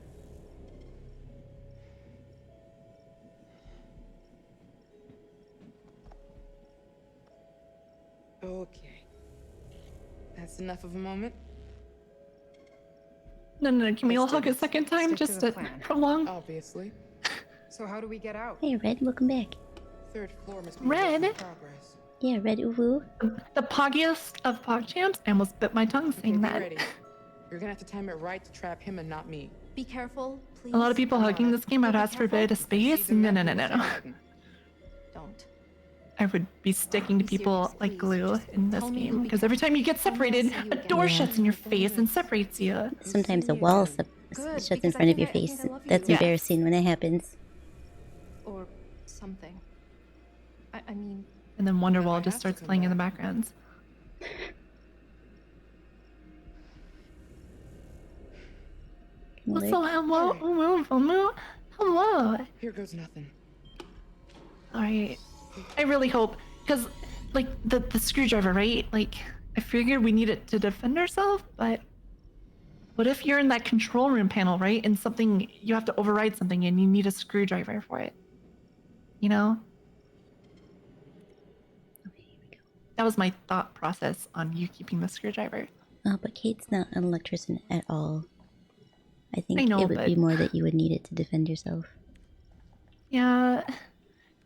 Okay. That's enough of a moment. No. Can we all Let's do hug a this. second time Stick to just the to plan. prolong? Obviously. So how do we get out? Hey, Red, welcome back. Third floor must be Red? work in progress. Yeah, Red Uwu. The poggiest of PogChamps. I almost bit my tongue Okay, saying be that. ready. You're gonna have to time it right to trap him and not me. Be careful, please. A lot of people hugging this game, I'd ask for a bit of space. No. Don't. I would be sticking to people Serious, like please. glue Just in this tell me you'll game be because every time you get careful. I won't separated, see you a again. door Yeah. shuts in your face and separates you. Sometimes a see you wall again. Good, shuts in because I front of think your I think face. I love you. That's Yes. embarrassing when that happens. Or something. I mean, And then Now I Wonderwall just have to starts come playing in the back. background. Can you So look? hello. Here goes nothing. Alright. I really hope, because, like, the screwdriver, right? Like, I figured we need it to defend ourselves, but what if you're in that control room panel, right? And something, you have to override something and you need a screwdriver for it? You know? Okay, here we go. That was my thought process on you keeping the screwdriver. Oh, but Kate's not an electrician at all. I think I know, it would but- be more that you would need it to defend yourself. Yeah.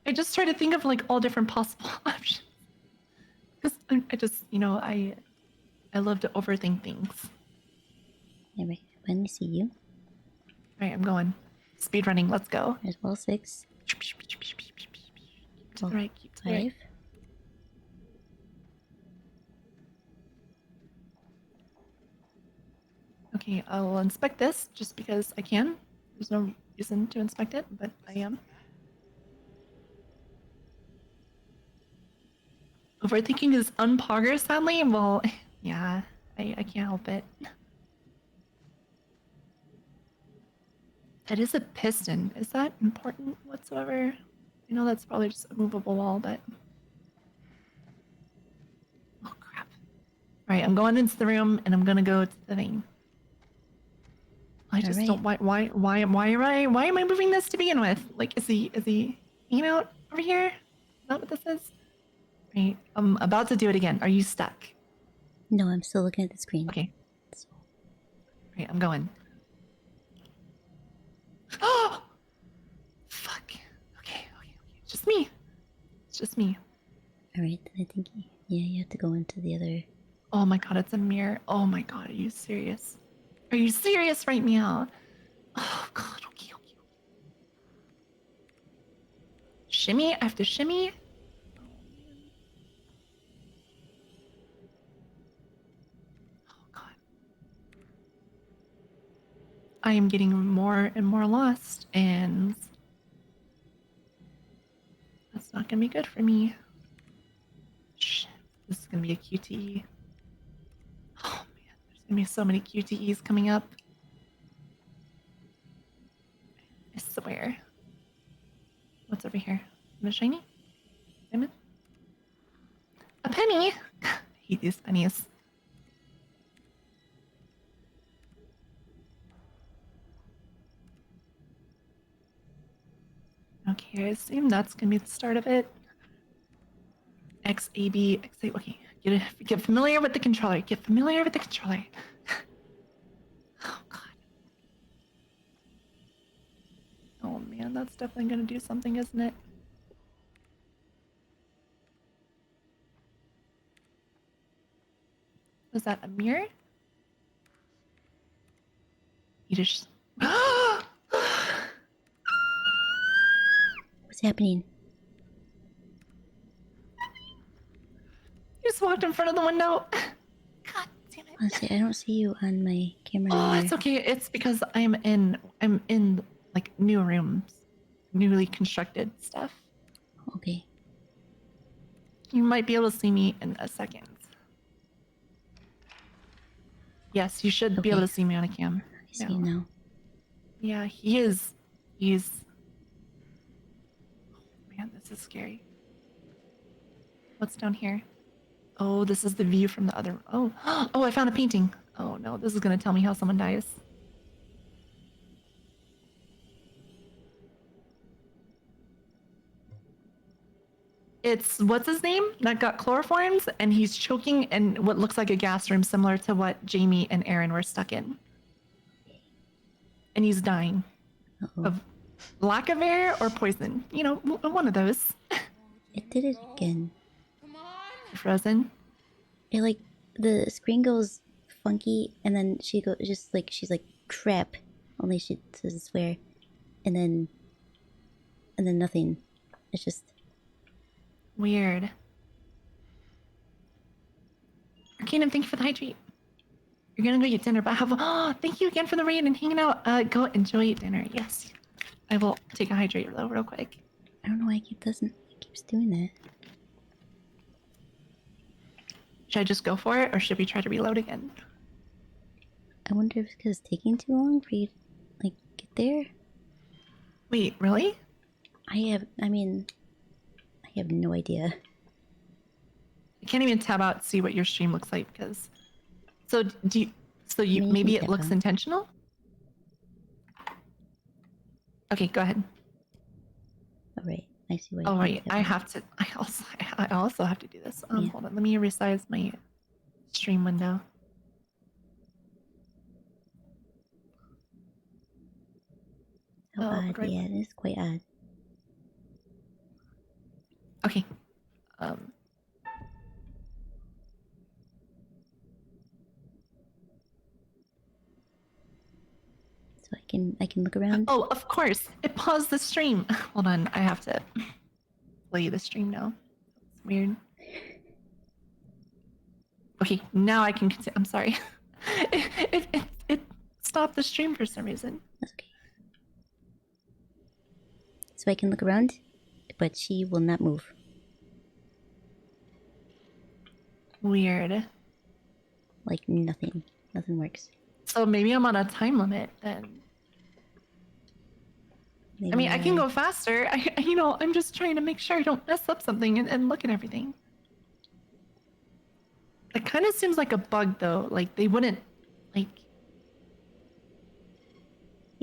I just try to think of, like, all different possible options. Because I just, I love to overthink things. Alright, let me see you. Alright, I'm going. Speed running, let's go. There's wall 6. To the right, keep to the right. 5. Okay, I will inspect this just because I can. There's no reason to inspect it, but I am. Overthinking is unpogger, sadly. Well, yeah, I can't help it. That is a piston. Is that important whatsoever? I know that's probably just a movable wall, but... Oh, crap. Alright, I'm going into the room, and I'm gonna go to the thing. I just don't... Why am I moving this to begin with? Like, is he hanging out over here? Is that what this is? Right, I'm about to do it again. Are you stuck? No, I'm still looking at the screen. Okay. Right, I'm going. Oh! Fuck. Okay. It's just me. It's just me. Alright, then I think, yeah, you have to go into the other... Oh my god, it's a mirror. Oh my god, are you serious? Are you serious right now? Oh god, okay. Shimmy? I have to shimmy? Oh god. I am getting more and more lost, and that's not gonna be good for me. Shit, this is gonna be a QTE. Oh man, there's gonna be so many QTEs coming up. I swear. What's over here? Is it shiny? Diamond? A penny! I hate these pennies. Okay, I assume that's gonna be the start of it. X, A, B, X, A. Okay, get familiar with the controller. Get familiar with the controller. Oh, God. Oh, man, that's definitely gonna do something, isn't it? Was that a mirror? You just. What's happening? You just walked in front of the window. God damn it. Honestly, I don't see you on my camera. Oh, anymore. it's okay. It's because I'm in like new rooms, newly constructed stuff. Okay. You might be able to see me in a second. Yes, you should be able to see me on a cam. I see you now. Yeah, he's. Oh, man, this is scary. What's down here? Oh, this is the view from the other. Oh, oh, I found a painting. Oh no, this is gonna tell me how someone dies. It's what's his name that got chloroforms, and he's choking in what looks like a gas room, similar to what Jamie and Aaron were stuck in. And he's dying of lack of air or poison. You know, one of those. It did it again. Frozen. It like the screen goes funky, and then she goes just like she's like crap. Only she doesn't swear, and then nothing. It's just weird. Keenan, thank you for the hydrate. You're gonna go eat dinner, but thank you again for the raid and hanging out. Go enjoy dinner. Yes, I will take a hydrate though real quick. I don't know why it keeps doing that. Should I just go for it, or should we try to reload again? I wonder if it's because it's taking too long for you to, like, get there? Wait, really? I have no idea. I can't even tab out to see what your stream looks like, because... So, maybe it looks intentional? Okay, go ahead. Alright, I see what Oh, right, I also have to do this. Hold on, let me resize my stream window. How odd, right. yeah, it is quite odd. Okay. So I can look around. Oh, of course. It paused the stream. Hold on, I have to play the stream now. It's weird. Okay, now I can continue. I'm sorry. It stopped the stream for some reason. That's okay. So I can look around, but she will not move. Weird. Like nothing. Nothing works. So maybe I'm on a time limit then. Maybe I mean, I can go faster. I'm just trying to make sure I don't mess up something and look at everything. It kind of seems like a bug though. Like they wouldn't, like.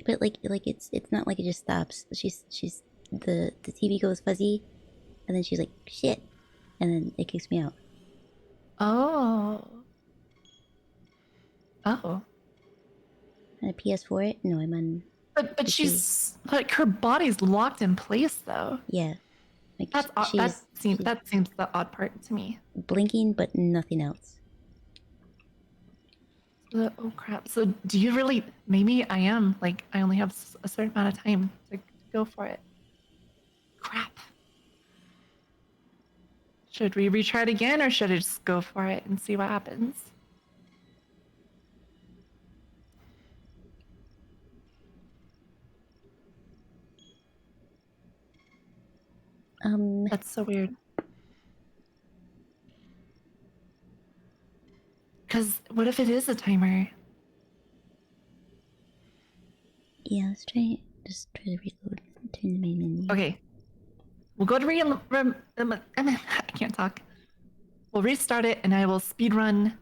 But like it's not like it just stops. She's the TV goes fuzzy, and then she's like shit, and then it kicks me out. Oh. On a PS4? No, I'm on. But she's like her body's locked in place though. Yeah. Like That's odd. That seems the odd part to me. Blinking, but nothing else. Oh crap! So do you really? Maybe I am like I only have a certain amount of time to go for it. Crap. Should we retry it again, or should I just go for it and see what happens? That's so weird. Because what if it is a timer? Yeah, let's try. Just try to reload. Turn the main menu. Okay. We'll go to I can't talk. We'll restart it, and I will speed run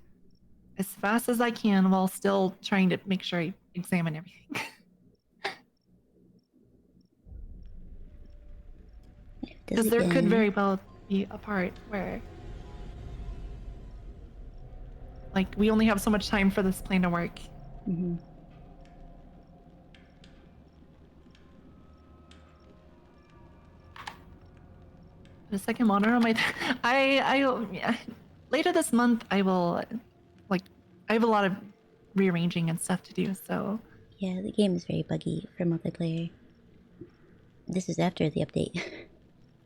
as fast as I can while still trying to make sure I examine everything. Because there could very well be a part where, like, we only have so much time for this plan to work. Mm-hmm. The second monitor on my, yeah. Later this month I will, like, I have a lot of rearranging and stuff to do. So Yeah, the game is very buggy for multiplayer. This is after the update.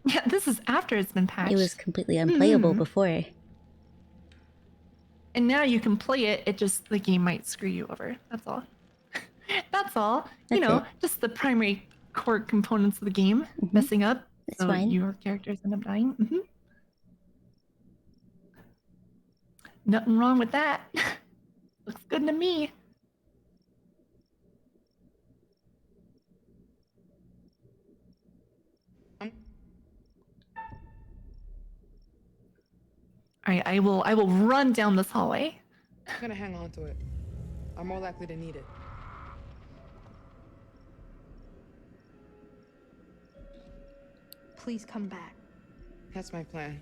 yeah, this is after it's been patched. It was completely unplayable before. And now you can play it. It just the game might screw you over. That's all. That's all. You That's know, it. just the primary core components of the game messing up. That's so fine. your characters end up dying. Nothing wrong with that. Looks good to me. All right, I will run down this hallway. I'm gonna hang on to it. I'm more likely to need it. Please come back. That's my plan.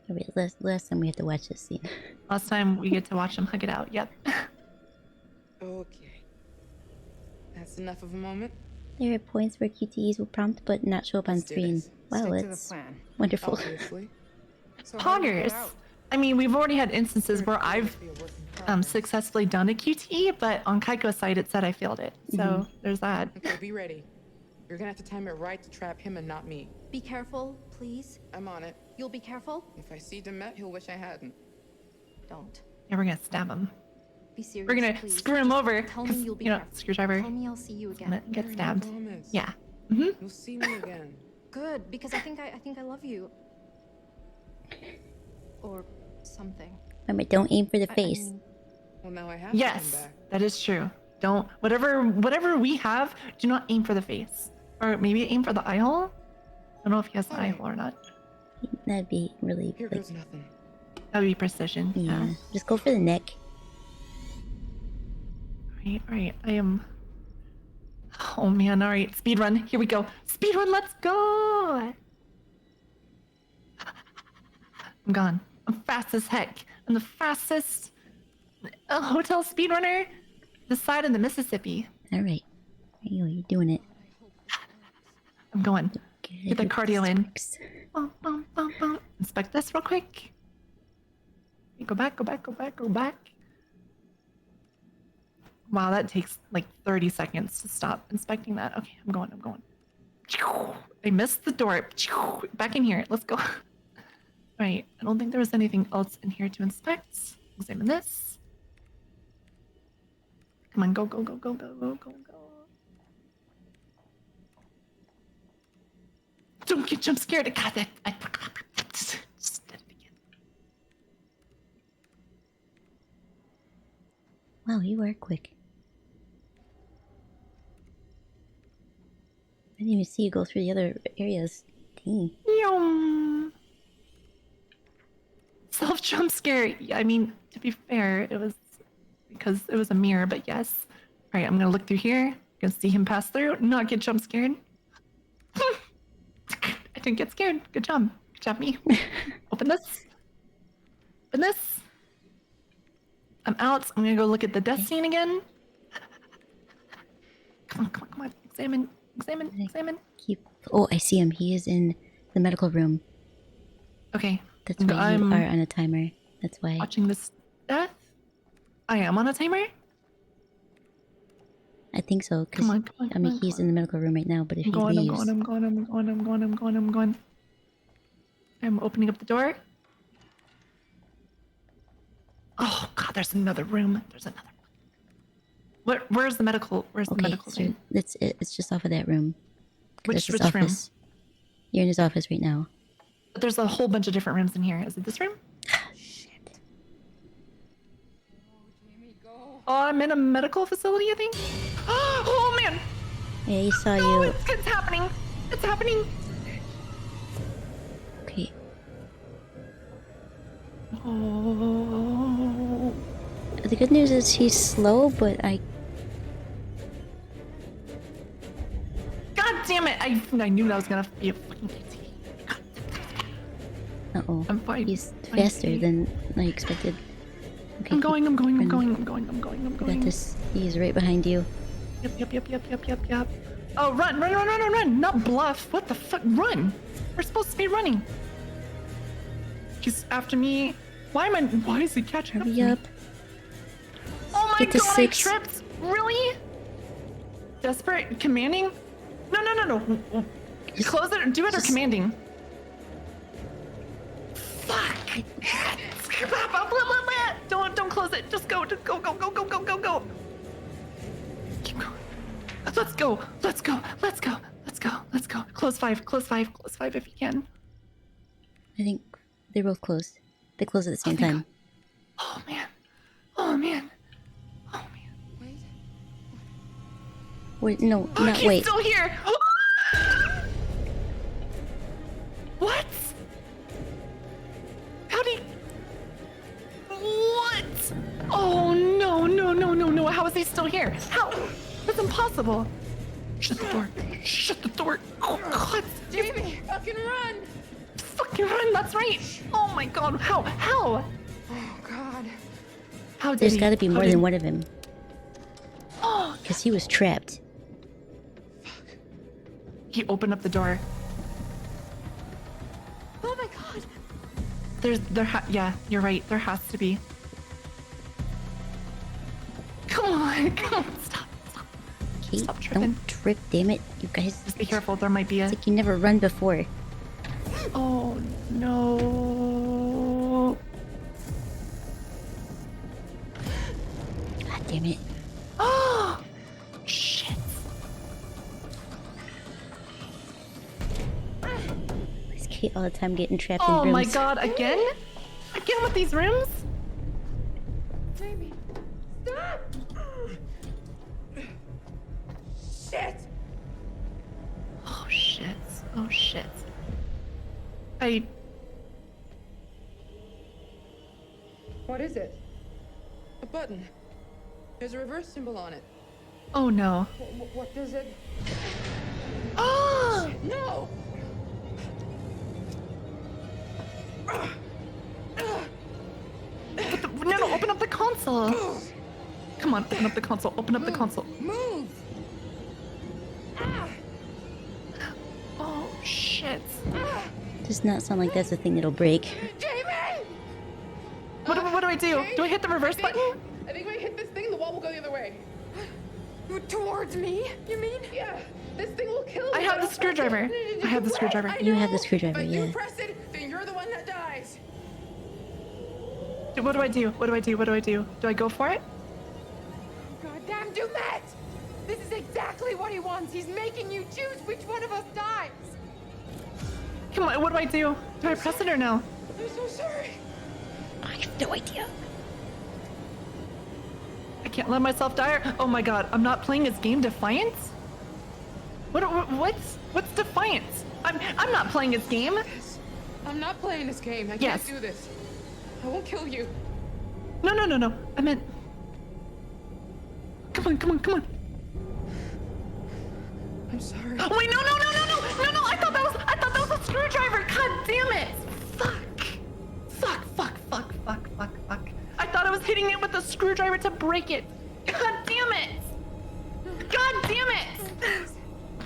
Alright, last time we had to watch this scene. Last time we get to watch them hug it out. Yep. Okay. That's enough of a moment. There are points where QTEs will prompt but not show up on Let's do screen. this. Wow, Stick to the that's plan. wonderful. Obviously. So how did you get Poggers. out? I mean, we've already had instances where I've Be a work in progress. successfully done a QTE, but on Kaiko's side it said I failed it. So there's that. Okay, be ready. You're gonna have to time it right to trap him and not me. Be careful, please. I'm on it. You'll be careful? If I see Demet, he'll wish I hadn't. Don't. Yeah, we're gonna stab him. Be serious, We're gonna please. screw him over. Tell me 'cause, you'll be you know, careful. screwdriver. Tell me I'll see you Gonna again. get Alright, stabbed. I promise. Yeah. You'll see me again. Good, because I think I love you. Or something. Remember, don't aim for the I face. mean, Well, now I have to come Yes, back. that is true. Don't whatever we have. Do not aim for the face, or maybe aim for the eye hole. I don't know if he has the eye hole or not. That'd be really Here like, goes nothing. That would be precision. yeah. Just go for the neck. All right. I am. Oh man. All right. Speed run. Here we go. Speed run. Let's go. I'm gone. I'm fast as heck. I'm the fastest hotel speedrunner this side of the Mississippi. Alright. There you go, you're doing it. I'm going. Good. Get the cardio in. Works. Bum, bum, bum, bum. Inspect this real quick. Go back. Wow, that takes like 30 seconds to stop inspecting that. Okay, I'm going. I missed the door. Back in here. Let's go. Right. I don't think there was anything else in here to inspect. Examine this. Come on, go. Don't get jump scared. God, I forgot. Just did it again. Wow, you are quick. I didn't even see you go through the other areas. Dang. Yum. Self jump scare. Yeah, I mean, to be fair, it was because it was a mirror, but yes. All right, I'm gonna look through here. Gonna see him pass through, not get jump scared. I didn't get scared. Good job. Good job, me. Open this. I'm out. I'm gonna go look at the death scene again. Come on. Examine. Keep. Oh, I see him. He is in the medical room. Okay. That's why I'm you are on a timer. That's why. watching this death. I am on a timer. I think so. Cause, Come on. I mean, he's in the medical room right now, but if I'm he going. leaves, I'm going. I'm opening up the door. Oh God, there's another room. Where's the medical? Where's the okay, medical so room? that's it. It's just off of that room. 'Cause Which that's his room? office. You're in his office right now. There's a whole bunch of different rooms in here. Is it this room? Shit. Oh, I'm in a medical facility, I think. Oh man! Yeah, he saw Oh, you. it's happening. It's happening. Okay. Oh. The good news is he's slow, but I. God damn it! I I knew that was gonna be a fucking Uh-oh. I'm fine. He's Fine, faster Katie. than I expected. Okay, I'm going, I'm going, I'm run. going, I'm going, I'm going, I'm You going. got this. He's right behind you. Yep. Oh, run. Not bluff. What the fuck? Run. We're supposed to be running. He's after me. Why is he catching up? Hurry to me? up. Oh my Get to god, 6. I tripped. Really? Desperate? Commanding? No. Just- Close it or do it or just- commanding. Fuck. Don't close it. Just go. Just go. Keep going. Let's go. Close five if you can. I think they're both closed. They close at the same time. Oh man. Wait, no, Oh, not he's wait. still here. What? How do you... What? Oh no. How is he still here? How? That's impossible. Shut the door. Oh god. Jamie, fucking run! Fucking run, that's right. Oh my god. How? Oh God. How did There's he? gotta be How more did- than one of him. Oh, Because he was trapped. he opened up the door. Oh my god! Yeah, you're right. There has to be. Come on, stop. Kate, Stop tripping. don't trip, damn it. You guys, Just be careful. There might be a. it's like you never run before. Oh no. God damn it. Oh shit. Why is Kate all the time getting trapped in Oh rooms? my god, again? Again with these rooms? Jamie, stop! Shit! Oh shit. What is it? A button. There's a reverse symbol on it. Oh no. What does it? Oh! No! No, open up the console. Come on, open up the console. Move! Oh shit. Does not sound like that's a thing that'll break. Jamie! What do I do? Do I hit the reverse button? I think when I hit this thing, the wall will go the other way. Towards me, you mean? Yeah, this thing will kill me. I have the screwdriver. I have the screwdriver. I You have the know, screwdriver, but yeah. you press it, then you're the one that dies. What do I do? Do I go for it? Goddamn Dumet! This is exactly what he wants. He's making you choose which one of us dies. Come on, what do I do? Do I press it or no? I'm so sorry. I have no idea. I can't let myself die. Oh my god, I'm not playing his game Defiance? What's Defiance? I'm not playing his game. I'm not playing this game. I Yes. can't do this. I won't kill you. No. I meant. Come on. I'm sorry. Oh wait, no! I thought that was a screwdriver. God damn it! Fuck. I thought I was hitting it with a screwdriver to break it. God damn it!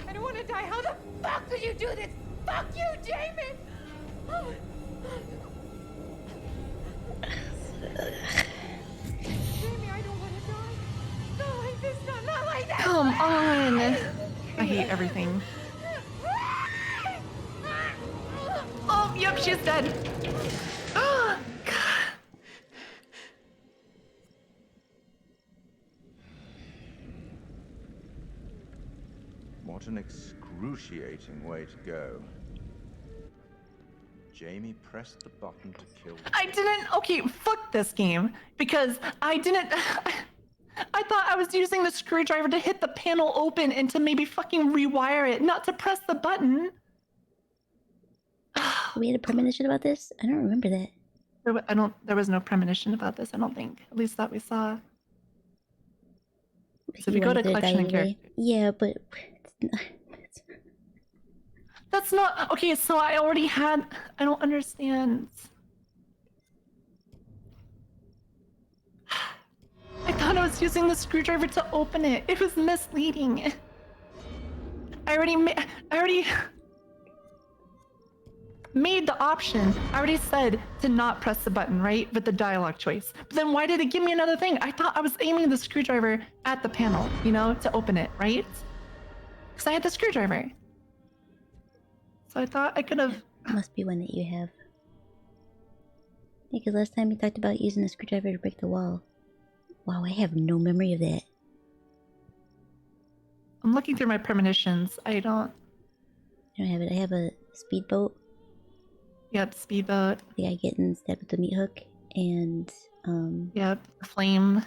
I don't want to die. How the fuck could you do this? Fuck you, Jamie! Jamie, I don't want to die. Not like this, not like that. Come on. I hate everything. Oh, yep, she's dead. Oh, God. What an excruciating way to go. Jamie pressed the button to kill. I didn't. Okay, fuck this game because I didn't. I thought I was using the screwdriver to hit the panel open and to maybe fucking rewire it, not to press the button. We had a premonition about this? I don't remember that. There was no premonition about this. I don't think. At least that we saw. So if you go to wanted collection and die anyway. character. Yeah, but it's not, That's not okay. So I already had. I don't understand. I thought I was using the screwdriver to open it. It was misleading. I already made the option. I already said to not press the button, right? With the dialogue choice. But then why did it give me another thing? I thought I was aiming the screwdriver at the panel, you know, to open it, right? Because I had the screwdriver. So I thought I could have... Must be one that you have. Because last time you talked about using a screwdriver to break the wall. Wow, I have no memory of that. I'm looking through my premonitions. I don't have it. I have a speedboat. Yep, speedboat. The guy getting stabbed with the meat hook, and Yep, flame.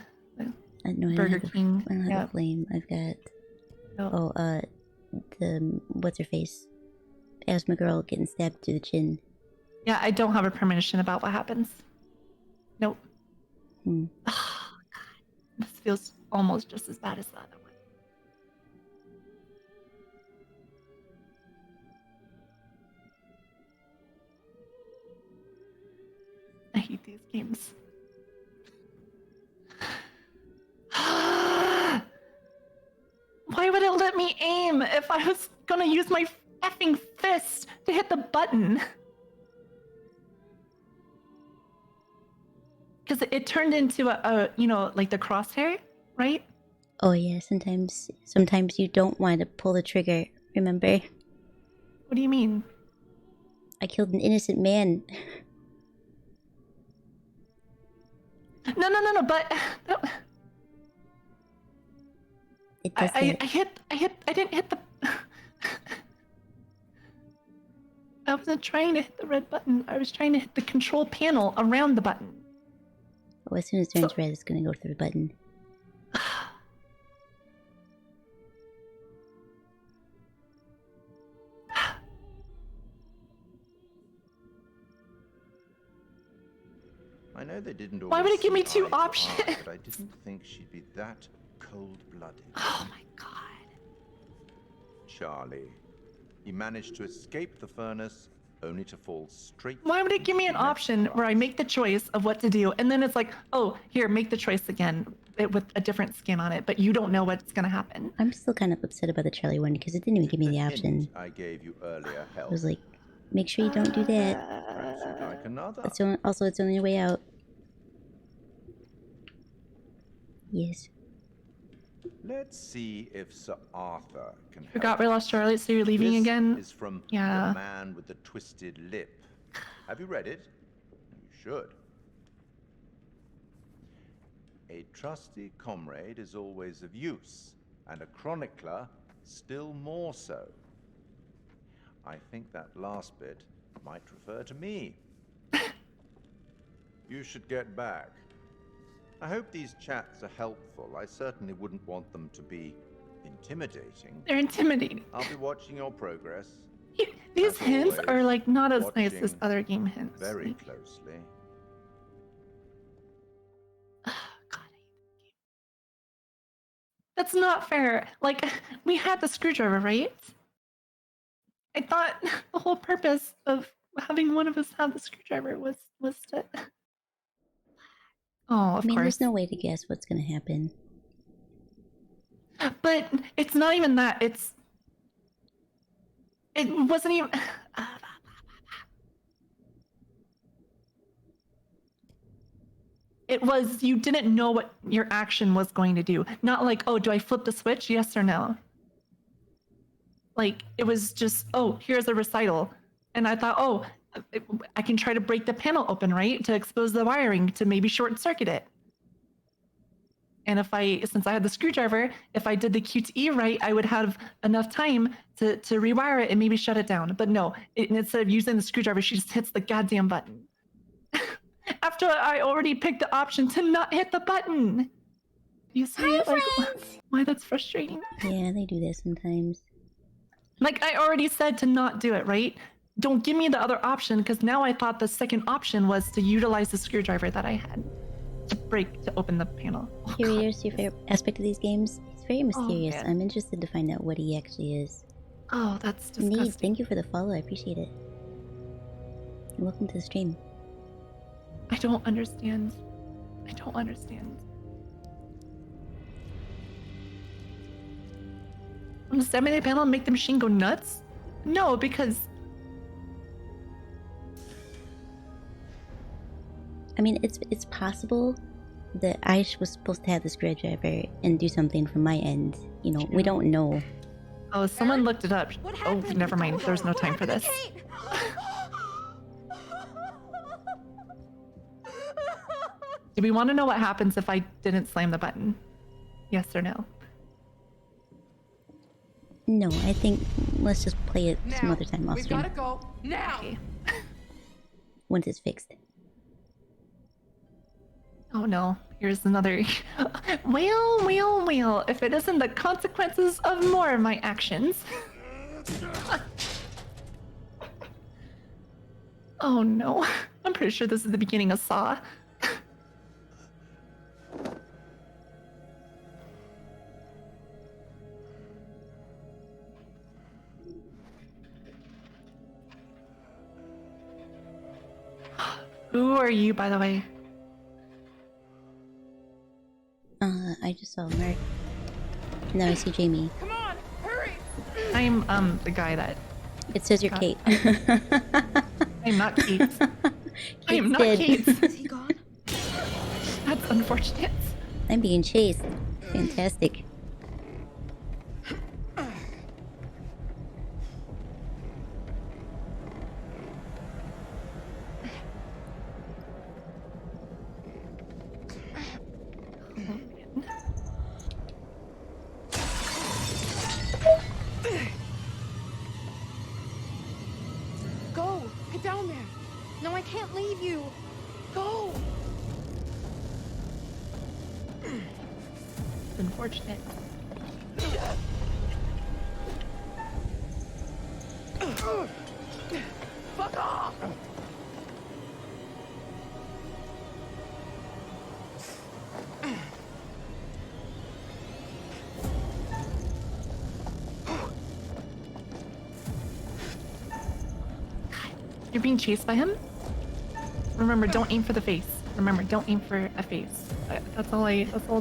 Burger King. I don't have a flame. I've got the what's her face, asthma girl getting stabbed through the chin. Yeah, I don't have a premonition about what happens. Nope. Oh, God. This feels almost just as bad as the other one. I hate these games. Why would it let me aim if I was gonna use my effing fist to hit the button? Because it turned into a, you know, like the crosshair, right? Oh yeah, sometimes you don't want to pull the trigger, remember? What do you mean? I killed an innocent man. No, but... It does I didn't hit the... I wasn't trying to hit the red button. I was trying to hit the control panel around the button. Oh, as soon as it turns red, it's gonna go through the button. I know they didn't. Why would it give me always see two eye to eye, options? But I didn't think she'd be that cold-blooded. Oh my God. Charlie. He managed to escape the furnace, only to fall straight. Why would it give me an option where I make the choice of what to do, and then it's like, oh, here, make the choice again with a different skin on it, but you don't know what's gonna happen. I'm still kind of upset about the Charlie one because it didn't even give me the hint option. I gave you earlier It helped. was like, make sure you don't do that. Perhaps you'd like another. That's also it's the only way out. Yes. Let's see if Sir Arthur can help. Forgot we lost Charlotte, so you're leaving This again? is from Yeah. The Man with the Twisted Lip. Have you read it? You should. A trusty comrade is always of use, and a chronicler still more so. I think that last bit might refer to me. You should get back. I hope these chats are helpful. I certainly wouldn't want them to be intimidating. They're intimidating. I'll be watching your progress. These As hints always, are like not as nice as watching other game hints. very Like, closely. God, I hate this game. That's not fair. Like, we had the screwdriver, right? I thought the whole purpose of having one of us have the screwdriver was to... Oh, of I mean, course. there's no way to guess what's gonna happen. But it's not even that. It wasn't even... It was, you didn't know what your action was going to do. Not like, oh, do I flip the switch? Yes or no? Like, it was just, oh, here's a recital. And I thought, oh, I can try to break the panel open, right? To expose the wiring, to maybe short circuit it. And since I had the screwdriver, if I did the QTE right, I would have enough time to rewire it and maybe shut it down. But no, instead of using the screwdriver, she just hits the goddamn button. After I already picked the option to not hit the button. You see it? Like, why that's frustrating. Yeah, they do that sometimes. Like, I already said to not do it, right? Don't give me the other option, because now I thought the second option was to utilize the screwdriver that I had to open the panel. Oh, Curious, your favorite aspect of these games? He's very mysterious. man. I'm interested to find out what he actually is. Oh, that's Need, disgusting. thank you for the follow. I appreciate it. And welcome to the stream. I don't understand. I don't understand. On the stab melee panel, make the machine go nuts? No, because I mean, it's possible that I was supposed to have the screwdriver and do something from my end. You know, we don't know. oh, someone looked it up. Oh, never mind. There's no time for this. Do we want to know what happens if I didn't slam the button? Yes or no? No, I think let's just play it some Now, other time off we've stream gotta go now. Okay. once it's fixed. Oh no, here's another. Well, if it isn't the consequences of more of my actions. Oh no, I'm pretty sure this is the beginning of Saw. Who are you, by the way? I just saw Mark. Now I see Jamie. Come on, hurry! I'm the guy that. It says you're Kate. I'm not Kate. I am not dead. Kate. Is he gone? That's unfortunate. I'm being chased. Fantastic. Go! Get down there! No, I can't leave you! Go! It's unfortunate. Fuck off! You're being chased by him? Remember, don't aim for the face. Remember, don't aim for a face. That's all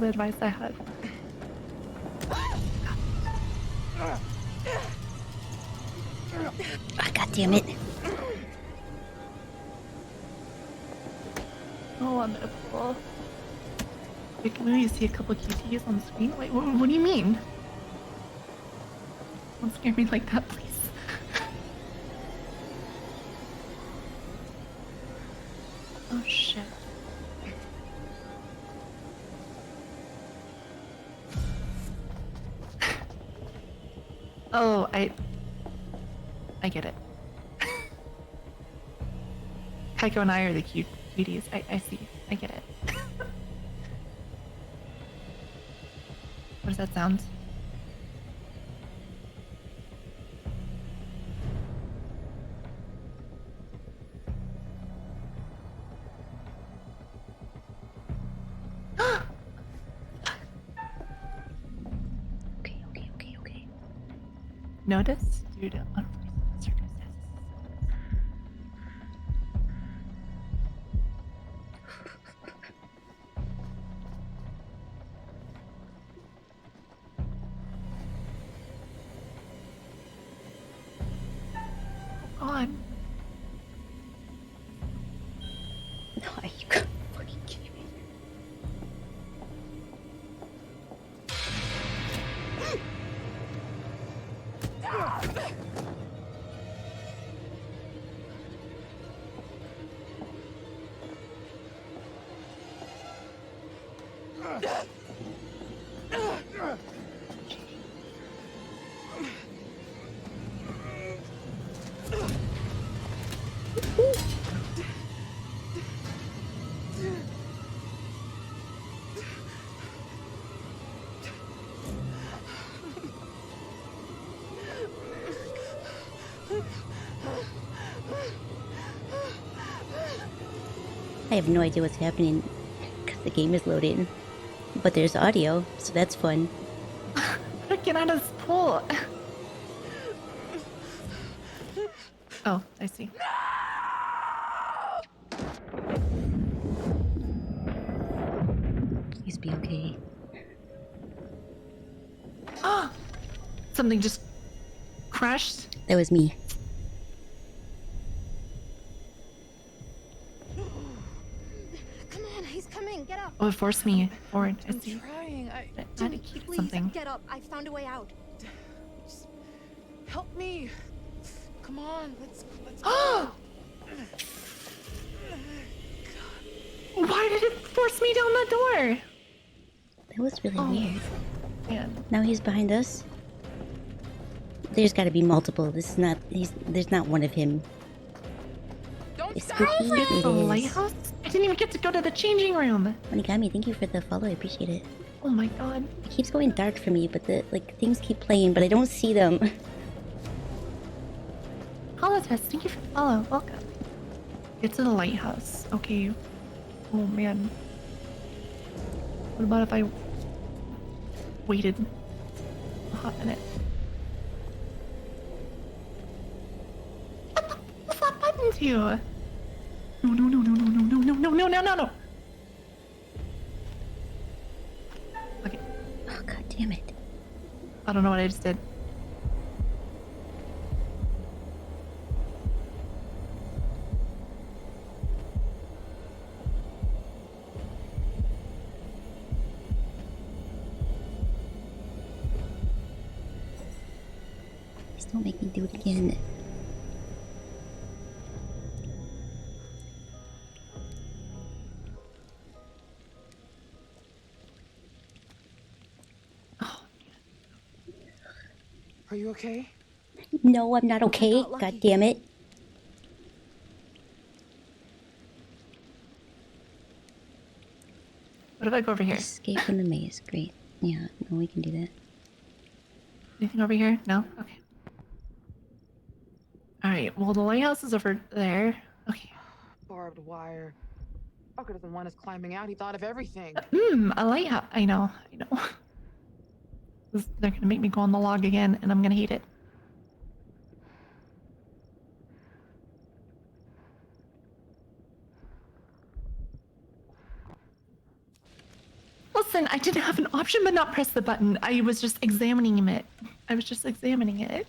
the advice I have. Ah, God damn it. Oh, I'm gonna pull. Wait, can we see a couple QTs on the screen? Wait, what do you mean? Don't scare me like that, please. Oh shit. Oh, I get it. Kaiko and I are the cuties. I see. I get it. What does that sound? Okay. Notice due to unforeseen circumstances. God. No, are you fucking kidding me? I have no idea what's happening because the game is loading. But there's audio, so that's fun. Get out of this pool. Oh, I see. Please be okay. Ah! Something just crashed. That was me. Come on, he's coming. Get up. Oh, it forced me forward. I I'm see. trying. I had to Jimmy, keep please something. get up. I found a way out. Just help me. Come on, let's Oh! go. Why did it force me down the door? That was really Oh. weird. Man. Now he's behind us. There's got to be multiple. This is not. There's not one of him. Don't It's stop. spooky. It The is. lighthouse? I didn't even get to go to the changing room. Onigami, thank you for the follow. I appreciate it. Oh my god. It keeps going dark for me, but the things keep playing, but I don't see them. Holotus, thank you for the follow. Welcome. Get to the lighthouse. Okay. Oh man. What about if I waited a hot minute? What the what's that button to? No, no, no, no, no, no, no, no, no, no, no, no. Okay. Oh god damn it. I don't know what I just did. Please don't make me do it again. Are you okay? No, I'm not okay. got lucky. God damn it. What if I go over here? Escape from the maze. Great. Yeah, no, we can do that. Anything over here? No? Okay. Alright, well, the lighthouse is over there. Okay. Barbed wire. Fucker doesn't want us climbing out. He thought of everything. A lighthouse. I know. They're gonna make me go on the log again, and I'm gonna hate it. Listen, I didn't have an option but not press the button. I was just examining it. I was just examining it.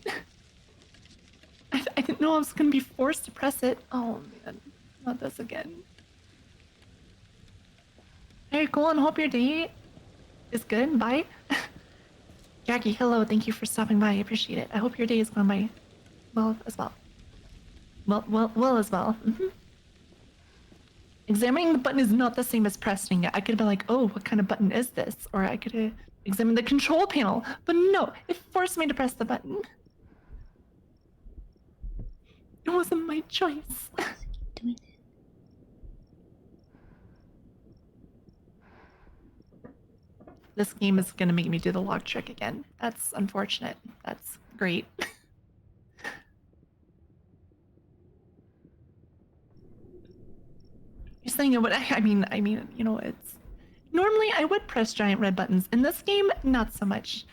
I didn't know I was gonna be forced to press it. Oh man, not this again. Hey, cool, and hope your day is good. Bye. Jackie, hello. Thank you for stopping by. I appreciate it. I hope your day is going by well as well. Well as well. Examining the button is not the same as pressing it. I could have been like, oh, what kind of button is this? Or I could have examined the control panel. But no, it forced me to press the button. It wasn't my choice. Keep doing it. This game is gonna make me do the log trick again. That's unfortunate. That's great. You're saying it would. I mean, you know, it's normally I would press giant red buttons. In this game, not so much.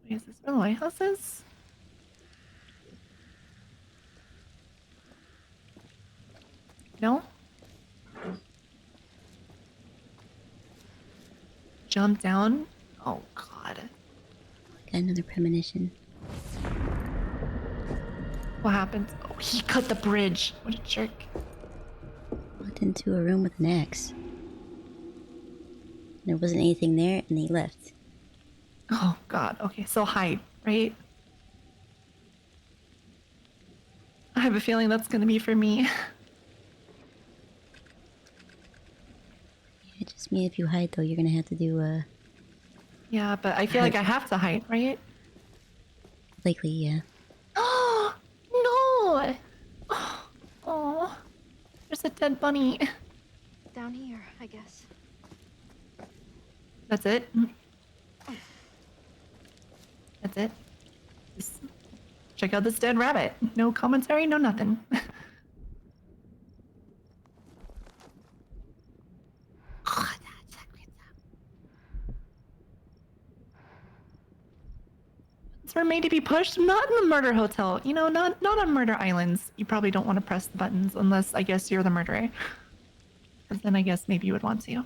Wait, is this where the lighthouse is? No? Jump down? Oh god. Got another premonition. What happened? Oh, he cut the bridge. What a jerk. Walked into a room with an axe. There wasn't anything there, and he left. Oh god. Okay, so hide, right? I have a feeling that's gonna be for me. Yeah, just me. If you hide, though, you're gonna have to do, Yeah, but I feel like I have to hide, right? likely, yeah. Oh no! Oh, there's a dead bunny. Down here, I guess. That's it. That's it. Just check out this dead rabbit. No commentary, no nothing. It's were made to be pushed, not in the murder hotel. You know, not on murder islands. You probably don't want to press the buttons unless I guess you're the murderer. Because then I guess maybe you would want to.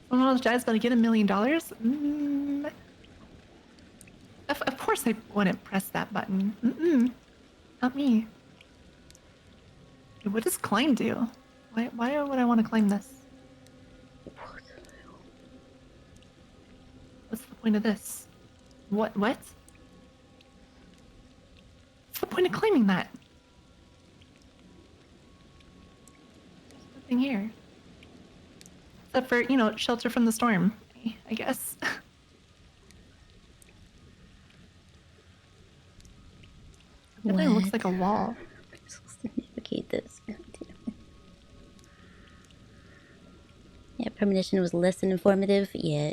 Someone else dies, but I get $1 million? Of course I wouldn't press that button. Not me. What does climb do? Why would I want to climb this? What's the point of this? What? What's the point of climbing that? There's nothing here. Except for, you know, shelter from the storm, I guess. It definitely looks like a wall. I'm supposed to navigate this. God damn it. Yeah, premonition was less than informative. Yeah,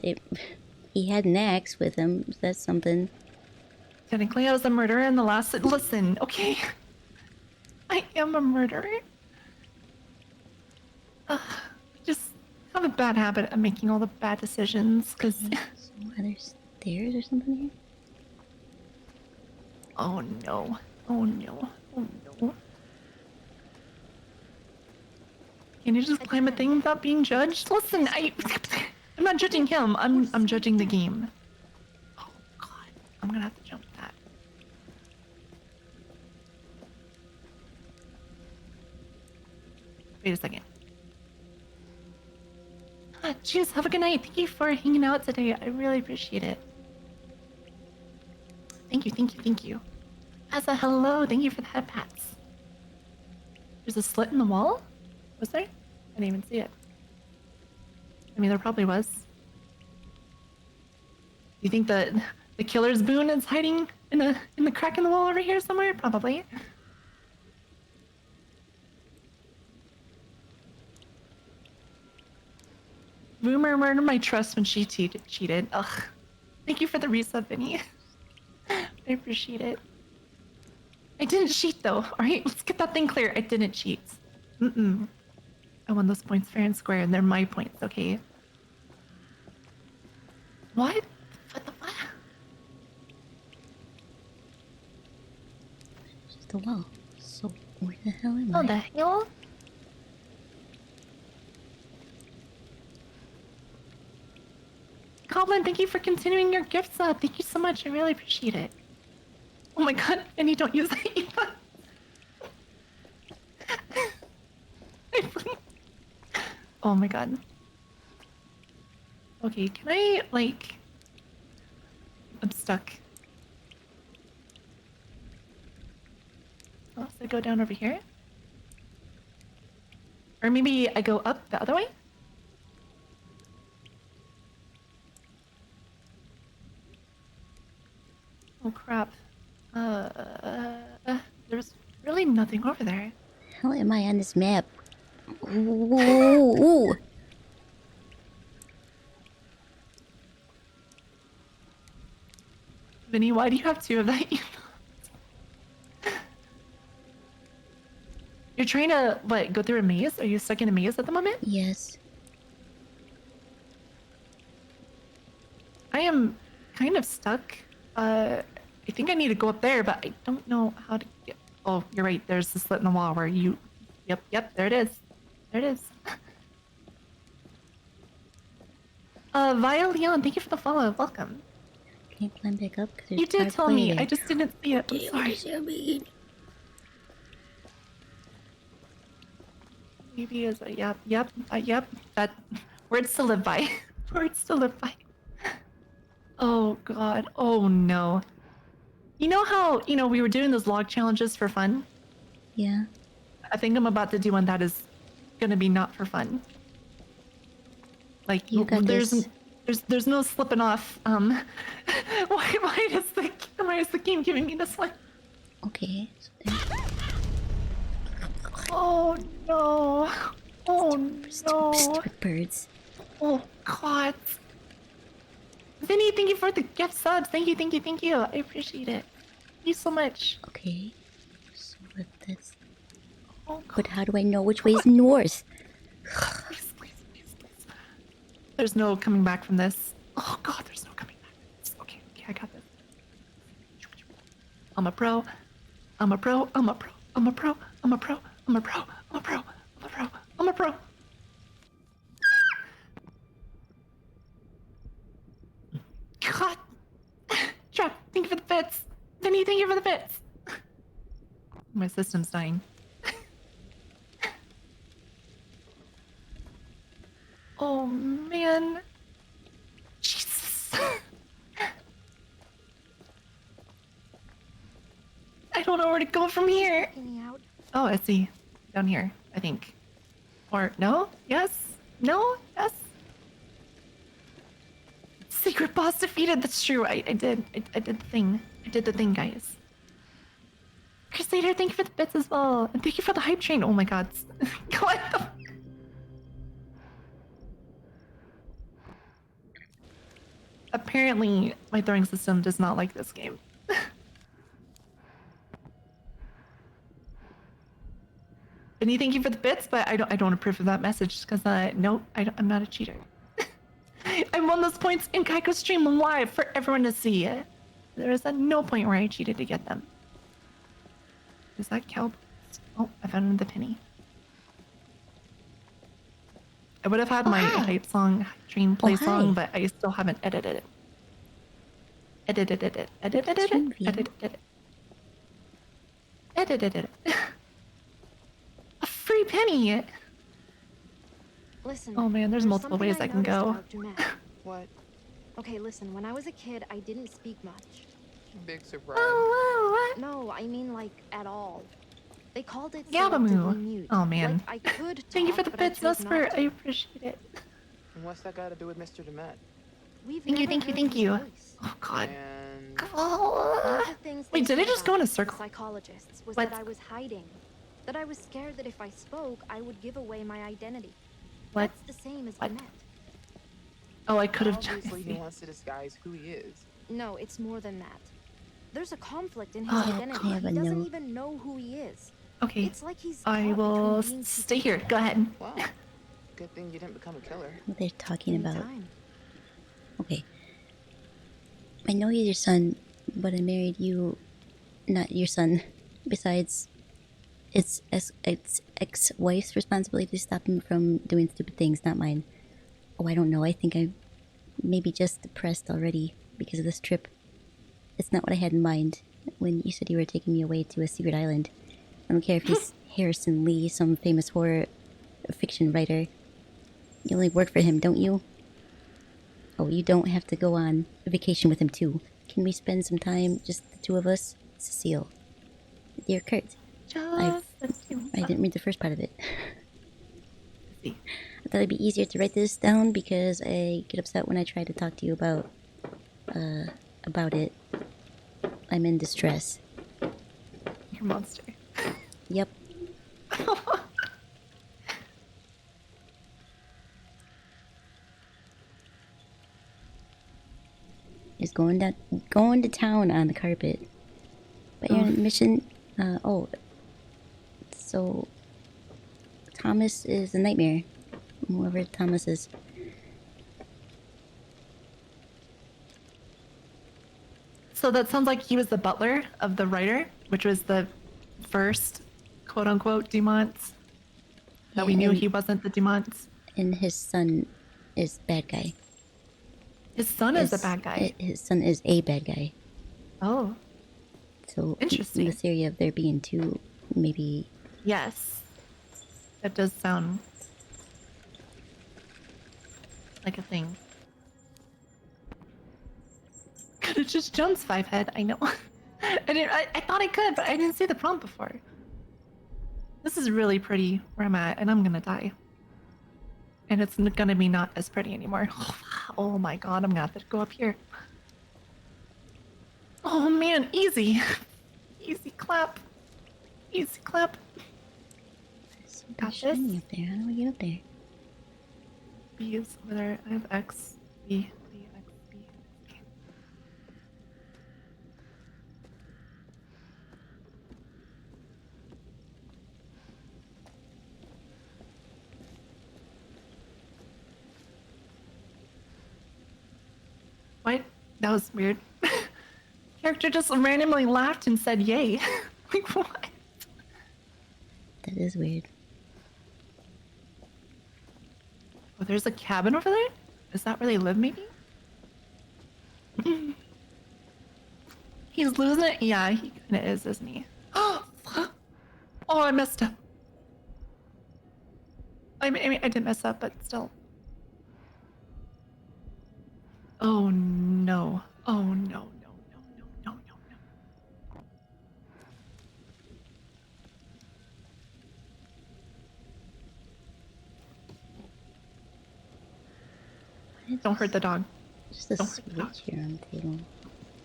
he had an axe with him. So that's something. Technically, I was a murderer in the last. Listen, okay. I am a murderer. I just have a bad habit of making all the bad decisions, because. So are there stairs or something here? Oh no. Oh no. Oh no. Can you just climb a thing without being judged? Listen, I'm not judging him. I'm judging the game. Oh god. I'm gonna have to jump that. Wait a second. Cheers, have a good night. Thank you for hanging out today. I really appreciate it. Thank you. As a hello, thank you for the head pats. There's a slit in the wall? Was there? I didn't even see it. I mean, there probably was. You think that the killer's boon is hiding in the crack in the wall over here somewhere? Probably. Boomer murdered my trust when she cheated. Ugh. Thank you for the resub, Vinny. I appreciate it. I didn't cheat though. Alright, let's get that thing clear. I didn't cheat. I won those points fair and square, and they're my points, okay? What? What the fuck? It's just a wall. So where the hell am I? Oh, the hell? Goblin, thank you for continuing your gift sub. Thank you so much. I really appreciate it. Oh my god, and you don't use the emote. Oh my god. Okay, can I, like... I'm stuck. Oh, so I go down over here? Or maybe I go up the other way? Oh crap. There's really nothing over there. How am I on this map? Ooh. Vinny, why do you have two of that? You're trying to, what, go through a maze? Are you stuck in a maze at the moment? Yes. I am kind of stuck. I think I need to go up there, but I don't know how to get... Oh, you're right. There's the slit in the wall where you... Yep, there it is. There it is. Via Leon, thank you for the follow. Welcome. Can you climb back up? You did tell me. I just didn't see it. I'm sorry. Maybe is a yep. That words to live by. Words to live by. Oh god. Oh no. You know how, we were doing those log challenges for fun? Yeah. I think I'm about to do one that is gonna be not for fun. Like, there's no slipping off. Why is the game giving me this one? Okay. Oh no. Oh no. Stupid birds. Oh god. Vinny, thank you for the gift subs. Thank you. I appreciate it. Thank you so much. Okay. So that's... Oh, But how do I know which way is north? please, please, please, please. There's no coming back from this. Oh god, there's no coming back from this. Okay, okay, I got this. I'm a pro. I'm a pro. I'm a pro. I'm a pro. I'm a pro. I'm a pro. I'm a pro. I'm a pro. I'm a pro. God. Trap, thank you for the bits. Vinny, thank you for the bits. My system's dying. Oh man. Jesus. I don't know where to go from here. Oh, I see. Down here, I think. Or no? Yes? No? Yes? Secret boss defeated. That's true. I did. I did the thing. I did the thing, guys. Crusader, thank you for the bits as well. And thank you for the hype train. Oh my god. What the... Apparently, my throwing system does not like this game. Vinny, thank you for the bits, but I don't approve of that message because nope, I'm not a cheater. I won those points in Kaiko's stream live for everyone to see. There is no point where I cheated to get them. Is that cow? Oh, I found the penny. I would have had my hype song, train play song, but I still haven't edited it. Edited it. A free penny. Listen. Oh man, there's multiple ways I can go. What? Okay, listen. When I was a kid, I didn't speak much. Big surprise. No, I mean like at all. They called it Yabamoo. selectively mute. Oh man. Like, I could Thank you for talk, the but I bits, chose Nusper. not to. I appreciate it. And what's that got to do with Mr. Demet? We've Thank you, never thank you, heard thank his you. voice. Oh god. And One Oh. of the things Wait, they did I said just go in a about circle? Psychologists was What? that I was hiding. That I was scared that if I spoke, I would give away my identity. What? That's the same as What? Demet. Oh, I could have. obviously he wants to disguise who he is. No, it's more than that. There's a conflict in his Oh, identity. I have a He doesn't note. even know who he is. Okay. It's like he's I caught will between being stay two here. Go ahead. Wow. Good thing you didn't become a killer. What they're talking in about. time. Okay. I know you're your son, but I married you, not your son. Besides, it's ex-wife's responsibility to stop him from doing stupid things, not mine. Oh, I don't know. I think I'm maybe just depressed already because of this trip. It's not what I had in mind when you said you were taking me away to a secret island. I don't care if he's Harrison Lee, some famous horror fiction writer. You only work for him, don't you? Oh, you don't have to go on a vacation with him too. Can we spend some time, just the two of us? Cecile. Dear Kurt. I didn't read the first part of it. I thought it'd be easier to write this down because I get upset when I try to talk to you about it. I'm in distress. You're a monster. Yep. Is going to town on the carpet. But you're on a mission. So Thomas is a nightmare. Whoever Thomas is. So that sounds like he was the butler of the writer, which was the first quote-unquote Dumonts. That we knew he wasn't the Dumonts. And his son is bad guy. His son is a bad guy. His son is a bad guy. Oh. So Interesting. the theory of there being two, maybe. Yes. That does sound like a thing. Could have just jumped 5-head. I know. I thought I could, but I didn't see the prompt before. This is really pretty where I'm at, and I'm gonna die. And it's gonna be not as pretty anymore. Oh my god, I'm gonna have to go up here. Oh man, easy. Easy clap. Easy clap. Got this. Shiny up there. How do I get up there? B is over there. I have X, B, B, X, B. Okay. That was weird. Character just randomly laughed and said yay. Like, what? That is weird. Oh, there's a cabin over there? Is that where they live, maybe? He's losing it? Yeah, he kinda is, isn't he? Oh, I messed up. I mean, I didn't mess up, but still. Oh no. Oh no, no, no, no, no, no, no. Don't hurt the dog. Just a Don't hurt the dog. switch here on the table.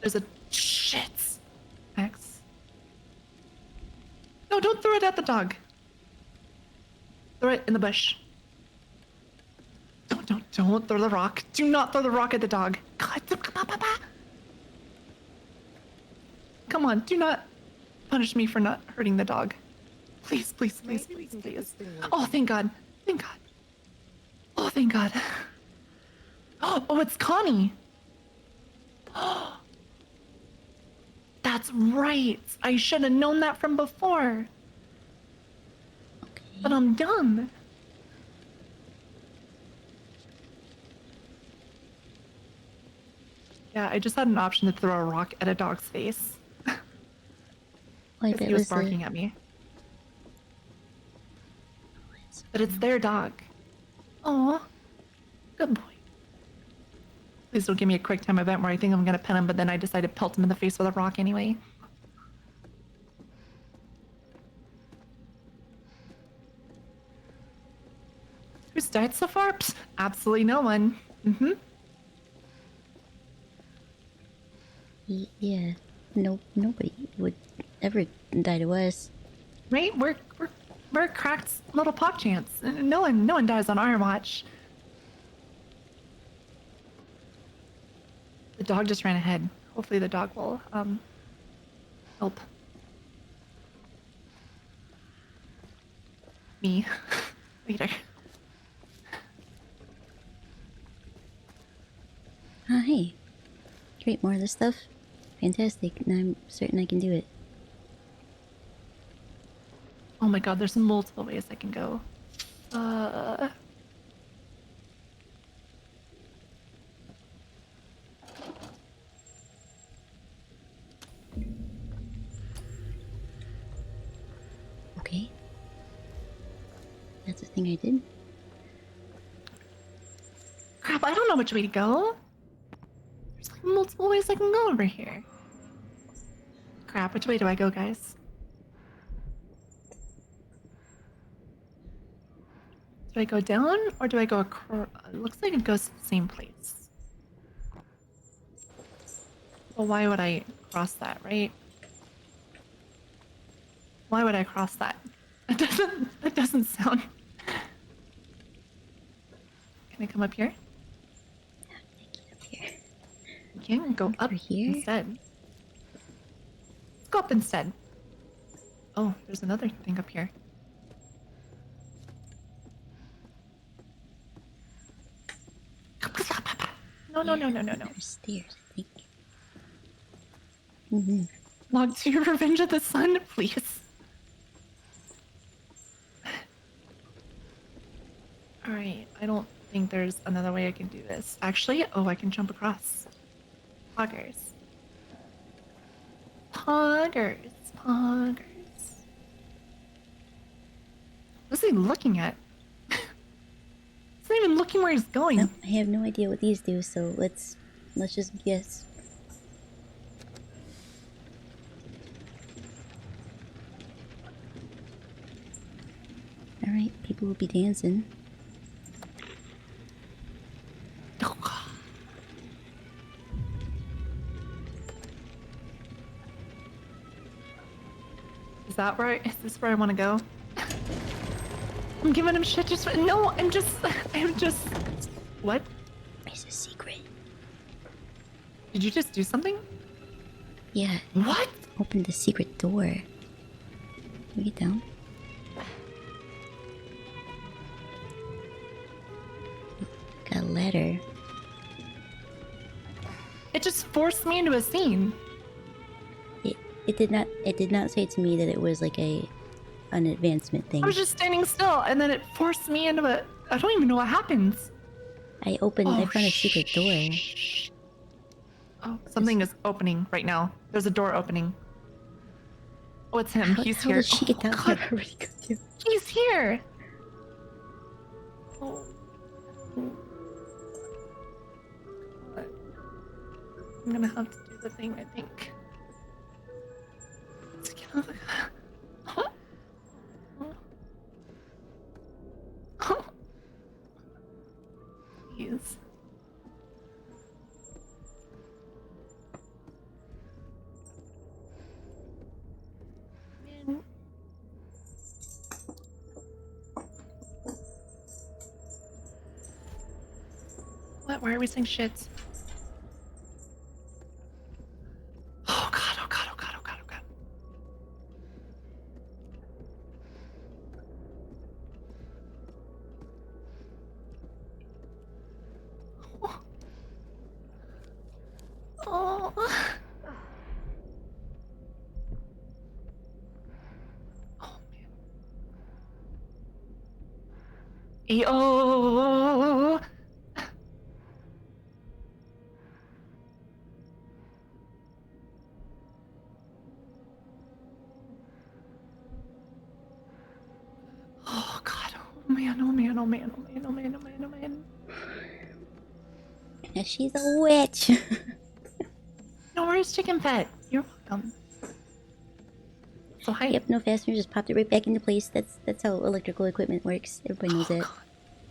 There's a shit. X. No, don't throw it at the dog. Throw it in the bush. Don't throw the rock. Do not throw the rock at the dog. God, come on, do not punish me for not hurting the dog. Please, please, please, Maybe we please, can get please. this thing working. Oh, thank God. Thank God. Oh, thank God. Oh, it's Connie. Oh, that's right. I should have known that from before. Okay. But I'm dumb. Yeah, I just had an option to throw a rock at a dog's face. Oh, I Because bet he was it was barking at me. But it's their dog. Aw. Good boy. Please don't give me a quick time event where I think I'm gonna pet him, but then I decide to pelt him in the face with a rock anyway. Who's died so far? Psst, absolutely no one. Mm-hmm. Yeah. No, nobody would ever die to us. Right? We're a cracked little pop chance. No one dies on our watch. The dog just ran ahead. Hopefully the dog will help me later. Ah, hey. Great, more of this stuff? Fantastic. Now I'm certain I can do it. Oh my God, there's multiple ways I can go. Okay. That's the thing I did. Crap, I don't know which way to go. There's like multiple ways I can go over here. Crap, which way do I go, guys? Do I go down or do I go across? It looks like it goes to the same place. Well, why would I cross that, right? Why would I cross that? That doesn't sound... Can I come up here? Up here. I can go up Over here? instead. Let's go up instead. Oh, there's another thing up here. No. There's stairs, I think. Mm-hmm. Log to your Revenge of the Sun, please. Alright, I don't think there's another way I can do this. Actually, oh, I can jump across. Poggers. Poggers. What's he looking at? He's not even looking where he's going. Nope, I have no idea what these do, so let's just guess. Alright, people will be dancing. Is this where I want to go? I'm giving him shit just no, I'm just what? It's a secret. Did you just do something? Yeah. What? Open the secret door. Can we get down? Got a ladder. It just forced me into a scene. It did not say to me that it was like an advancement thing. I was just standing still, and then it forced me into a. I don't even know what happens. I found a secret door. Oh, something is opening right now. There's a door opening. Oh, it's him. He's How here. did she get down God. here already? He's here. Oh. I'm gonna have to do the thing, I think. Let's get out of the... Huh? Huh? Please. Man. What? Why are we saying shit? Oh god, oh god, oh god, oh god, oh god. Oh. Oh man. Oh. Oh god, oh man, oh man, oh man, oh man, oh man, oh man, oh man. And she's a witch. No worries, chicken fat. You're welcome. So hi. Yep, no fastener, just popped it right back into place. That's how electrical equipment works. Everybody knows it. God.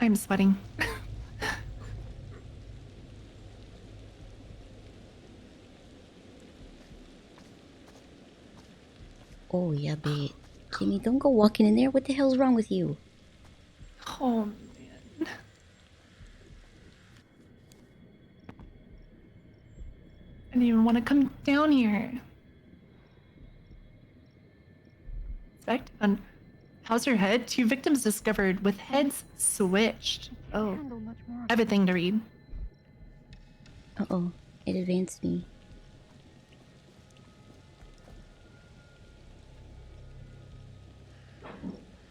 I'm sweating. Oh yeah, babe. Jimmy, don't go walking in there. What the hell's wrong with you? Oh man. I didn't even want to come down here. Inspect on. How's your head? 2 victims discovered with heads switched. Oh. I have a thing to read. Uh-oh. It advanced me.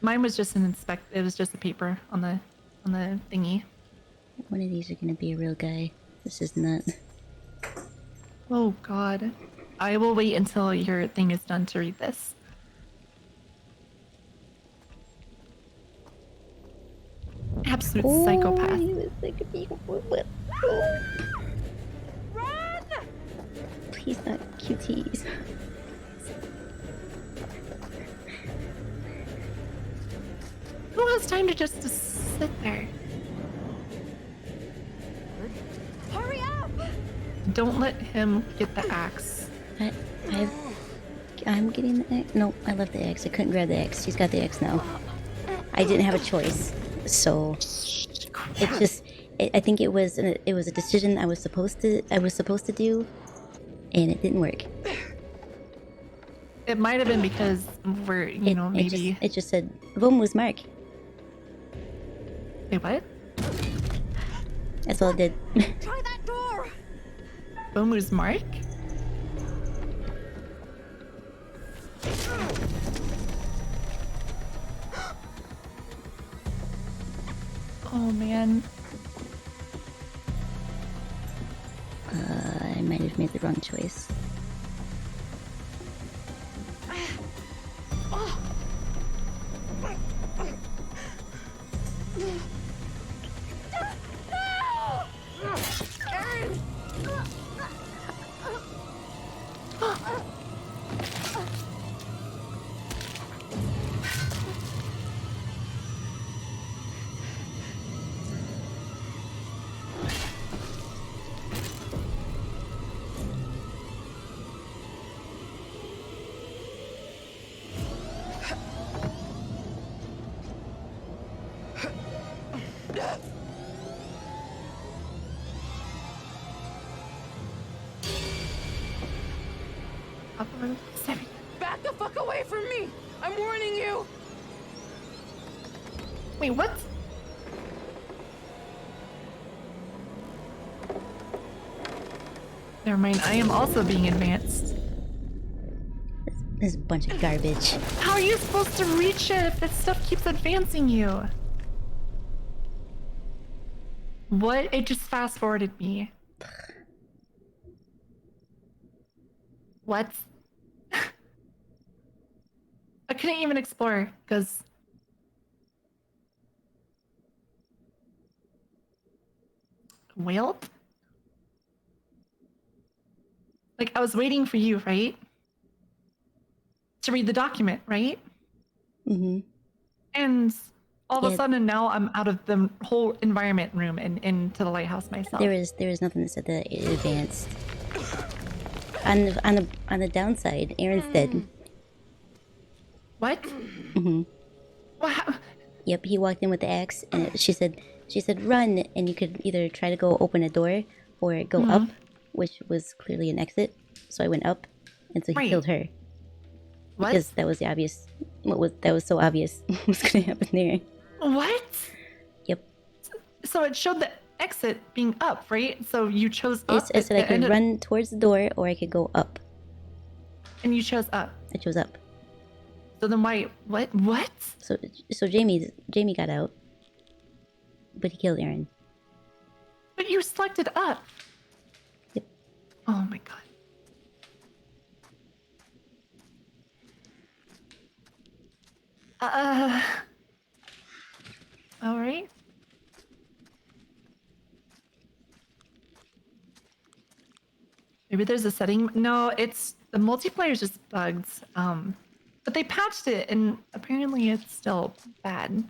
Mine was just an inspect. It was just a paper on the thingy. One of these are gonna be a real guy. This is not. Oh god. I will wait until your thing is done to read this. Absolute psychopath. He was like a big Run! Please not cuties. Who has time to just to sit there? Hurry up! Don't let him get the axe. I'm getting the axe. No, I left the axe. I couldn't grab the axe. She's got the axe now. I didn't have a choice, so it's just. I think it was a decision I was supposed to do, and it didn't work. It might have been because we're maybe. It just said Vomu's mark. Wait, what? That's all it did. Try that door! Bomu's mark? Oh man. I might have made the wrong choice. Back the fuck away from me! I'm warning you! Wait, what? Never mind. I am also being advanced. This is a bunch of garbage. How are you supposed to reach it if that stuff keeps advancing you? What? It just fast forwarded me. What? I couldn't even explore because whale. Like I was waiting for you, right? To read the document, right? Mm-hmm. And all of Yeah. a sudden now I'm out of the whole environment room and into the lighthouse myself. There is nothing that said that it advanced. On the downside, Aaron's dead. What? Mm-hmm. Wow. Yep, he walked in with the axe, and she said run, and you could either try to go open a door or go Mm-hmm. up, which was clearly an exit. So I went up, and so he Right. killed her. What? Because that was the obvious. That was so obvious what's gonna happen there. What? Yep. So it showed the exit being up, right? So you chose up. I said I it could ended- run towards the door, or I could go up. And you chose up. I chose up. So then why? What? What? So Jamie got out, but he killed Aaron. But you selected up. Yep. Oh my god. All right. Maybe there's a setting. No, it's the multiplayer's just bugged. But they patched it, and apparently it's still bad.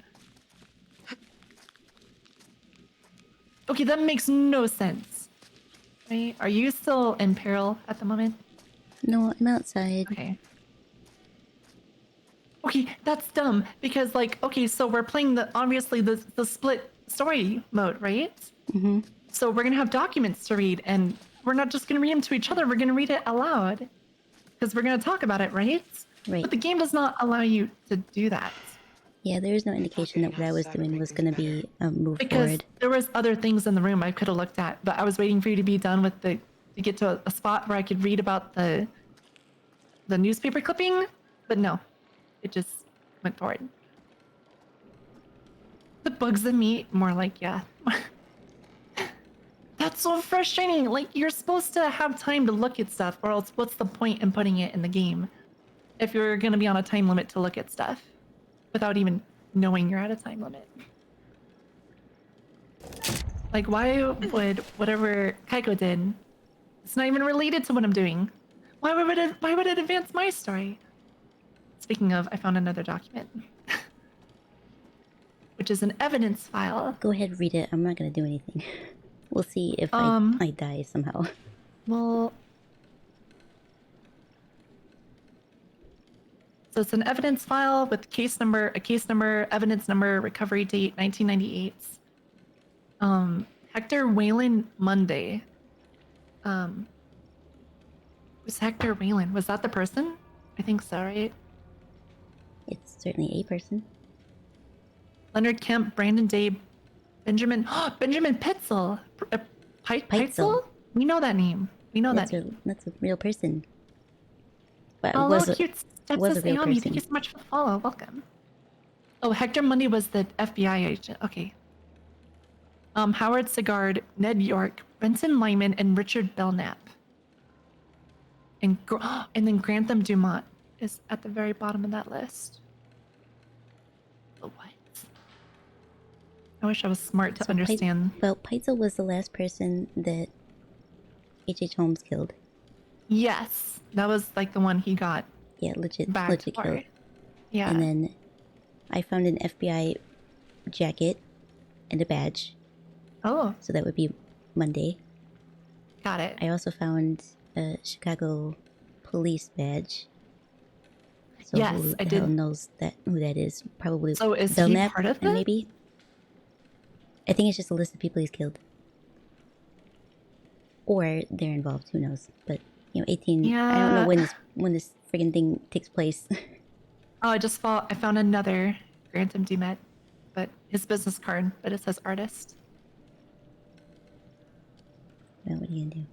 Okay, that makes no sense. Right? Are you still in peril at the moment? No, I'm outside. Okay. Okay, that's dumb because like, okay, so we're playing obviously the split story mode, right? Mm-hmm. So we're gonna have documents to read, and we're not just gonna read them to each other. We're gonna read it aloud because we're gonna talk about it, right? Right. But the game does not allow you to do that Yeah, there is no indication that what I was doing was gonna be a move because forward. there was other things in the room I could have looked at, but I was waiting for you to be done with to get to a spot where I could read about the newspaper clipping, but no, it just went forward. The bugs in me, more like, yeah. That's so frustrating. Like, you're supposed to have time to look at stuff, or else what's the point in putting it in the game if you're going to be on a time limit to look at stuff without even knowing you're at a time limit? Like, why would whatever Kaiko did, it's not even related to what I'm doing. Why would it advance my story? Speaking of, I found another document. Which is an evidence file. Go ahead, read it. I'm not gonna do anything. We'll see if I die somehow. Well, so it's an evidence file with a case number, evidence number, recovery date, 1998. Hector Wayland Monday. Was Hector Wayland? Was that the person? I think so, right? It's certainly a person. Leonard Kemp, Brandon Day, Benjamin Pitzel. Pitzel? We know that name. We know That's that a name. that's a real person. But Oh, it was little a, cute steps was a of real Naomi. person. Thank you so much for the follow. Welcome. Oh, Hector Monday was the FBI agent. Okay. Howard Sigard, Ned York, Benson Lyman, and Richard Belknap. And then Grantham Dumont is at the very bottom of that list. But what? I wish I was smart to So understand. Pitzel was the last person that H.H. Holmes killed. Yes, that was like the one he got Yeah, legit back killed. for. Yeah. And then I found an FBI jacket and a badge. Oh, So that would be Monday. got it. I also found a Chicago police badge. So Yes, who I the hell did. knows who that is? Probably So is he Belknap, part of and this? maybe. I think it's just a list of people he's killed. Or they're involved, who knows. But 18 I don't know Yeah. when this friggin' thing takes place. Oh, I found another Grantham Dumont, but his business card, but it says artist. Well, what are you gonna do?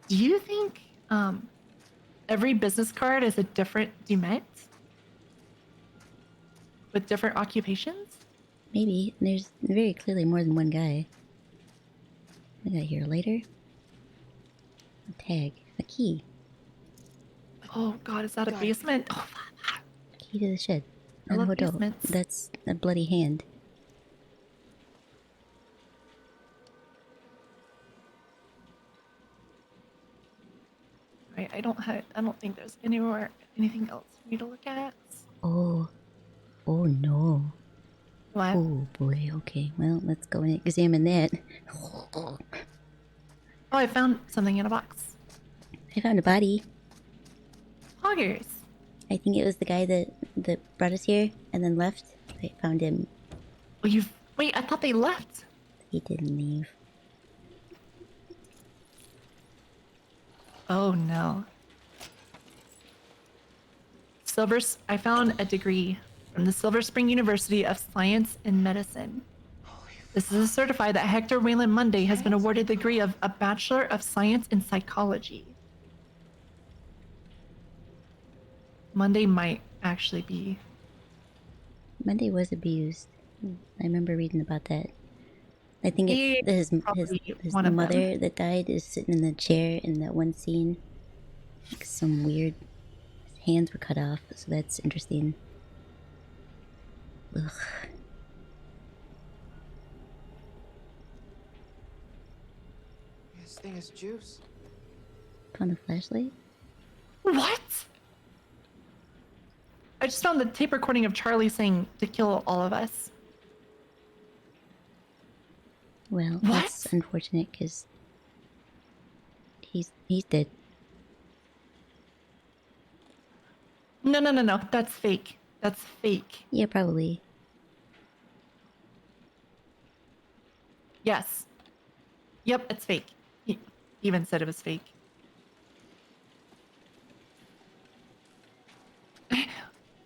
Do you think every business card is a different Dumet with different occupations? Maybe. There's very clearly more than one guy. I got here later. A tag. A key. Oh God, is that a basement? Oh, Key to the shed. I love Hodo. basements. That's a bloody hand. I don't think there's anything else for me to look at. Oh. Oh no. What? Oh boy, okay. Well, let's go and examine that. Oh, I found something in a box. I found a body. Hoggers. I think it was the guy that brought us here and then left. I found him. Well, wait, I thought they left. He didn't leave. Oh no. I found a degree from the Silver Spring University of Science and Medicine. This is a certified that Hector Wayland Monday has been awarded the degree of a Bachelor of Science in Psychology. Monday might actually be. Monday was abused. I remember reading about that. I think it's his mother that died is sitting in the chair in that one scene. Like some weird. His hands were cut off, so that's interesting. Ugh. This thing is juice. Found the flashlight? What? I just found the tape recording of Charlie saying to kill all of us. Well, that's unfortunate because he's dead. No. That's fake. That's fake. Yeah, probably. Yes. Yep, it's fake. He even said it was fake.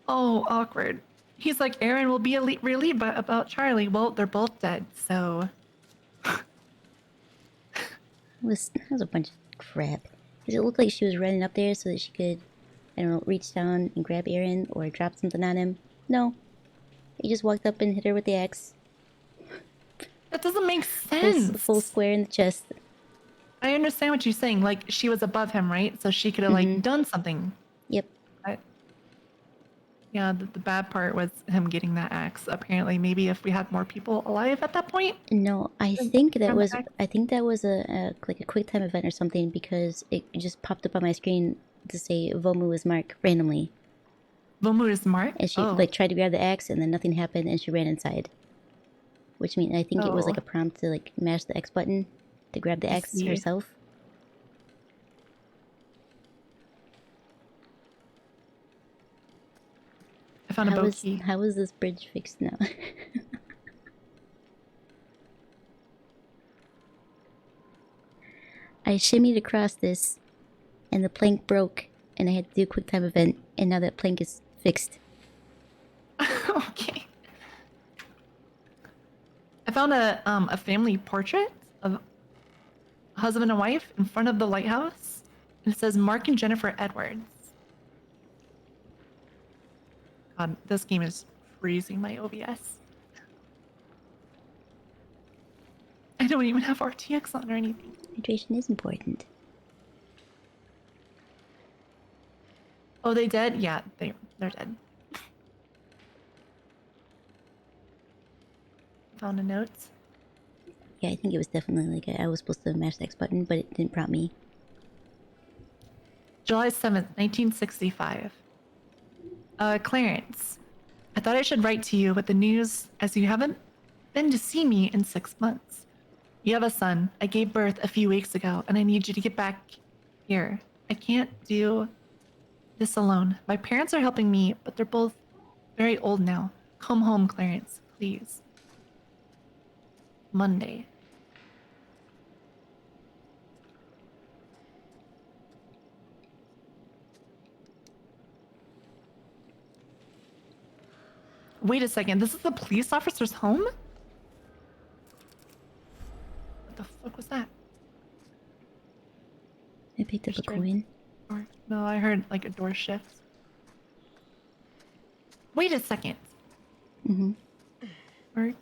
Oh, awkward. He's like, Aaron will be relieved about Charlie. Well, they're both dead, so. That was a bunch of crap. Does it look like she was running up there so that she could, I don't know, reach down and grab Aaron or drop something on him? No. He just walked up and hit her with the axe. That doesn't make sense. Full square in the chest. I understand what you're saying. Like, she was above him, right? So she could have, like, done something. Yep. Yeah, the bad part was him getting that axe. Apparently, maybe if we had more people alive at that point. No, I think that was a like a quick time event or something because it just popped up on my screen to say Vomu was Mark randomly. Vomu is Mark? And she like tried to grab the axe and then nothing happened and she ran inside. Which means I think it was like a prompt to like mash the X button to grab the axe herself. I found a bow key. How is this bridge fixed now? I shimmied across this, and the plank broke, and I had to do a quick time event, and now that plank is fixed. Okay. I found a family portrait of a husband and wife in front of the lighthouse. And it says Mark and Jennifer Edwards. God, this game is freezing my OBS. I don't even have RTX on or anything. Hydration is important. Oh, they dead? Yeah, they're dead. Found a note. Yeah, I think it was definitely like I was supposed to mash the X button, but it didn't prompt me. July 7th, 1965. Clarence, I thought I should write to you with the news as you haven't been to see me in 6 months. You have a son. I gave birth a few weeks ago, and I need you to get back here. I can't do this alone. My parents are helping me, but they're both very old now. Come home, Clarence, please. Monday. Wait a second, this is the police officer's home? What the fuck was that? picked up a Sure. coin. Or, no, I heard like a door shift. Wait a second. Mm-hmm. Or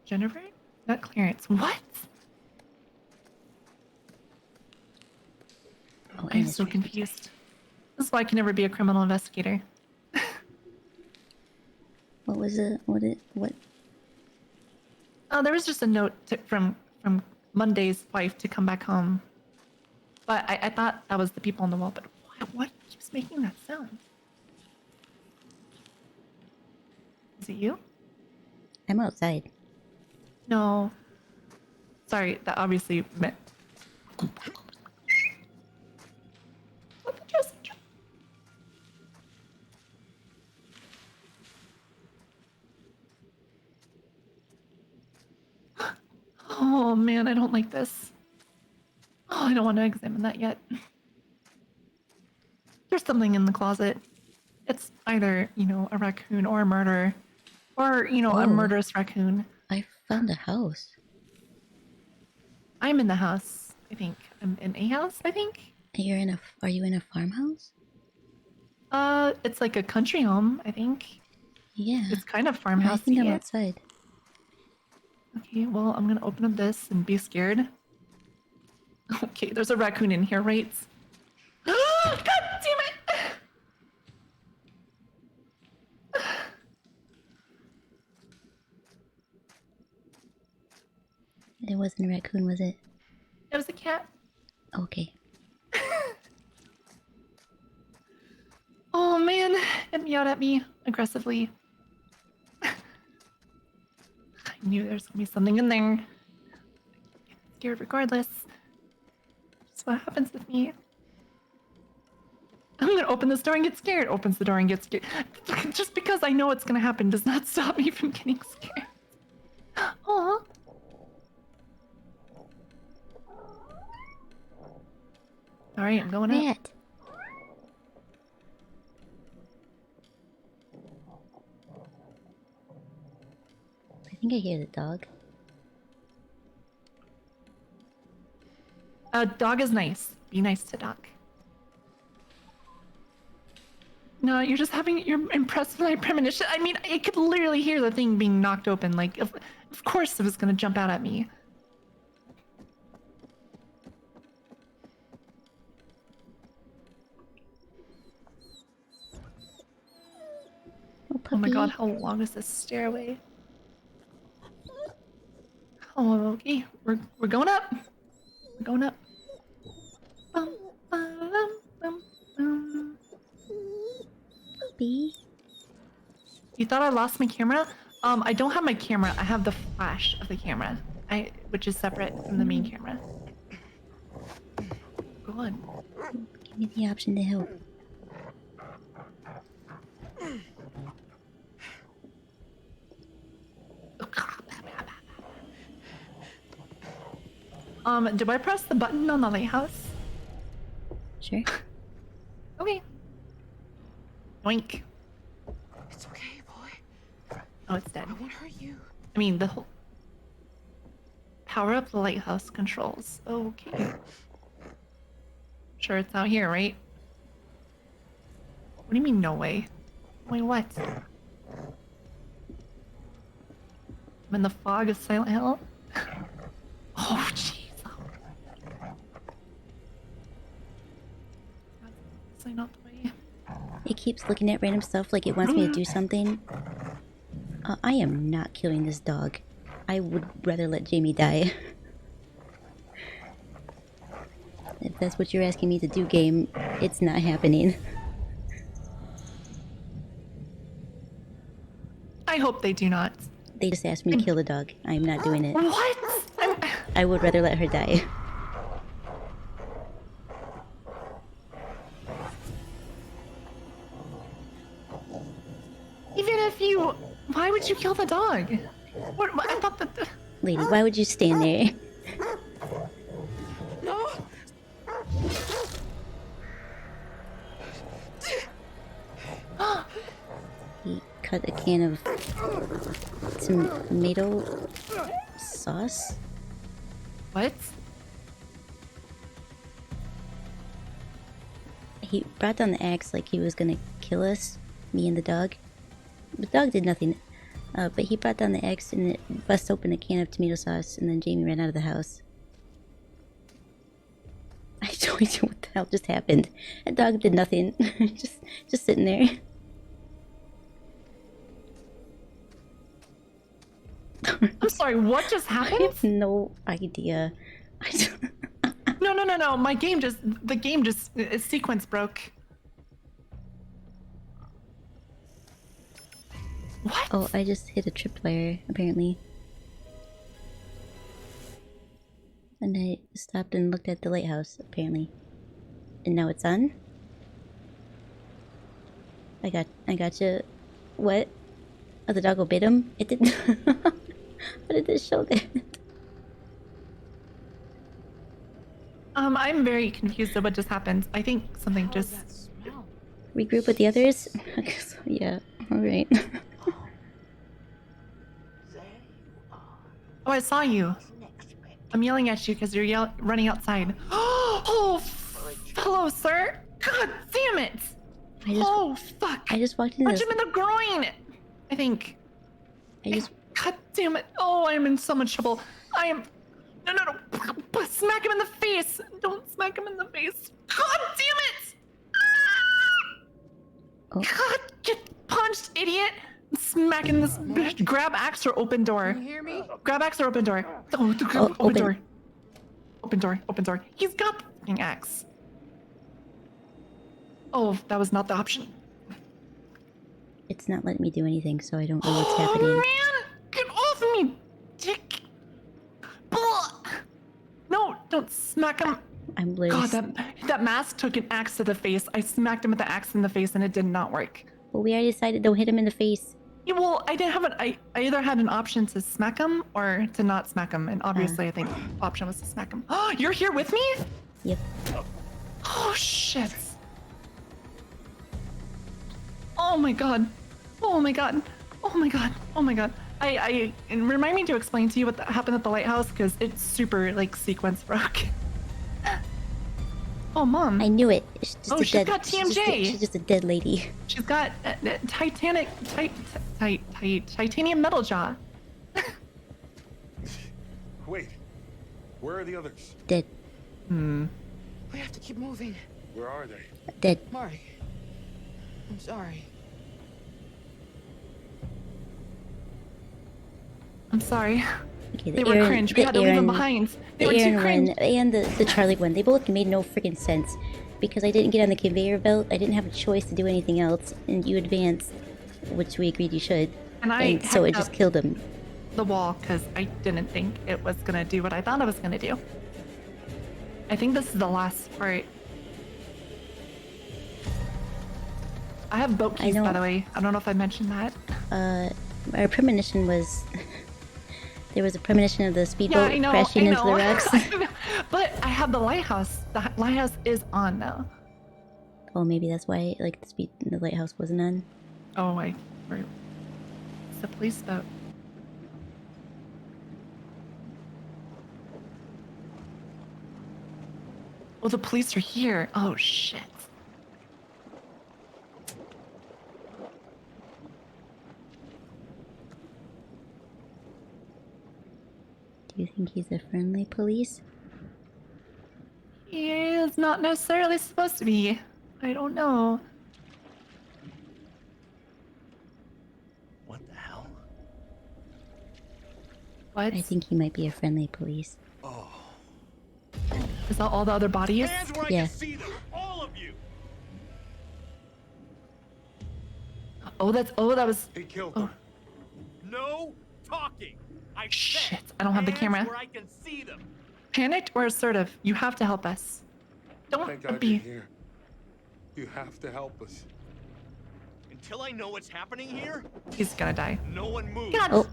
Jennifer? Not clearance. What? Oh, I'm and so it's confused. This is why I can never be a criminal investigator. What was it? What? Oh, there was just a note from Monday's wife to come back home. But I thought that was the people on the wall. But what keeps making that sound? Is it you? I'm outside. No. Sorry, that obviously meant. Oh man, I don't like this. Oh, I don't want to examine that yet. There's something in the closet. It's either, a raccoon or a murderer. Or, a Oh. murderous raccoon. I found a house. I'm in the house, I think. I'm in a house, I think? Are you in a farmhouse? It's like a country home, I think. Yeah. It's kind of I farmhouse. think I'm outside. Okay, well, I'm gonna open up this and be scared. Okay, there's a raccoon in here, right? God damn it! It wasn't a raccoon, was it? It was a cat. Okay. Oh man, it meowed at me aggressively. I knew there's gonna be something in there. I'm scared regardless. That's what happens with me. I'm gonna open this door and get scared. Opens the door and gets scared. Just because I know it's gonna happen does not stop me from getting scared. Aw. Alright, I'm going up. Rat. I think I hear the dog. Dog is nice. Be nice to dog. No, you're impressed with my premonition. I mean, I could literally hear the thing being knocked open. Like, of course it was gonna jump out at me. Oh my god, how long is this stairway? Oh, okay. We're going up. We're going up. Bum, ba-dum, bum, bum. Puppy. You thought I lost my camera? I don't have my camera. I have the flash of the camera, which is separate from the main camera. Go on. Give me the option to help. Do I press the button on the lighthouse? Sure. Okay. Yoink. It's okay, boy. Oh, it's dead. I won't hurt you. I mean, the whole... Power up the lighthouse controls. Okay. Sure, it's out here, right? What do you mean, no way? Wait, what? I'm in the fog of Silent Hill? Oh, jeez. That's not the way. It keeps looking at random stuff like it wants me to do something. I am not killing this dog. I would rather let Jamie die. If that's what you're asking me to do, game, it's not happening. I hope they do not. They just asked me to kill the dog. I'm not doing it. What? I would rather let her die. Even if you... Why would you kill the dog? What I thought that... Lady, why would you stand there? No. He cut a can of tomato sauce. What? he brought down the axe like he was gonna kill us, me and the dog. The dog did nothing, but he brought down the axe and it bust open a can of tomato sauce, and then Jamie ran out of the house. I have no idea what the hell just happened. That dog did nothing, just sitting there. I'm sorry, what just I happened? have no idea. No. The game just, sequence broke. What? Oh, I just hit a tripwire, apparently. And I stopped and looked at the lighthouse, apparently. And now it's on? I got you. What? Oh, the dog obeyed him? It didn't. How did this show that? I'm very confused at what just happened. I think something just... Regroup with the others? Yeah, alright. Oh, I saw you. I'm yelling at you because you're running outside. Oh, hello, sir. God damn it. Fuck. I just walked in Punch him in the groin. I think. God damn it. Oh, I am in so much trouble. I am... No. Smack him in the face. Don't smack him in the face. God damn it. Oh. God, get punched, idiot. Smacking this bitch. Grab axe or open door. Can you hear me? Grab axe or open door. Open door. Open door. He's got the fucking axe. Oh, that was not the option. It's not letting me do anything, so I don't know what's happening. Man! Get off me, dick! No, don't smack him. I'm literally... God, that mask took an axe to the face. I smacked him with the axe in the face and it did not work. Well, we already decided don't hit him in the face. Yeah, well, I didn't have I either had an option to smack him or to not smack him, and obviously I think the option was to smack him. Oh, you're here with me? Yep. Oh, shit. Oh my god. Oh my god. Oh my god. Oh my god. And remind me to explain to you what happened at the lighthouse, because it's super, like, sequence broke. Oh, Mom. I knew it. She's just she's got TMJ. She's just a dead lady. She's got titanium metal jaw. Wait, where are the others? Dead. We have to keep moving. Where are they? Dead. Marty, I'm sorry. I'm sorry. Okay, They were cringe. We had to leave them behind. They were too Aaron cringe. one and the Charlie one, they both made no freaking sense. Because I didn't get on the conveyor belt, I didn't have a choice to do anything else, and you advanced, which we agreed you should. And so it just killed him. The wall, because I didn't think it was gonna do what I thought it was gonna do. I think this is the last part. I have boat keys, by the way. I don't know if I mentioned that. Our premonition was... There was a premonition of the speedboat crashing into the rocks. But I have the lighthouse. The lighthouse is on now. Oh, maybe that's why, like, the lighthouse wasn't on. Oh, it's the police boat. Oh, the police are here. Oh, shit. Do you think he's a friendly police? He is not necessarily supposed to be. I don't know. What the hell? What? I think he might be a friendly police. Oh. Is that all the other bodies? Yeah. All of you. Oh, that was. He killed them. No talking. Shit, I don't have the camera. Where I can see them. Panicked or assertive? You have to help us. Thank Don't God be. you're here. You have to help us. Until I know what's happening here, He's gonna die. no one moves. God. Oh,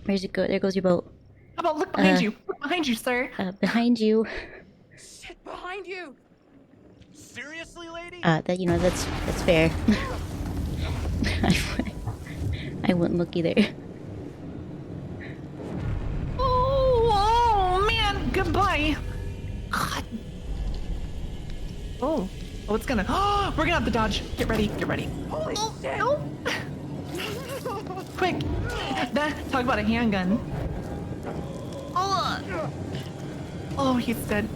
where's it go? There goes your boat. How about look behind you? Look behind you, sir. Behind you. Shit, behind you! Seriously, lady? That, you know, that's fair. I wouldn't look either. Oh, man, goodbye. God. Oh, Oh, it's gonna. Oh, we're gonna have to dodge. Get ready. Get ready. Holy shit! Oh. Quick! Talk about a handgun. Oh, he's dead.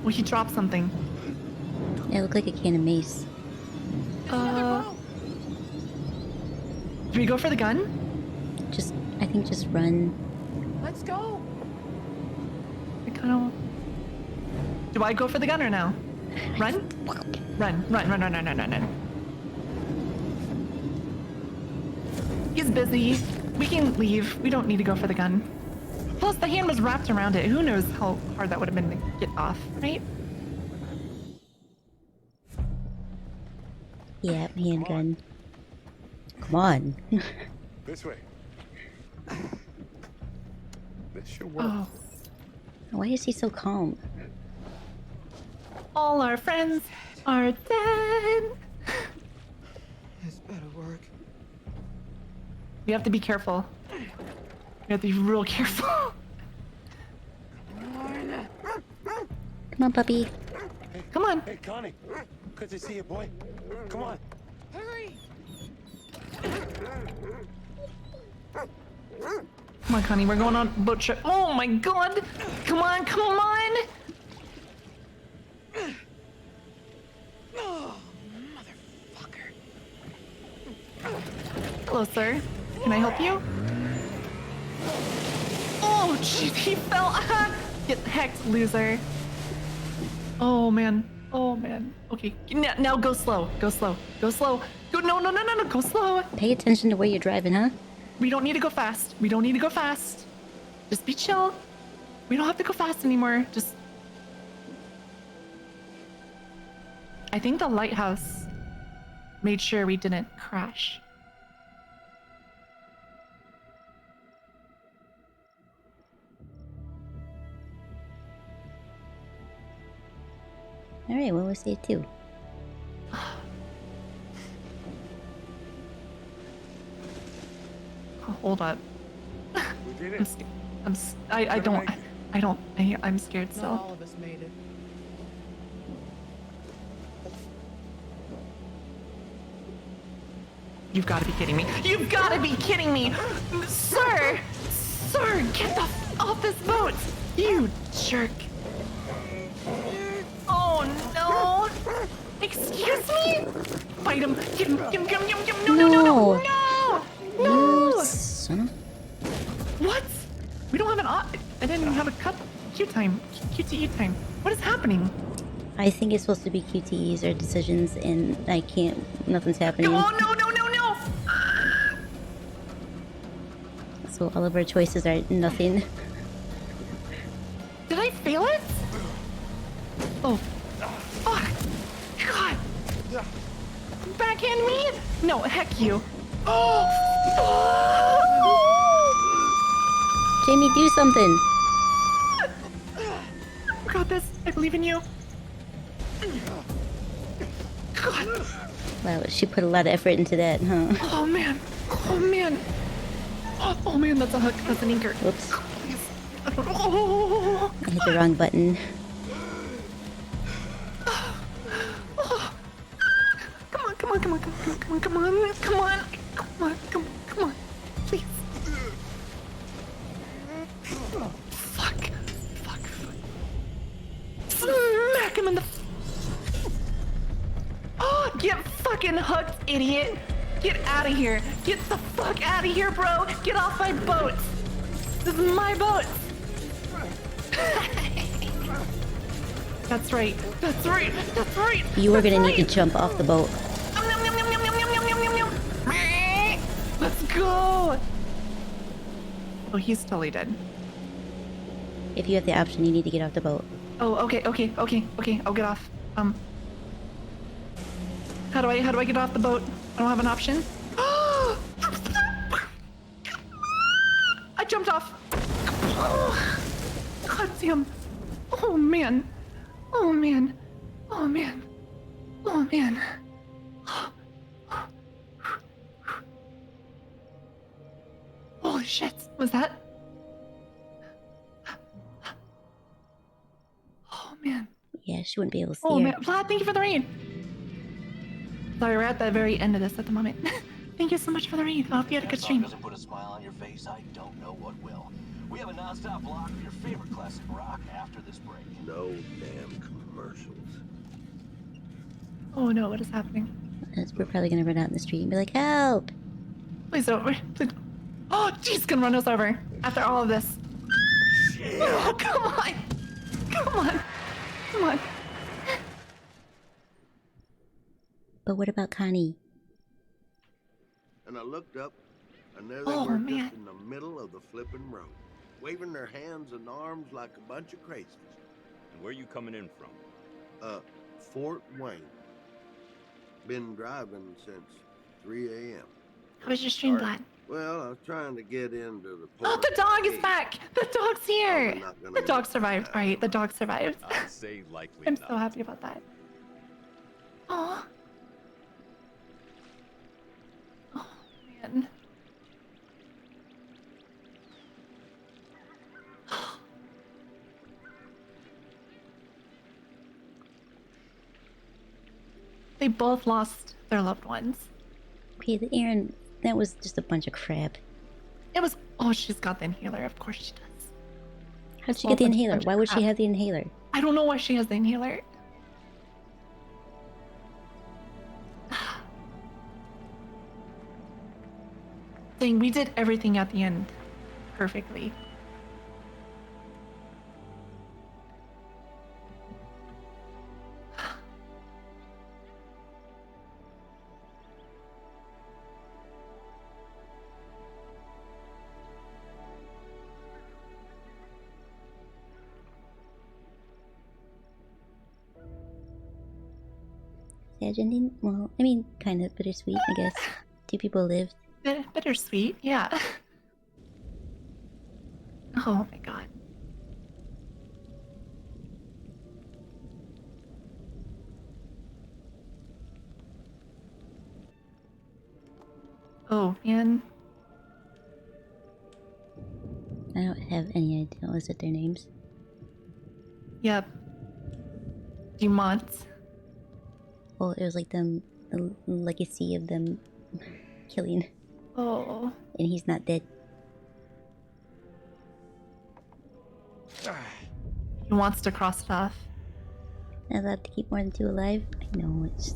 Oh, he dropped something. It looked like a can of mace. Do we go for the gun? I think just run. Let's go. I kind of. Do I go for the gun or no? Run? Run. He's busy. We can leave. We don't need to go for the gun. Plus, the hand was wrapped around it. Who knows how hard that would have been to get off, right? Yeah, handgun. Come on. This way. This should work. Oh. Why is he so calm? All our friends are dead. This better work. We have to be careful. We have to be real careful. Come on, puppy. Hey, Come on. Hey, Connie. Good to see you, boy. Come on. Hurry! Come on, Connie. We're going on a boat trip. Oh my god. Come on. Oh, motherfucker. Hello, sir. Can I help you? Oh, jeez. He fell. Get hecked, loser. Oh, man. Okay. Now go slow. Go, no. Go slow. Pay attention to where you're driving, huh? We don't need to go fast. Just be chill. We don't have to go fast anymore. I think the lighthouse made sure we didn't crash. Alright, well, we'll see it too. Hold up. We did it. I'm scared Not still. all of us made it. You've got to be kidding me. Sir, get the off this boat. You jerk. Oh no. Excuse me? Fight him. Get him. No. You son of... What? We don't have an I didn't even have a QTE time. What is happening? I think it's supposed to be QTEs or decisions, and I can't. Nothing's happening. Oh no. So all of our choices are nothing. Did I fail it? Oh. Fuck. God. Backhand me? No, heck you. Oh. Jamie, do something. We got this. I believe in you. God. Wow, she put a lot of effort into that, huh? Oh man. Oh man, that's a hook. That's an anchor. Whoops. Please. Oh. I hit the wrong button. Come on. Please. Fuck. Smack him in the... Oh, get fucking hooked, idiot. Get out of here. Get the fuck out of here, bro. Get off my boat. This is my boat. That's right. You were gonna need to jump off the boat. Let's go. Oh, he's totally dead. If you have the option, you need to get off the boat. Oh, okay. I'll get off. How do I get off the boat? I don't have an option. I jumped off. God damn. Oh man. Holy shit. Was that? Oh man. Yes. She wouldn't be able to see Oh her. man, Vlad, thank you for the raid. Sorry, we're at the very end of this at the moment. Thank you so much for the raid. I hope you had a good stream. Doesn't put a smile on your face. I don't know what will. We have a non-stop block of your favorite classic rock after this break. No damn commercials. Oh no, what is happening? We're probably gonna run out in the street and be like, help! Please don't. Please. Oh, jeez, gonna run us over after all of this. Oh, come on. Come on. Come on. But what about Connie? And I looked up, and there they Oh, were man. just in the middle of the flipping road, waving their hands and arms like a bunch of crazies. And where you coming in from? Fort Wayne. Been driving since 3 a.m. How was your stream, Vlad? Well, I was trying to get into the Oh, port. the dog is back. The dog's here. Probably not gonna The dog make survived. that. Right, the dog survived. I'd say likely I'm not. so happy about that. Oh. Oh man. They both lost their loved ones. Okay, the Aaron, that was just a bunch of crap. It was. Oh, she's got the inhaler. Of course she does. How'd she Well, get the bunch- inhaler? bunch of Why would she crap. have the inhaler? I don't know why she has the inhaler. Thing, we did everything at the end perfectly. Sad ending? Well, I mean, kind of bittersweet, I guess. Two people lived. Bittersweet, yeah. Oh my god. Oh man. I don't have any idea. Was it their names? Yep. Dumont. Well, it was like them, the legacy of them killing. Oh. And he's not dead. He wants to cross it off. Not allowed to keep more than two alive? I know, it's...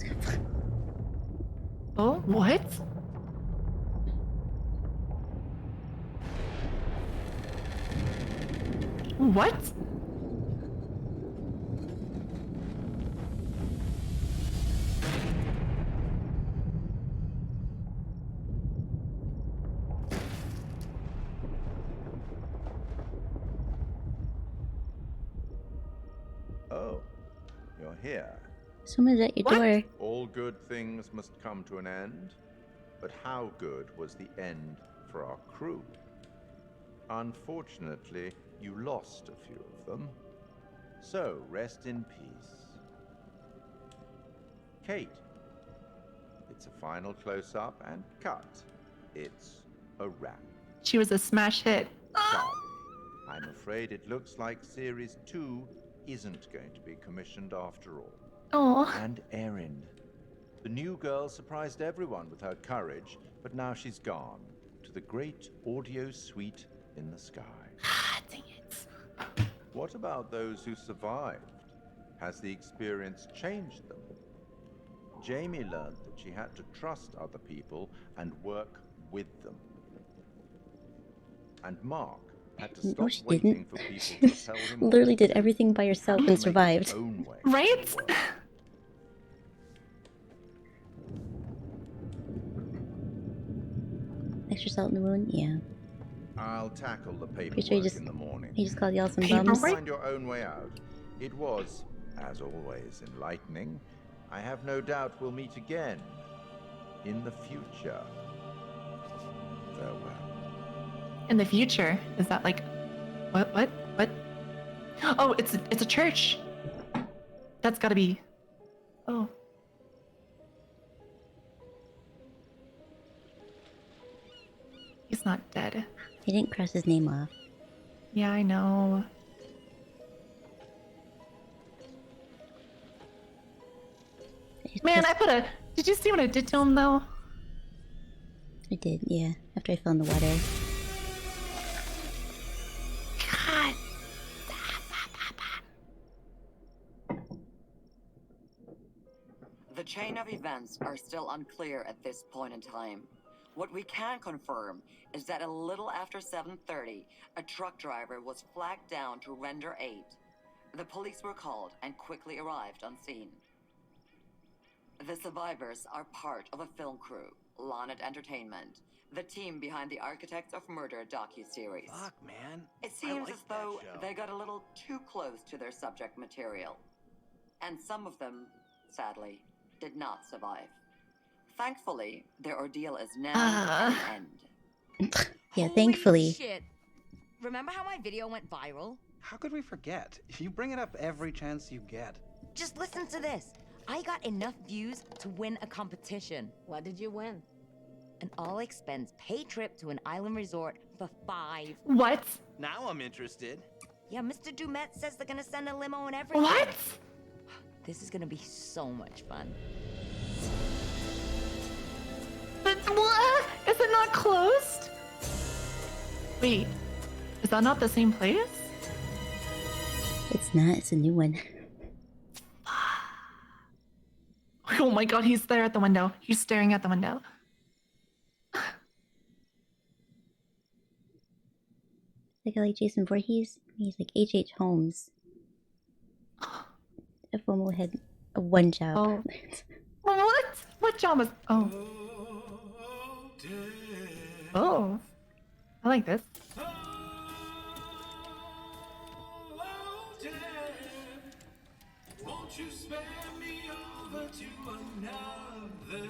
Oh, what? What? Oh, you're here. Someone's at your door. All good things must come to an end. But how good was the end for our crew? Unfortunately, you lost a few of them. So, rest in peace. Kate. It's a final close-up and cut. It's a wrap. She was a smash hit. Sorry. I'm afraid it looks like Series 2 isn't going to be commissioned after all. Oh. And Erin. The new girl surprised everyone with her courage, but now she's gone to the great audio suite in the sky. Dang it. What about those who survived? Has the experience changed them? Jamie learned that she had to trust other people and work with them. And Mark had to stop No, she waiting didn't. for people to tell him what Literally to did do. everything by herself Make and his survived. own way. Right? Extra salt in the wound? Yeah. I'll tackle the Pretty paperwork sure he just, in the morning. he just called y'all some Paperwork? bums. Find your own way out. It was, as always, enlightening. I have no doubt we'll meet again in the future. Farewell. In the future, is that like, what? Oh, it's a church. That's got to be. Oh. He's not dead. They didn't cross his name off. Yeah, I know. put a. Did you see what I did to him though? I did, yeah. After I fell in the water. God. The chain of events are still unclear at this point in time. What we can confirm is that a little after 7:30, a truck driver was flagged down to render aid. The police were called and quickly arrived on scene. The survivors are part of a film crew, Lonnet Entertainment, the team behind the Architects of Murder docuseries. Fuck, man. It seems like as though that show. they got a little too close to their subject material. And some of them, sadly, did not survive. Thankfully, their ordeal is now at an end. Yeah, thankfully. Shit. Remember how my video went viral? How could we forget? You bring it up every chance you get. Just listen to this. I got enough views to win a competition. What did you win? An all-expense paid trip to an island resort for 5. What? Now I'm interested. Yeah, Mr. Dumet says they're gonna send a limo and everything. What? This is gonna be so much fun. But what? Is it not closed? Wait, is that not the same place? It's not, it's a new one. Oh my god, he's there at the window. He's staring at the window. Like I like Jason Voorhees. He's like H.H. Holmes. If Momo had one job. Oh. What? What job is... Oh. Oh. I like this. Won't you spare me over to another?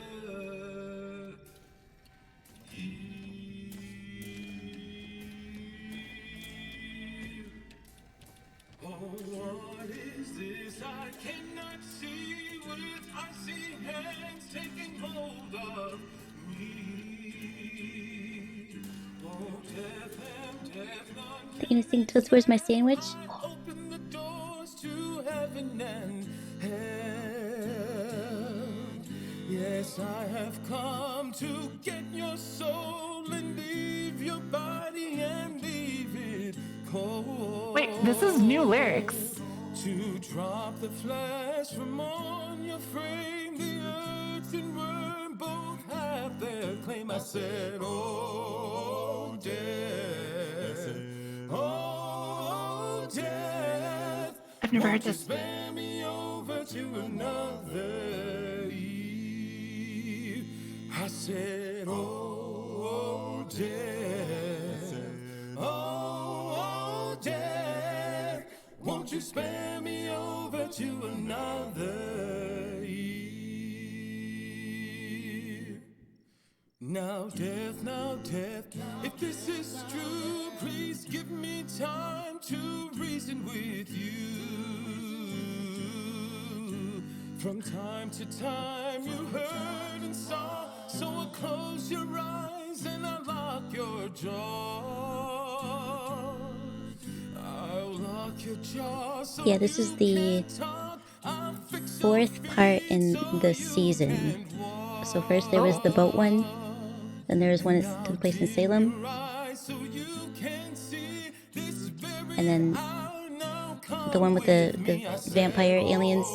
Oh, what is this I cannot see with icy hands taking hold of me? Oh, death and death, none. They're gonna sing Toast, Where's My Sandwich? Open the doors to heaven and hell. Yes, I have come to get your soul and leave your body and leave it cold. Wait, this is new lyrics. To drop the flesh from on your frame, the earth and worm both have their claim. I said, oh, death, oh, death. I've never heard this. Spare me over to another eve. I said, oh, death, oh, death. Won't you spare me over to another eve? Now, death, if this is true, please give me time to reason with you. From time to time you heard and saw, so I close your eyes and I lock your jaw. I'll lock your jaw so Yeah, this is the 4th part in the season. So first there was the boat one, then there was one that took place in Salem, and then the one with the vampire aliens,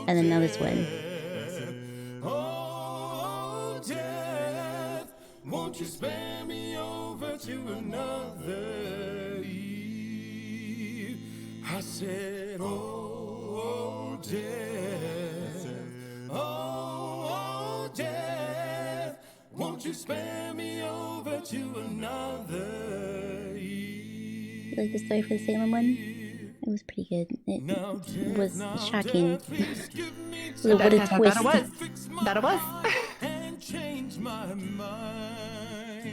and then now this one. Oh, death, won't you spare me over to another eve? I said, oh, death, oh, death, won't you spare me over to another eve? You like the story for the Salem one? It was pretty good. It was shocking. What a twist. That it was.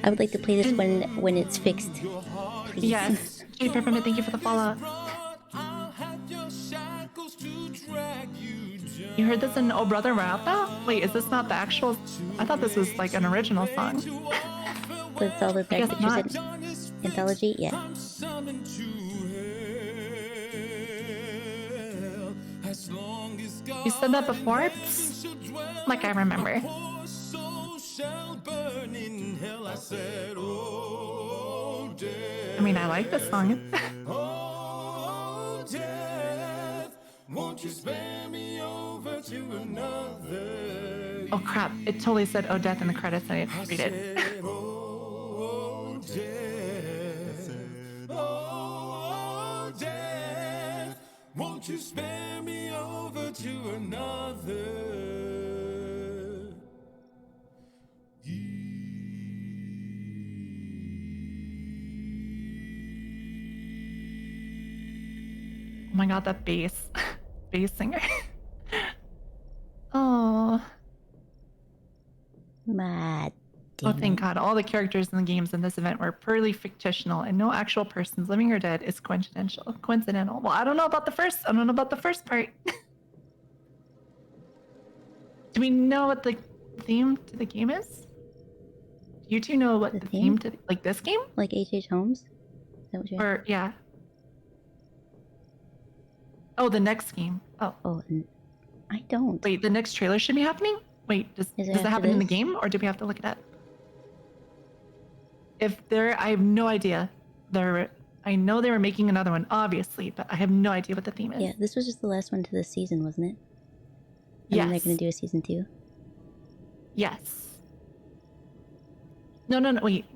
I would like to play this one when it's fixed. Please. Yes. Jay Peppermint, thank you for the follow. You heard this in Oh Brother Where Art Thou? Wait, is this not the actual? I thought this was like an original song. With all the Dark Pictures anthology? Yeah. As long as You said that before? Like I remember. I mean, I like this song. Won't you spare me over to another? Oh crap, it totally said "Oh Death" in the credits. I didn't read it. Oh, death. Oh, death. Won't you spare me over to another? Oh my god, that bass. Bass singer. Oh. Mad. Oh, thank God. All the characters in the games in this event were purely fictional and no actual persons, living or dead, is coincidental. Coincidental. Well, I don't know about the first. I don't know about the first part. Do we know what the theme to the game is? Do you two know what the theme to like this game? Like H.H. Holmes? Is that what you're Or yeah. Oh, the next game. Oh. Oh, I don't. Wait, the next trailer should be happening? Wait, does it after happen in the this? game or do we have to look it up? If there, I have no idea. I know they were making another one, obviously, but I have no idea what the theme is. Yeah, this was just the last one to this season, wasn't it? And Yes. then they're going to do a season 2? Yes. No, wait.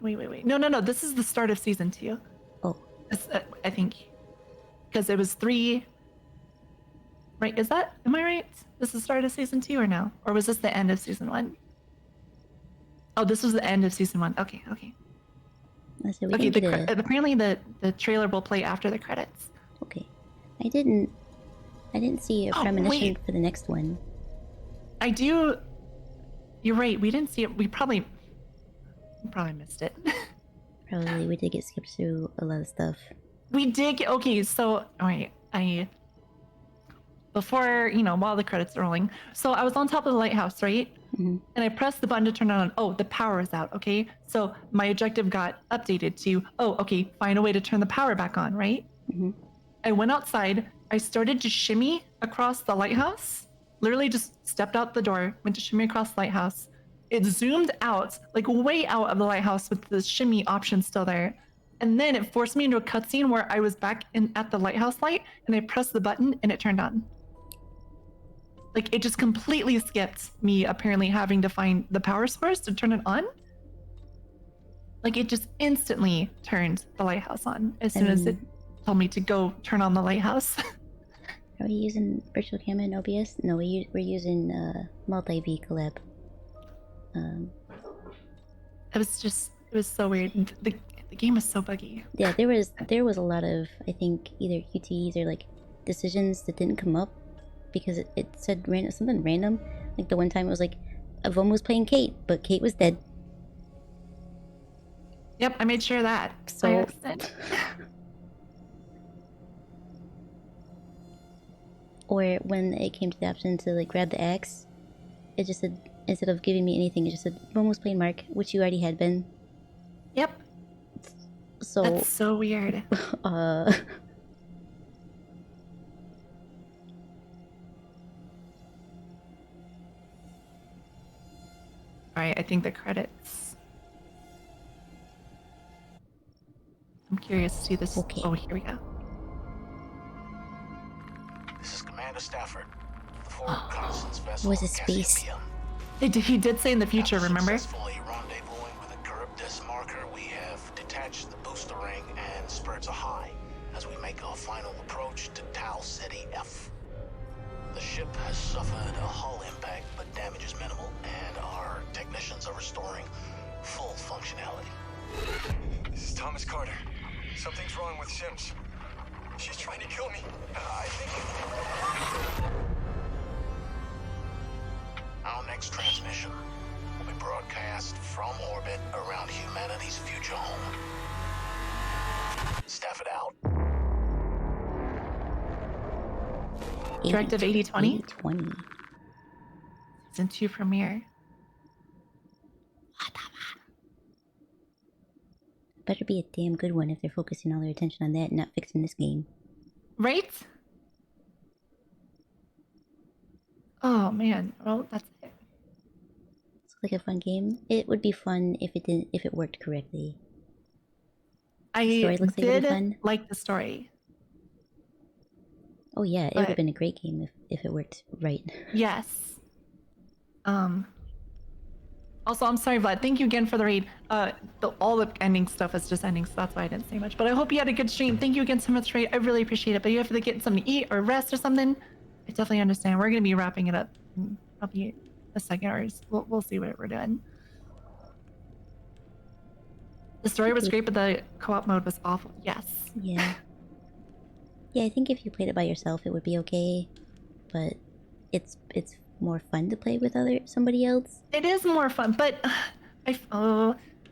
No. This is the start of season 2. Oh. I think. Because it was 3. Right, am I right? This is the start of season 2 or no? Or was this the end of season 1? Oh, this was the end of season 1. Okay. So we Okay, didn't get apparently the trailer will play after the credits. Okay. I didn't see a premonition wait. for the next one. I do. You're right. We didn't see it. We probably missed it. Probably we did get skipped through a lot of stuff. We did get, okay, so all right, before, while the credits are rolling, so I was on top of the lighthouse, right? Mm-hmm. And I pressed the button to turn it on. Oh, the power is out. Okay, so my objective got updated to, oh, okay, find a way to turn the power back on, right? Mm-hmm. I went outside. I started to shimmy across the lighthouse. Literally just stepped out the door, went to shimmy across the lighthouse. It zoomed out, like way out of the lighthouse with the shimmy option still there. And then it forced me into a cutscene where I was back at the lighthouse light, and I pressed the button and it turned on. Like, it just completely skipped me apparently having to find the power source to turn it on. Like, it just instantly turned the lighthouse on as soon as it told me to go turn on the lighthouse. Are we using virtual camera and OBS? No, we're using multi-V collab. It was so weird. The game is so buggy. Yeah, there was a lot of, I think, either QTEs or like decisions that didn't come up because it said something random. Like the one time it was like Avon was playing Kate, but Kate was dead. Yep, I made sure of that. So by accident. Or when it came to the option to like grab the axe, it just said, instead of giving me anything, it just said Avon was playing Mark, which you already had been. Yep. So that's so weird. Alright, I think the credits. I'm curious to see this. Okay. Oh, here we go. This is Commander Stafford. The forward Constance vessel. Was it space? He did say in the future, remember? Successfully rendezvousing with a Charybdis marker, we have detached the booster ring and spurts are high as we make our final approach to Tau Ceti F. The ship has suffered a hull impact, but damage is minimal, and our technicians are restoring full functionality. This is Thomas Carter. Something's wrong with Sims. She's trying to kill me. I think... Our next transmission will be broadcast from orbit around humanity's future home. Stafford out. Directive 8020? 8020. Season 2 premiere. Better be a damn good one if they're focusing all their attention on that and not fixing this game. Right? Oh man. Well, that's it. It's like a fun game. It would be fun if it worked correctly. The story I looks like it'd be did fun. like the story. Oh yeah, it would have But been a great game if it worked right. yes. Also, I'm sorry, Vlad. Thank you again for the raid. All the ending stuff is just ending, so that's why I didn't say much. But I hope you had a good stream. Thank you again so much for the raid. I really appreciate it. But you have to get something to eat or rest or something. I definitely understand. We're gonna be wrapping it up in probably a second, or we'll see what we're doing. The story was great, but the co-op mode was awful. Yes. Yeah. Yeah, I think if you played it by yourself, it would be okay. But it's more fun to play with somebody else. It is more fun, but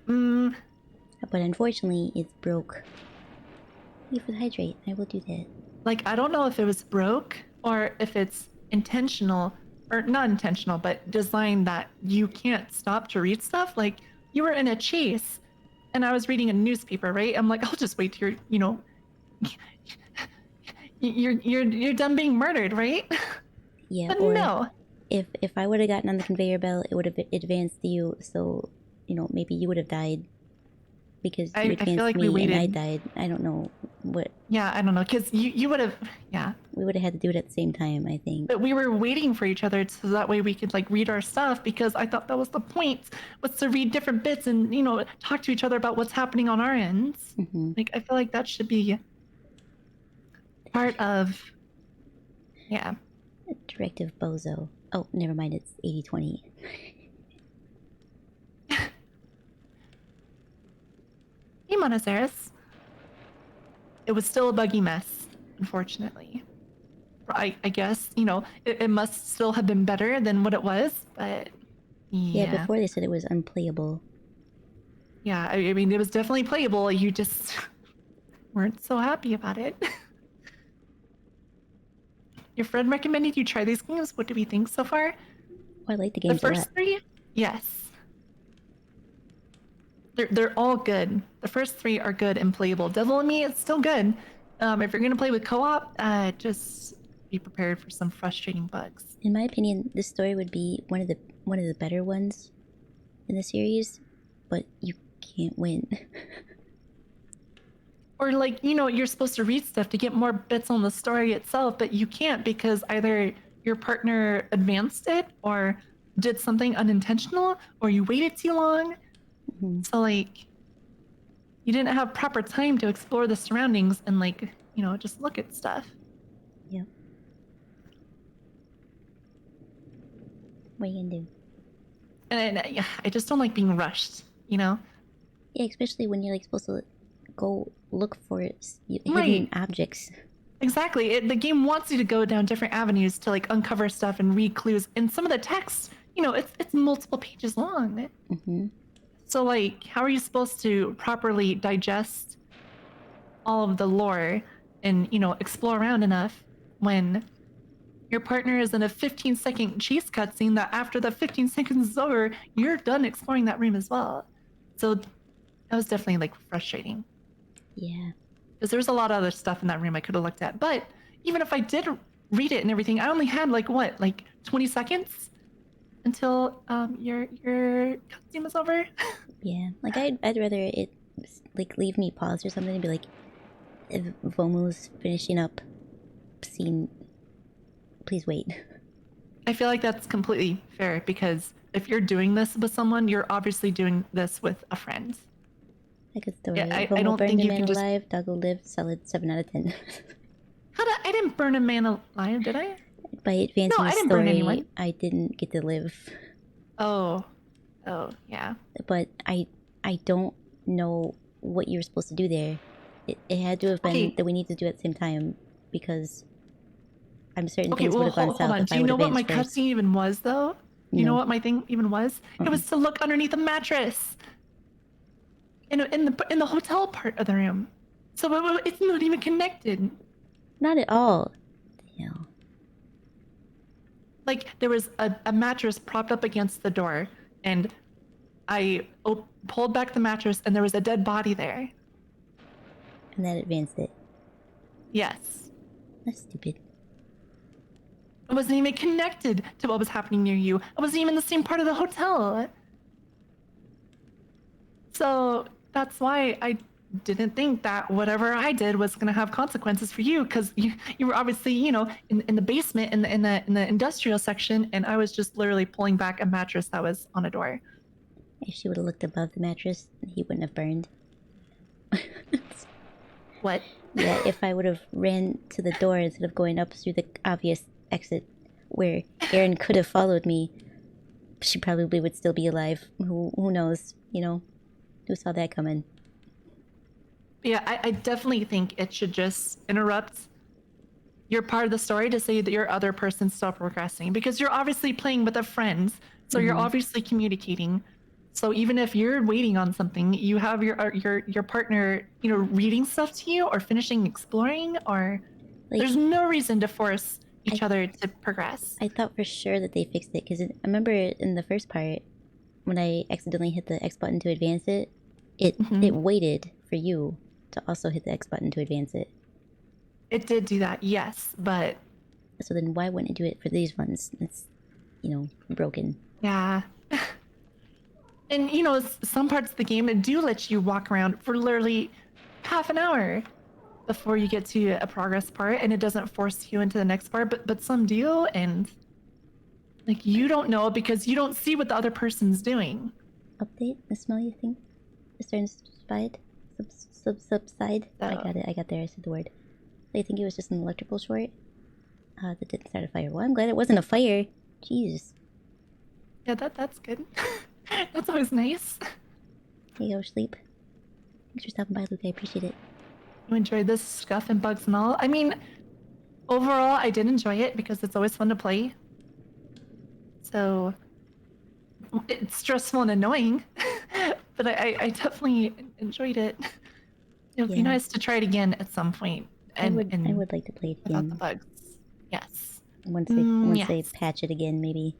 But unfortunately, it's broke. Thank you for the hydrate. I will do that. like I don't know if it was broke or if it's intentional or not intentional, but designed that you can't stop to read stuff. Like you were in a chase, and I was reading a newspaper, right? I'm like, I'll just wait till you're done being murdered, right? Yeah, But or no. if I would have gotten on the conveyor belt, it would have advanced you, so maybe you would have died because I you feel advanced like we me and I waited. died. I don't know what. Yeah, I don't know, because you would have, yeah. We would have had to do it at the same time, I think. But we were waiting for each other so that way we could like read our stuff, because I thought that was the point, was to read different bits and talk to each other about what's happening on our ends. Like I feel like that should be part of, yeah. Directive Bozo. Oh, never mind. It's 80/20. Hey, Monoceros. It was still a buggy mess, unfortunately. I guess, it must still have been better than what it was, but yeah. Yeah, before they said it was unplayable. Yeah, I mean, it was definitely playable. You just weren't so happy about it. Your friend recommended you try these games. What do we think so far? Oh, I like the The games a lot. first three? Yes. They're all good. The first three are good and playable. Devil in Me is still good. If you're gonna play with co-op, just be prepared for some frustrating bugs. In my opinion, this story would be one of the better ones in the series, but you can't win. Or like, you're supposed to read stuff to get more bits on the story itself, but you can't because either your partner advanced it or did something unintentional or you waited too long. So like, you didn't have proper time to explore the surroundings and like, just look at stuff. Yeah. What are you gonna do? And I just don't like being rushed, Yeah, especially when you're like supposed to go look for hidden Right. objects. Exactly. The game wants you to go down different avenues to like uncover stuff and read clues. And some of the text, it's multiple pages long. So like, how are you supposed to properly digest all of the lore and, explore around enough when your partner is in a 15-second chase cutscene that after the 15 seconds is over, you're done exploring that room as well. So that was definitely like frustrating. Yeah. Because there was a lot of other stuff in that room I could have looked at. But even if I did read it and everything, I only had like 20 seconds until your cutscene was over. Yeah, like I'd rather it like leave me paused or something and be like, if Vomu's finishing up scene, please wait. I feel like that's completely fair because if you're doing this with someone, you're obviously doing this with a friend. I could throw Yeah, it. I don't think burned a you man can just. alive, Doggo lived, solid 7 out of 10. I didn't burn a man alive, did I? By advancing No, the I didn't burn story, anyone. I didn't get to live. Oh, yeah. But I don't know what you were supposed to do there. It had to have been Okay. that we need to do it at the same time because I'm certain Okay, things would well, have gone hold south on. if Do I you would know have what my advanced first. cutscene even was, though? Do you know No. what my thing even was? It was to look underneath the mattress in the hotel part of the room. So it's not even connected. Not at all. Like there was a mattress propped up against the door, and I pulled back the mattress, and there was a dead body there. And that advanced it. Yes. That's stupid. I wasn't even connected to what was happening near you. I wasn't even in the same part of the hotel. So that's why I didn't think that whatever I did was going to have consequences for you, because you were obviously, you know, in the basement in the industrial section, and I was just literally pulling back a mattress that was on a door. If she would have looked above the mattress, he wouldn't have burned. What? Yeah, if I would have ran to the door instead of going up through the obvious exit where Erin could have followed me, she probably would still be alive. Who knows, you know? Who saw that coming? Yeah, I definitely think it should just interrupt your part of the story to say that your other person's still progressing, because you're obviously playing with a friend, so you're obviously communicating. So even if you're waiting on something, you have your partner, you know, reading stuff to you or finishing exploring, or Like, there's no reason to force each other to progress. I thought for sure that they fixed it, because I remember in the first part, when I accidentally hit the X button to advance it, it waited for you to also hit the X button to advance it. It did do that, yes, but... So then why wouldn't it do it for these ones? It's, you know, broken. Yeah. And, you know, some parts of the game do let you walk around for literally half an hour before you get to a progress part, and it doesn't force you into the next part, but some do, and like you don't know because you don't see what the other person's doing. Update? The smell, you think? Is starting to subside? I got it. I got there. I said the word. So you think it was just an electrical short? That didn't start a fire. Well, I'm glad it wasn't a fire. Jeez. Yeah, that's good. That's always nice. Here you go, sleep. Thanks for stopping by, Luke. I appreciate it. You enjoyed this scuff and bugs and all? I mean, overall, I did enjoy it because it's always fun to play. So, it's stressful and annoying, but I definitely enjoyed it. It would be nice to try it again at some point. And I would like to play it without again. the bugs. Yes. Once yes. they patch it again, maybe.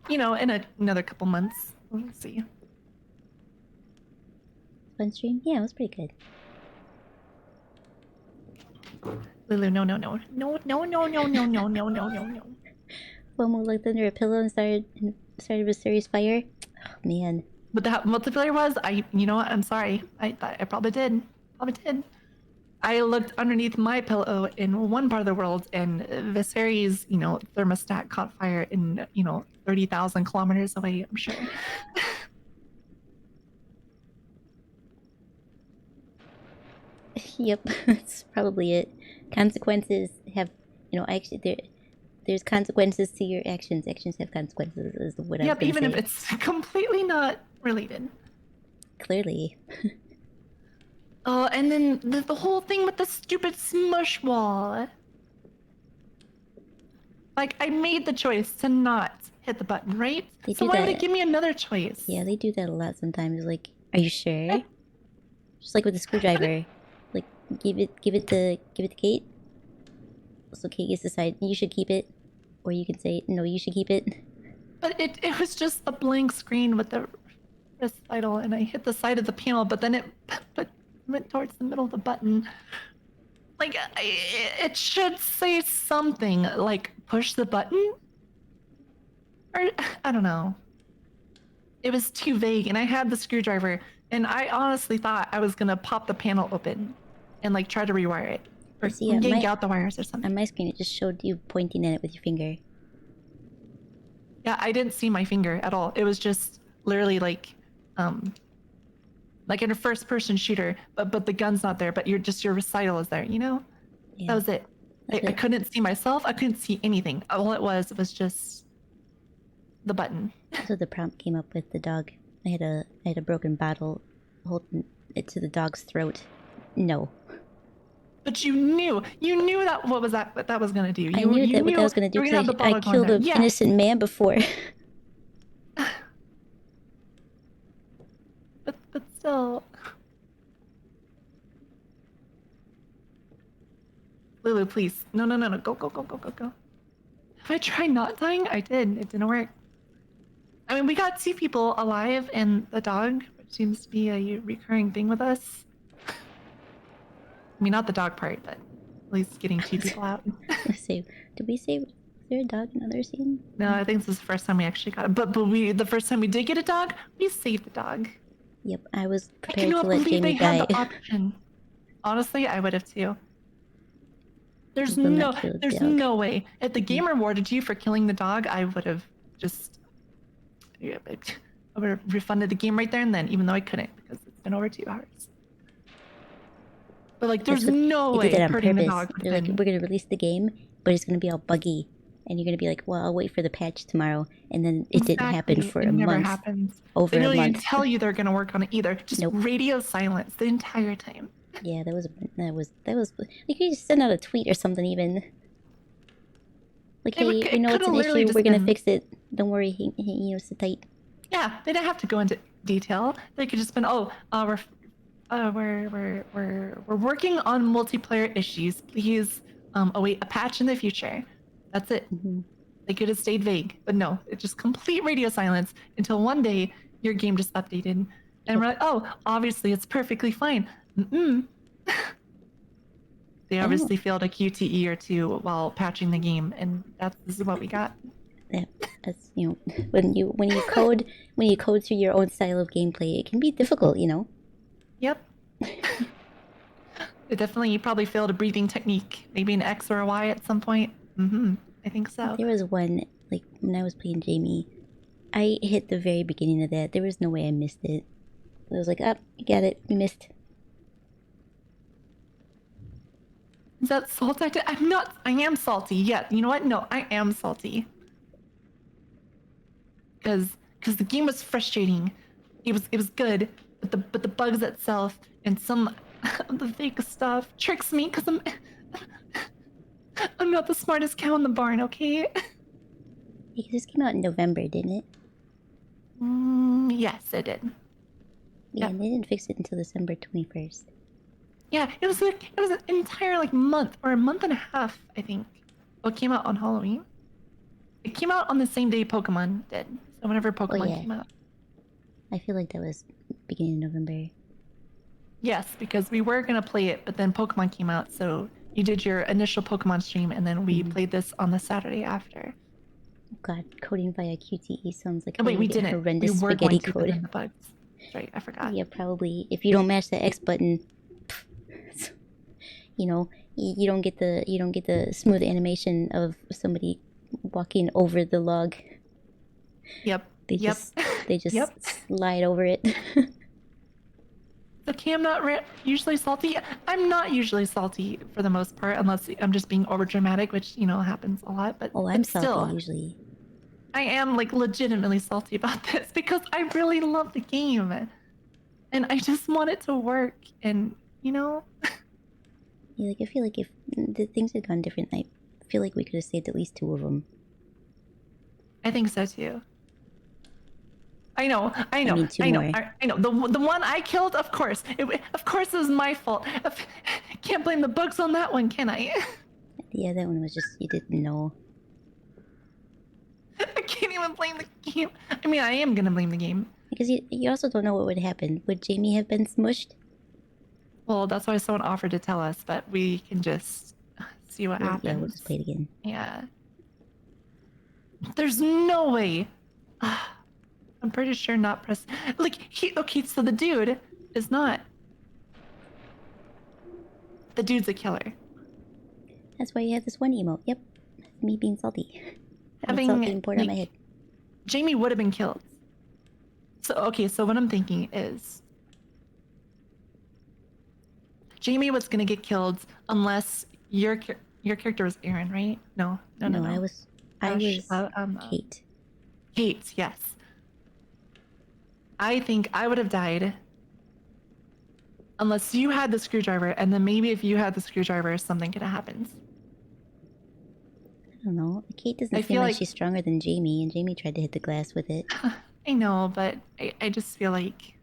You know, in another couple months. We'll see. Fun stream? Yeah, it was pretty good. Lulu, no. Momo looked under a pillow and started a serious fire. Oh, man. But that multiplayer was, you know what? I'm sorry. I probably did. I looked underneath my pillow in one part of the world, and Viserys, you know, thermostat caught fire in, you know, 30,000 kilometers away, I'm sure. Yep, that's probably it. Consequences have, you know, actually there's consequences to your actions. Actions have consequences, is what I'm Yep, gonna even say. if it's completely not related. Clearly. Oh, and then the whole thing with the stupid smush wall. Like, I made the choice to not hit the button, right? They So do why would that. it give me another choice? Yeah, they do that a lot sometimes. Like, are you sure? Just like with the screwdriver. Like, give it to Kate. So Kate gets to decide you should keep it, or you can say no, you should keep it. But it was just a blank screen with the recital, and I hit the side of the panel, but then it went towards the middle of the button. Like, it should say something like push the button, or I don't know. It was too vague, and I had the screwdriver, and I honestly thought I was gonna pop the panel open and like try to rewire it, or yank out the wires or something. On my screen, it just showed you pointing at it with your finger. Yeah, I didn't see my finger at all. It was just literally like in a first-person shooter, but the gun's not there, but your recital is there, you know? Yeah. That was it. I couldn't see myself. I couldn't see anything. All it was just the button. So the prompt came up with the dog. I had a broken bottle holding it to the dog's throat. No. But you knew that what that was gonna do. I knew that what that was gonna do because I killed an innocent man before. But still. Lulu, please. No. Go. Have I tried not dying? I did. It didn't work. I mean, we got 2 people alive and the dog, which seems to be a recurring thing with us. I mean, not the dog part, but at least getting 2 people out. Did we say there a dog in another scene? No, I think this is the first time we actually got it. But the first time we did get a dog, we saved the dog. Yep, I was I prepared to cannot let believe they Jamie had die. the option. Honestly, I would have too. There's Will no, not kill the there's dog. no way. If the game rewarded you for killing the dog, I would have just, I would have refunded the game right there and then, even though I couldn't because it's been over 2 hours. But like, there's no They way did that on hurting the purpose. dog would They're have like, been. we're gonna release the game, but it's gonna be all buggy, and you're gonna be like, well, I'll wait for the patch tomorrow, and then it didn't happen for it a never month. happens. Over They a don't even month. tell you they're gonna work on it either. Just radio silence the entire time. Yeah, that was. You could just send out a tweet or something even. Like, It would- hey, it we know it's could've an literally issue. just We're gonna been- fix it. Don't worry. Sit tight. Yeah, they didn't have to go into detail. They could just been, we're working on multiplayer issues. Please await a patch in the future. That's it. They could have stayed vague, but no, it's just complete radio silence until one day your game just updated, and we're like, oh, obviously it's perfectly fine. They obviously failed a QTE or two while patching the game, and this is what we got. Yeah, that's when you code through your own style of gameplay, it can be difficult. Yep. It definitely probably failed a breathing technique, maybe an X or a Y at some point. I think so. There was one, like, when I was playing Jamie, I hit the very beginning of that. There was no way I missed it. I was like, you got it, you missed. Is that salt? I'm not. I am salty. Yeah. You know what? No, I am salty. Because the game was frustrating. It was good, but the bugs itself and some of the fake stuff tricks me because I'm not the smartest cow in the barn. Okay. Because this came out in November, didn't it? Yes, it did. Yeah, and they didn't fix it until December 21st. Yeah, it was an entire month or a month and a half, I think. Well, it came out on Halloween. It came out on the same day Pokemon did. So whenever Pokemon came out. I feel like that was beginning of November. Yes, because we were gonna play it, but then Pokemon came out, so you did your initial Pokemon stream, and then we played this on the Saturday after. Oh God, coding via QTE sounds like Oh, wait, we get didn't. horrendous We were spaghetti going to, but code. then the bugs. That's right, I forgot. Yeah, probably. If you don't mash the X button, you don't get the smooth animation of somebody walking over the log. Yep. They just slide over it. Okay, I'm not usually salty. I'm not usually salty for the most part, unless I'm just being over dramatic, which happens a lot. But I'm still, salty usually. I am legitimately salty about this because I really love the game, and I just want it to work. And Yeah, I feel like if the things had gone different, I feel like we could have saved at least 2 of them. I think so too. I know. I mean, 2 more. I know. The one I killed, of course. Of course it was my fault. Can't blame the bugs on that one, can I? Yeah, that one was just, you didn't know. I can't even blame the game. I mean, I am gonna blame the game. Because you also don't know what would happen. Would Jamie have been smushed? Well, that's why someone offered to tell us, but we can just see what happens. Yeah, we'll just play it again. Yeah. There's no way. I'm pretty sure not press. Okay, so the dude is not. The dude's a killer. That's why you have this one emote. Yep. Me being salty. Having salty and poured on my head. Jamie would have been killed. So what I'm thinking is Jamie was gonna get killed unless your character was Aaron, right? No. I was Kate. Kate, yes. I think I would have died unless you had the screwdriver, and then maybe if you had the screwdriver, something could have happened. I don't know. Kate doesn't seem like she's stronger than Jamie, and Jamie tried to hit the glass with it. I know, but I just feel like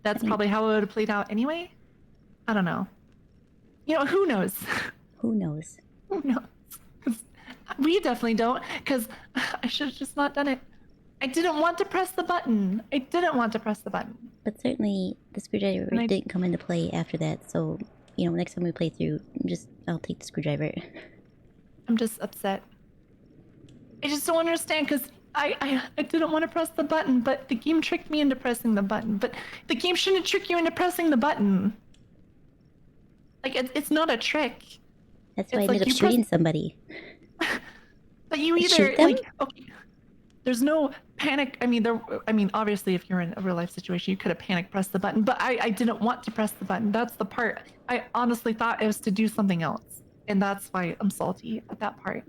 that's probably how it would have played out anyway. I don't know. Who knows? Who knows? Who knows? We definitely don't, because I should have just not done it. I didn't want to press the button. But certainly the screwdriver didn't come into play after that, so, next time we play through, I'll take the screwdriver. I'm just upset. I just don't understand because I didn't want to press the button, but the game tricked me into pressing the button. But the game shouldn't trick you into pressing the button. Like, it's not a trick. That's why I It's ended like up you press- shooting somebody. But you You either shoot them? like okay, there's no panic. I mean, obviously, if you're in a real life situation, you could have panic pressed the button. But I didn't want to press the button. That's the part. I honestly thought it was to do something else, and that's why I'm salty at that part.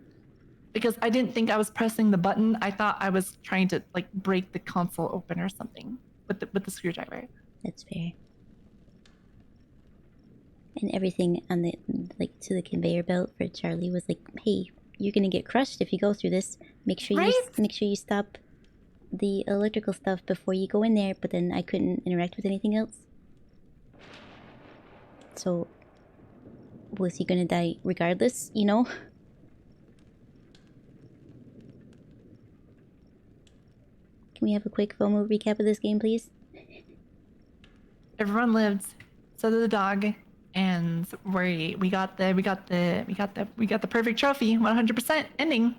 Because I didn't think I was pressing the button. I thought I was trying to like break the console open or something with the screwdriver. That's fair. And everything on the like to the conveyor belt for Charlie was like, hey, you're gonna get crushed if you go through this. Make sure you stop the electrical stuff before you go in there. But then I couldn't interact with anything else. So was he gonna die regardless? You know. Can we have a quick FOMO recap of this game, please? Everyone lived. So did the dog. And we got the perfect trophy, 100% ending.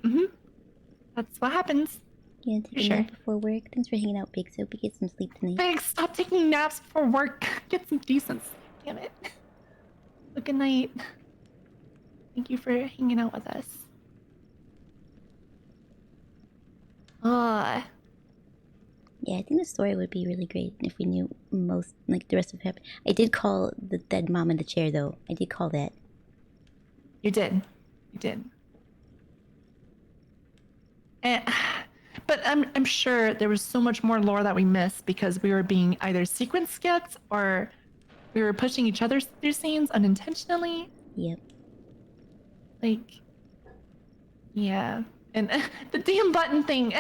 That's what happens. Yeah, take a nap before work. Thanks for hanging out, Big. So we get some sleep tonight. Thanks. Stop taking naps before work. Get some decent sleep. Damn it. Good night. Thank you for hanging out with us. Yeah, I think the story would be really great if we knew most, like, the rest of it. I did call the dead mom in the chair, though. I did call that. You did. You did. And, but I'm sure there was so much more lore that we missed because we were being either sequence skipped or we were pushing each other through scenes unintentionally. Yep. Like, yeah. And the damn button thing.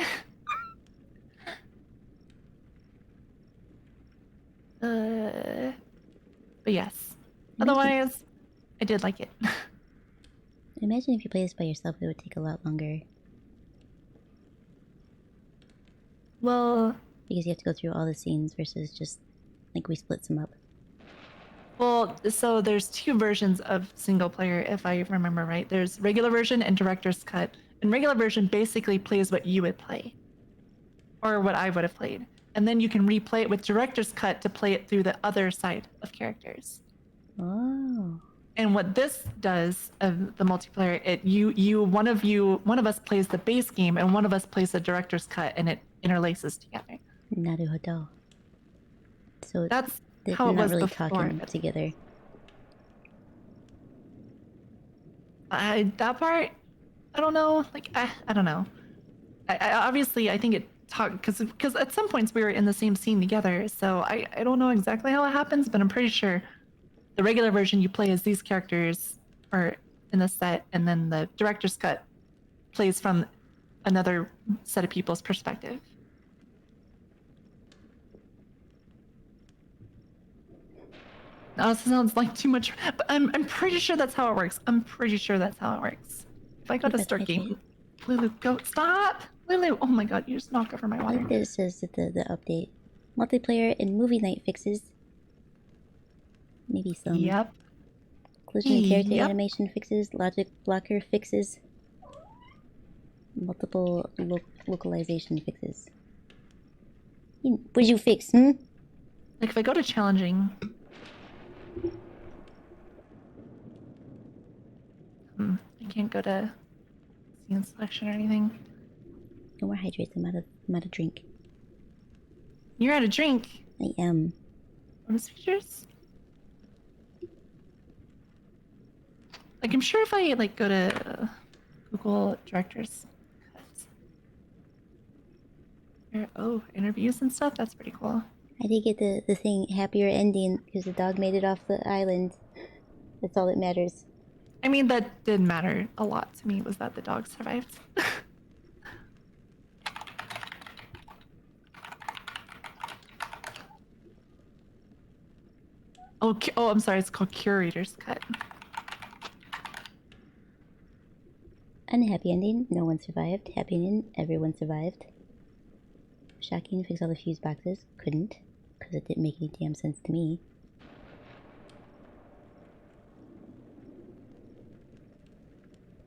But yes. Otherwise, I did like it. Imagine if you play this by yourself, it would take a lot longer. Well, because you have to go through all the scenes versus just like we split some up. Well, so there's two versions of single player, if I remember right. There's regular version and director's cut. And regular version basically plays what you would play, or what I would have played. And then you can replay it with director's cut to play it through the other side of characters. Oh. And what this does of the multiplayer, one of us plays the base game and one of us plays the director's cut, and it interlaces together. Naruhodo. So that's they're how it not was really before. talking together. That part, I don't know. Like I don't know. I obviously I think it talked because at some points we were in the same scene together. So I don't know exactly how it happens, but I'm pretty sure the regular version you play as these characters are in the set, and then the director's cut plays from another set of people's perspective. Now this sounds like too much, but I'm pretty sure that's how it works. I'm pretty sure that's how it works. If I go to start game, Lulu, go stop, Lulu. Oh my God, you just knocked over my I water. like that it says that the update multiplayer and movie night fixes. Maybe some. Yep. Collision and character Yep. animation fixes. Logic blocker fixes. Multiple localization fixes. What'd you fix? Like if I go to challenging. I can't go to scene selection or anything. No more hydrates. I'm out of drink. You're out of drink. I am. Bonus features. Like I'm sure if I like go to Google directors. Oh, interviews and stuff. That's pretty cool. I did get the thing happier ending because the dog made it off the island. That's all that matters. I mean, that did matter a lot to me, was that the dog survived. Oh, I'm sorry, it's called Curator's Cut. Unhappy ending, no one survived. Happy ending, everyone survived. Shocking, fix all the fuse boxes. Couldn't, because it didn't make any damn sense to me.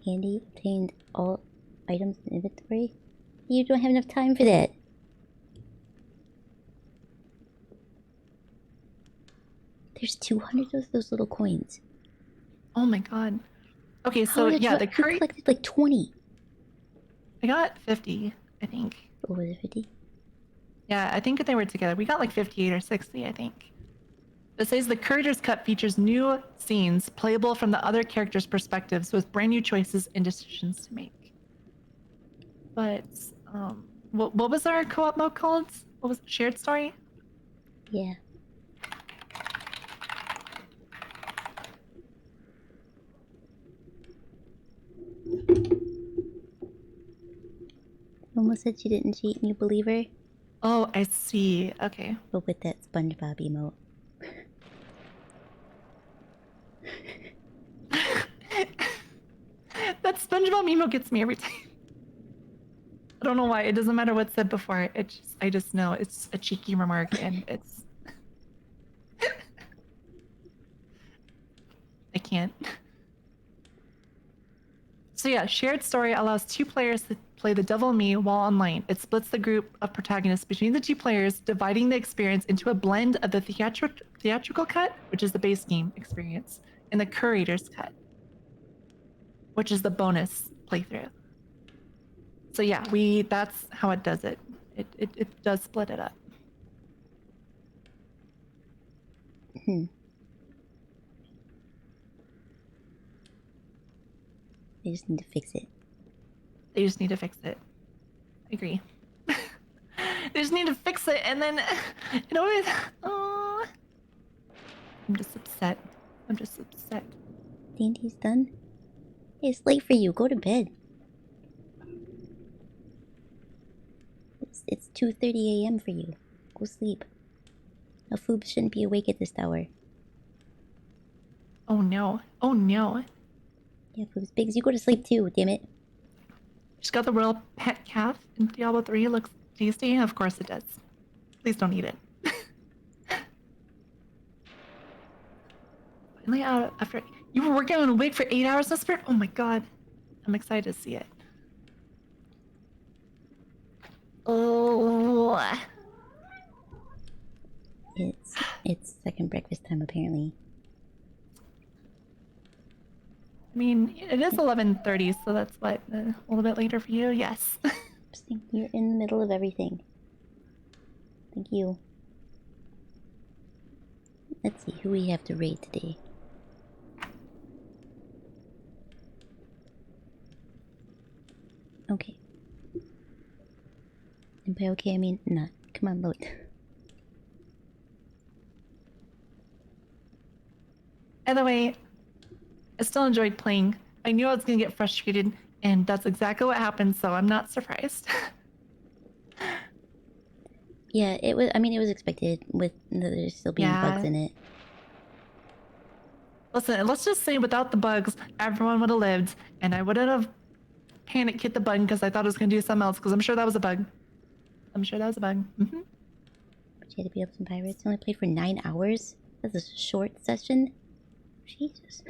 Andy obtained all items in inventory. You don't have enough time for that. There's 200 of those little coins. Oh my god. Okay, How so did yeah, you, the you curry. collected like 20. I got 50, I think. What was it, 50? Yeah, I think they were together. We got like 58 or 60, I think. It says the Curator's Cut features new scenes playable from the other characters' perspectives with brand new choices and decisions to make. But, what was our co-op mode called? What was it? Shared Story? Yeah. Almost said she didn't cheat and you believe her. Oh, I see. Okay. But with that SpongeBob emote. That SpongeBob emo gets me every time. I don't know why. It doesn't matter what's said before. I just know it's a cheeky remark and it's... I can't. So yeah, Shared Story allows 2 players to play the Devil and Me while online. It splits the group of protagonists between the 2 players, dividing the experience into a blend of the theatrical cut, which is the base game experience, and the Curator's Cut, which is the bonus playthrough. So yeah, that's how it does it. It does split it up. They just need to fix it. They just need to fix it. I agree. They just need to fix it, and then you know it. Oh, I'm just upset. I'm just upset. D&D's done. Hey, it's late for you. Go to bed. It's 2:30 a.m. for you. Go sleep. A Foob shouldn't be awake at this hour. Oh no. Oh no. Yeah, Foobs. Biggs, you go to sleep too, damn it. She's got the royal pet calf in Diablo 3. It looks tasty. Of course it does. Please don't eat it. Finally out after... You were working on a wig for 8 hours, Spirit? Oh my god. I'm excited to see it. Oh. It's second breakfast time apparently. I mean, it is 11:30, so that's what, a little bit later for you? Yes. You're in the middle of everything. Thank you. Let's see who we have to raid today. Okay. And by okay, I mean not. Come on, load. Either way, I still enjoyed playing. I knew I was going to get frustrated, and that's exactly what happened, so I'm not surprised. Yeah, it was. I mean, it was expected with there still being bugs in it. Listen, let's just say without the bugs, everyone would have lived, and I wouldn't have panic hit the button because I thought it was going to do something else, because I'm sure that was a bug. I'm sure that was a bug. Mm-hmm. But you had to beat up some pirates. You only played for 9 hours? That's a short session? Jesus.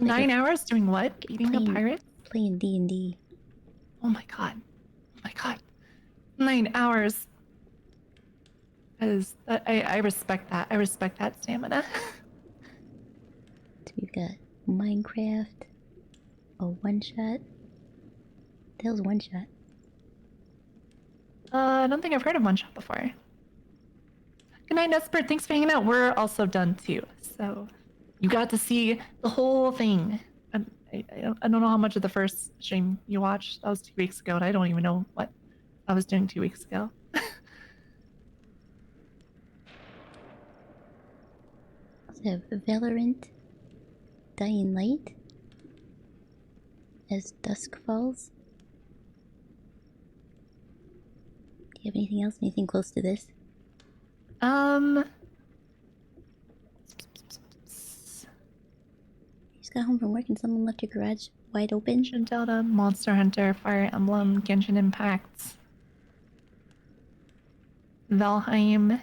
9 hours doing what? Beating up pirates? Playing D&D. Oh my god. Oh my god. 9 hours. I respect that. I respect that stamina. So we've got Minecraft, a one-shot. The hell's one-shot? I don't think I've heard of one shot before. Good night, Nesper. Thanks for hanging out. We're also done too. So you got to see the whole thing. I don't know how much of the first stream you watched. That was 2 weeks ago, and I don't even know what I was doing 2 weeks ago. We have Valorant, Dying Light, As Dusk Falls. Do you have anything else? Anything close to this? You just got home from work and someone left your garage wide open? Delta, Monster Hunter, Fire Emblem, Genshin Impact, Valheim.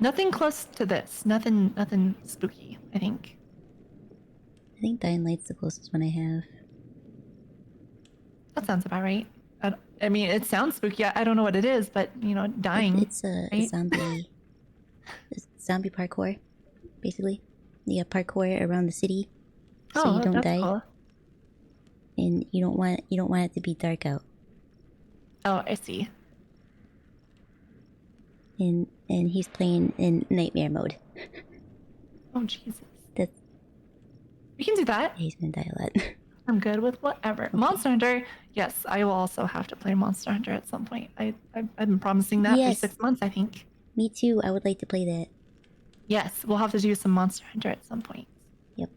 Nothing close to this. Nothing spooky, I think. I think Dying Light's the closest one I have. That sounds about right. I mean, it sounds spooky. I don't know what it is, but you know, dying. It's a right? zombie parkour, basically. You got parkour around the city, so Oh, you don't that's die, cool. and you don't want it to be dark out. Oh, I see. And he's playing in nightmare mode. Oh, Jesus. That's We can do that. he's gonna die a lot. I'm good with whatever. Monster Hunter. Yes, I will also have to play Monster Hunter at some point. I've been promising that Yes. for 6 months, I think. Me too. I would like to play that. Yes, we'll have to do some Monster Hunter at some point. Yep.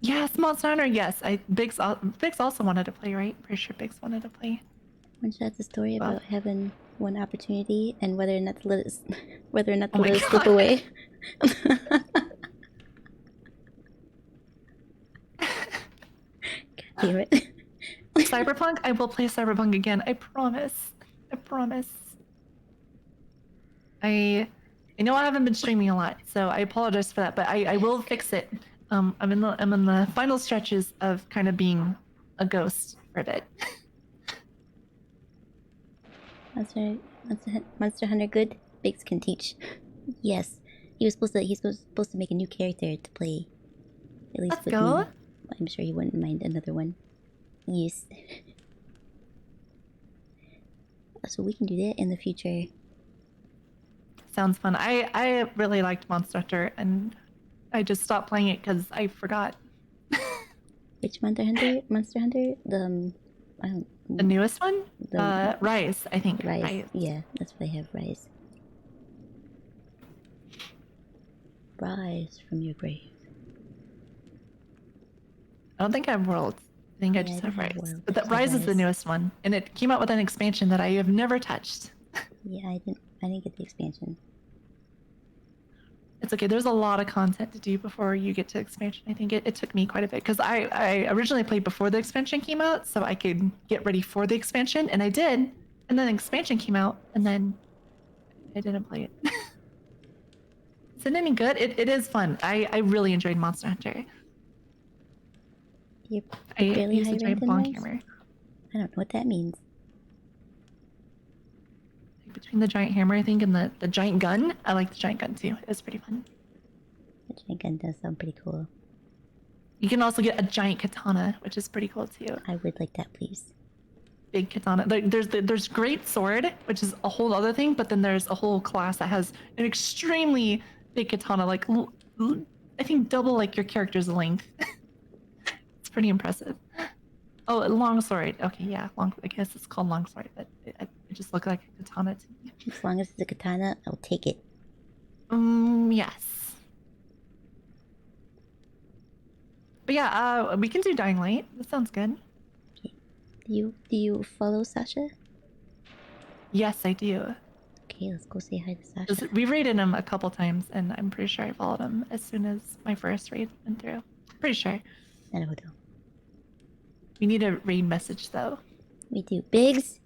Yes, Monster Hunter. Yes, Biggs also wanted to play, right? Pretty sure Biggs wanted to play. One shot's a story Wow. about having one opportunity and whether or not to let it Oh my slip God. away. God damn it. Cyberpunk. I will play Cyberpunk again. I promise. I promise. I know I haven't been streaming a lot, so I apologize for that, but I will fix it. I'm in the final stretches of kind of being a ghost for a bit. Monster Hunter good. Biggs can teach. Yes, he's supposed to make a new character to play. At least Let's with go. me. I'm sure he wouldn't mind another one. Yes. So we can do that in the future. Sounds fun. I really liked Monster Hunter, and I just stopped playing it because I forgot. Which Monster Hunter? Monster Hunter? The newest one? Rise, I think. Rise. Yeah, that's what I have. Rise. Rise from your grave. I don't think I have Worlds. I think I just have don't have Rise. Worlds, But I that just Rise have is the Rise. newest one, and it came out with an expansion that I have never touched. Yeah, I didn't get the expansion. It's okay. There's a lot of content to do before you get to expansion. I think it took me quite a bit because I originally played before the expansion came out, so I could get ready for the expansion, and I did. And then the expansion came out, and then I didn't play it. Is it any good? It is fun. I really enjoyed Monster Hunter. You're I fairly used high to ranked enjoy in Bonk Rise? Hammer. I don't know what that means. Between the giant hammer, I think, and the giant gun. I like the giant gun too. It was pretty fun. The giant gun does sound pretty cool. You can also get a giant katana, which is pretty cool too. I would like that, please. Big katana. There's great sword, which is a whole other thing, but then there's a whole class that has an extremely big katana, like I think double like your character's length. It's pretty impressive. Oh, longsword. Okay, yeah, I guess it's called longsword, but it just looked like a katana to me. As long as it's a katana, I'll take it. Yes. But yeah, we can do Dying Light. That sounds good. Do you follow Sasha? Yes, I do. Okay, let's go say hi to Sasha. 'Cause we raided him a couple times, and I'm pretty sure I followed him as soon as my first raid went through. Pretty sure. We need a raid message though. We do. Biggs?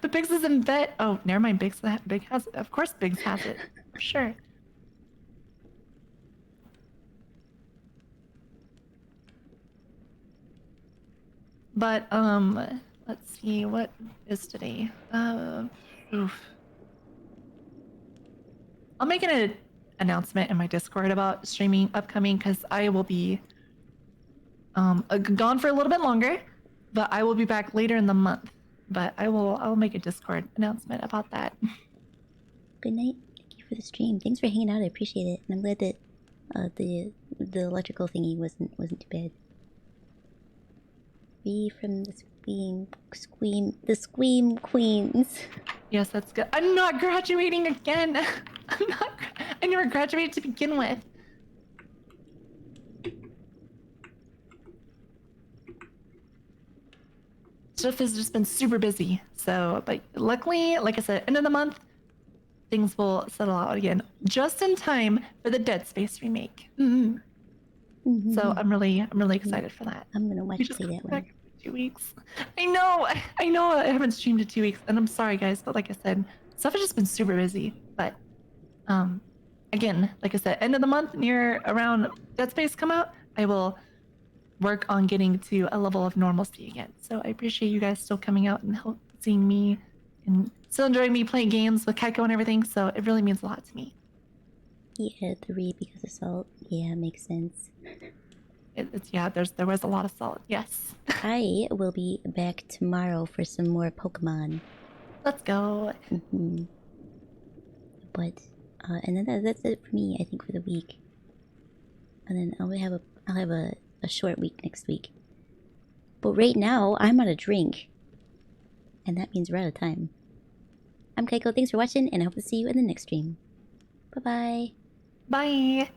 But Biggs is in vet. Oh, never mind. Biggs has it. Of course Biggs has it. For sure. But let's see, what is today? Oof. I'll make an announcement in my Discord about streaming upcoming because I will be gone for a little bit longer, but I will be back later in the month. But I'll make a Discord announcement about that. Good night. Thank you for the stream. Thanks for hanging out. I appreciate it. And I'm glad that the electrical thingy wasn't too bad. Be from the Scream Queens. Yes, that's good. I'm not graduating again. I never graduated to begin with. Stuff has just been super busy. So, but luckily, like I said, end of the month, things will settle out again, just in time for the Dead Space remake. So I'm really excited for that. I'm gonna watch play that one. 2 weeks. I know. I haven't streamed in 2 weeks, and I'm sorry, guys. But like I said, stuff has just been super busy. But again, like I said, end of the month, near around Dead Space come out, I will work on getting to a level of normalcy again. So I appreciate you guys still coming out and seeing me and still enjoying me playing games with Kaiko and everything. So it really means a lot to me. Yeah, 3 because of salt. Yeah, makes sense. Yeah, there was a lot of salt. Yes. I will be back tomorrow for some more Pokemon. Let's go. But and then that's it for me. I think for the week. And then I'll have a short week next week. But right now I'm on a drink, and that means we're out of time. I'm Kaiko. Thanks for watching, and I hope to see you in the next stream. Bye-bye. Bye.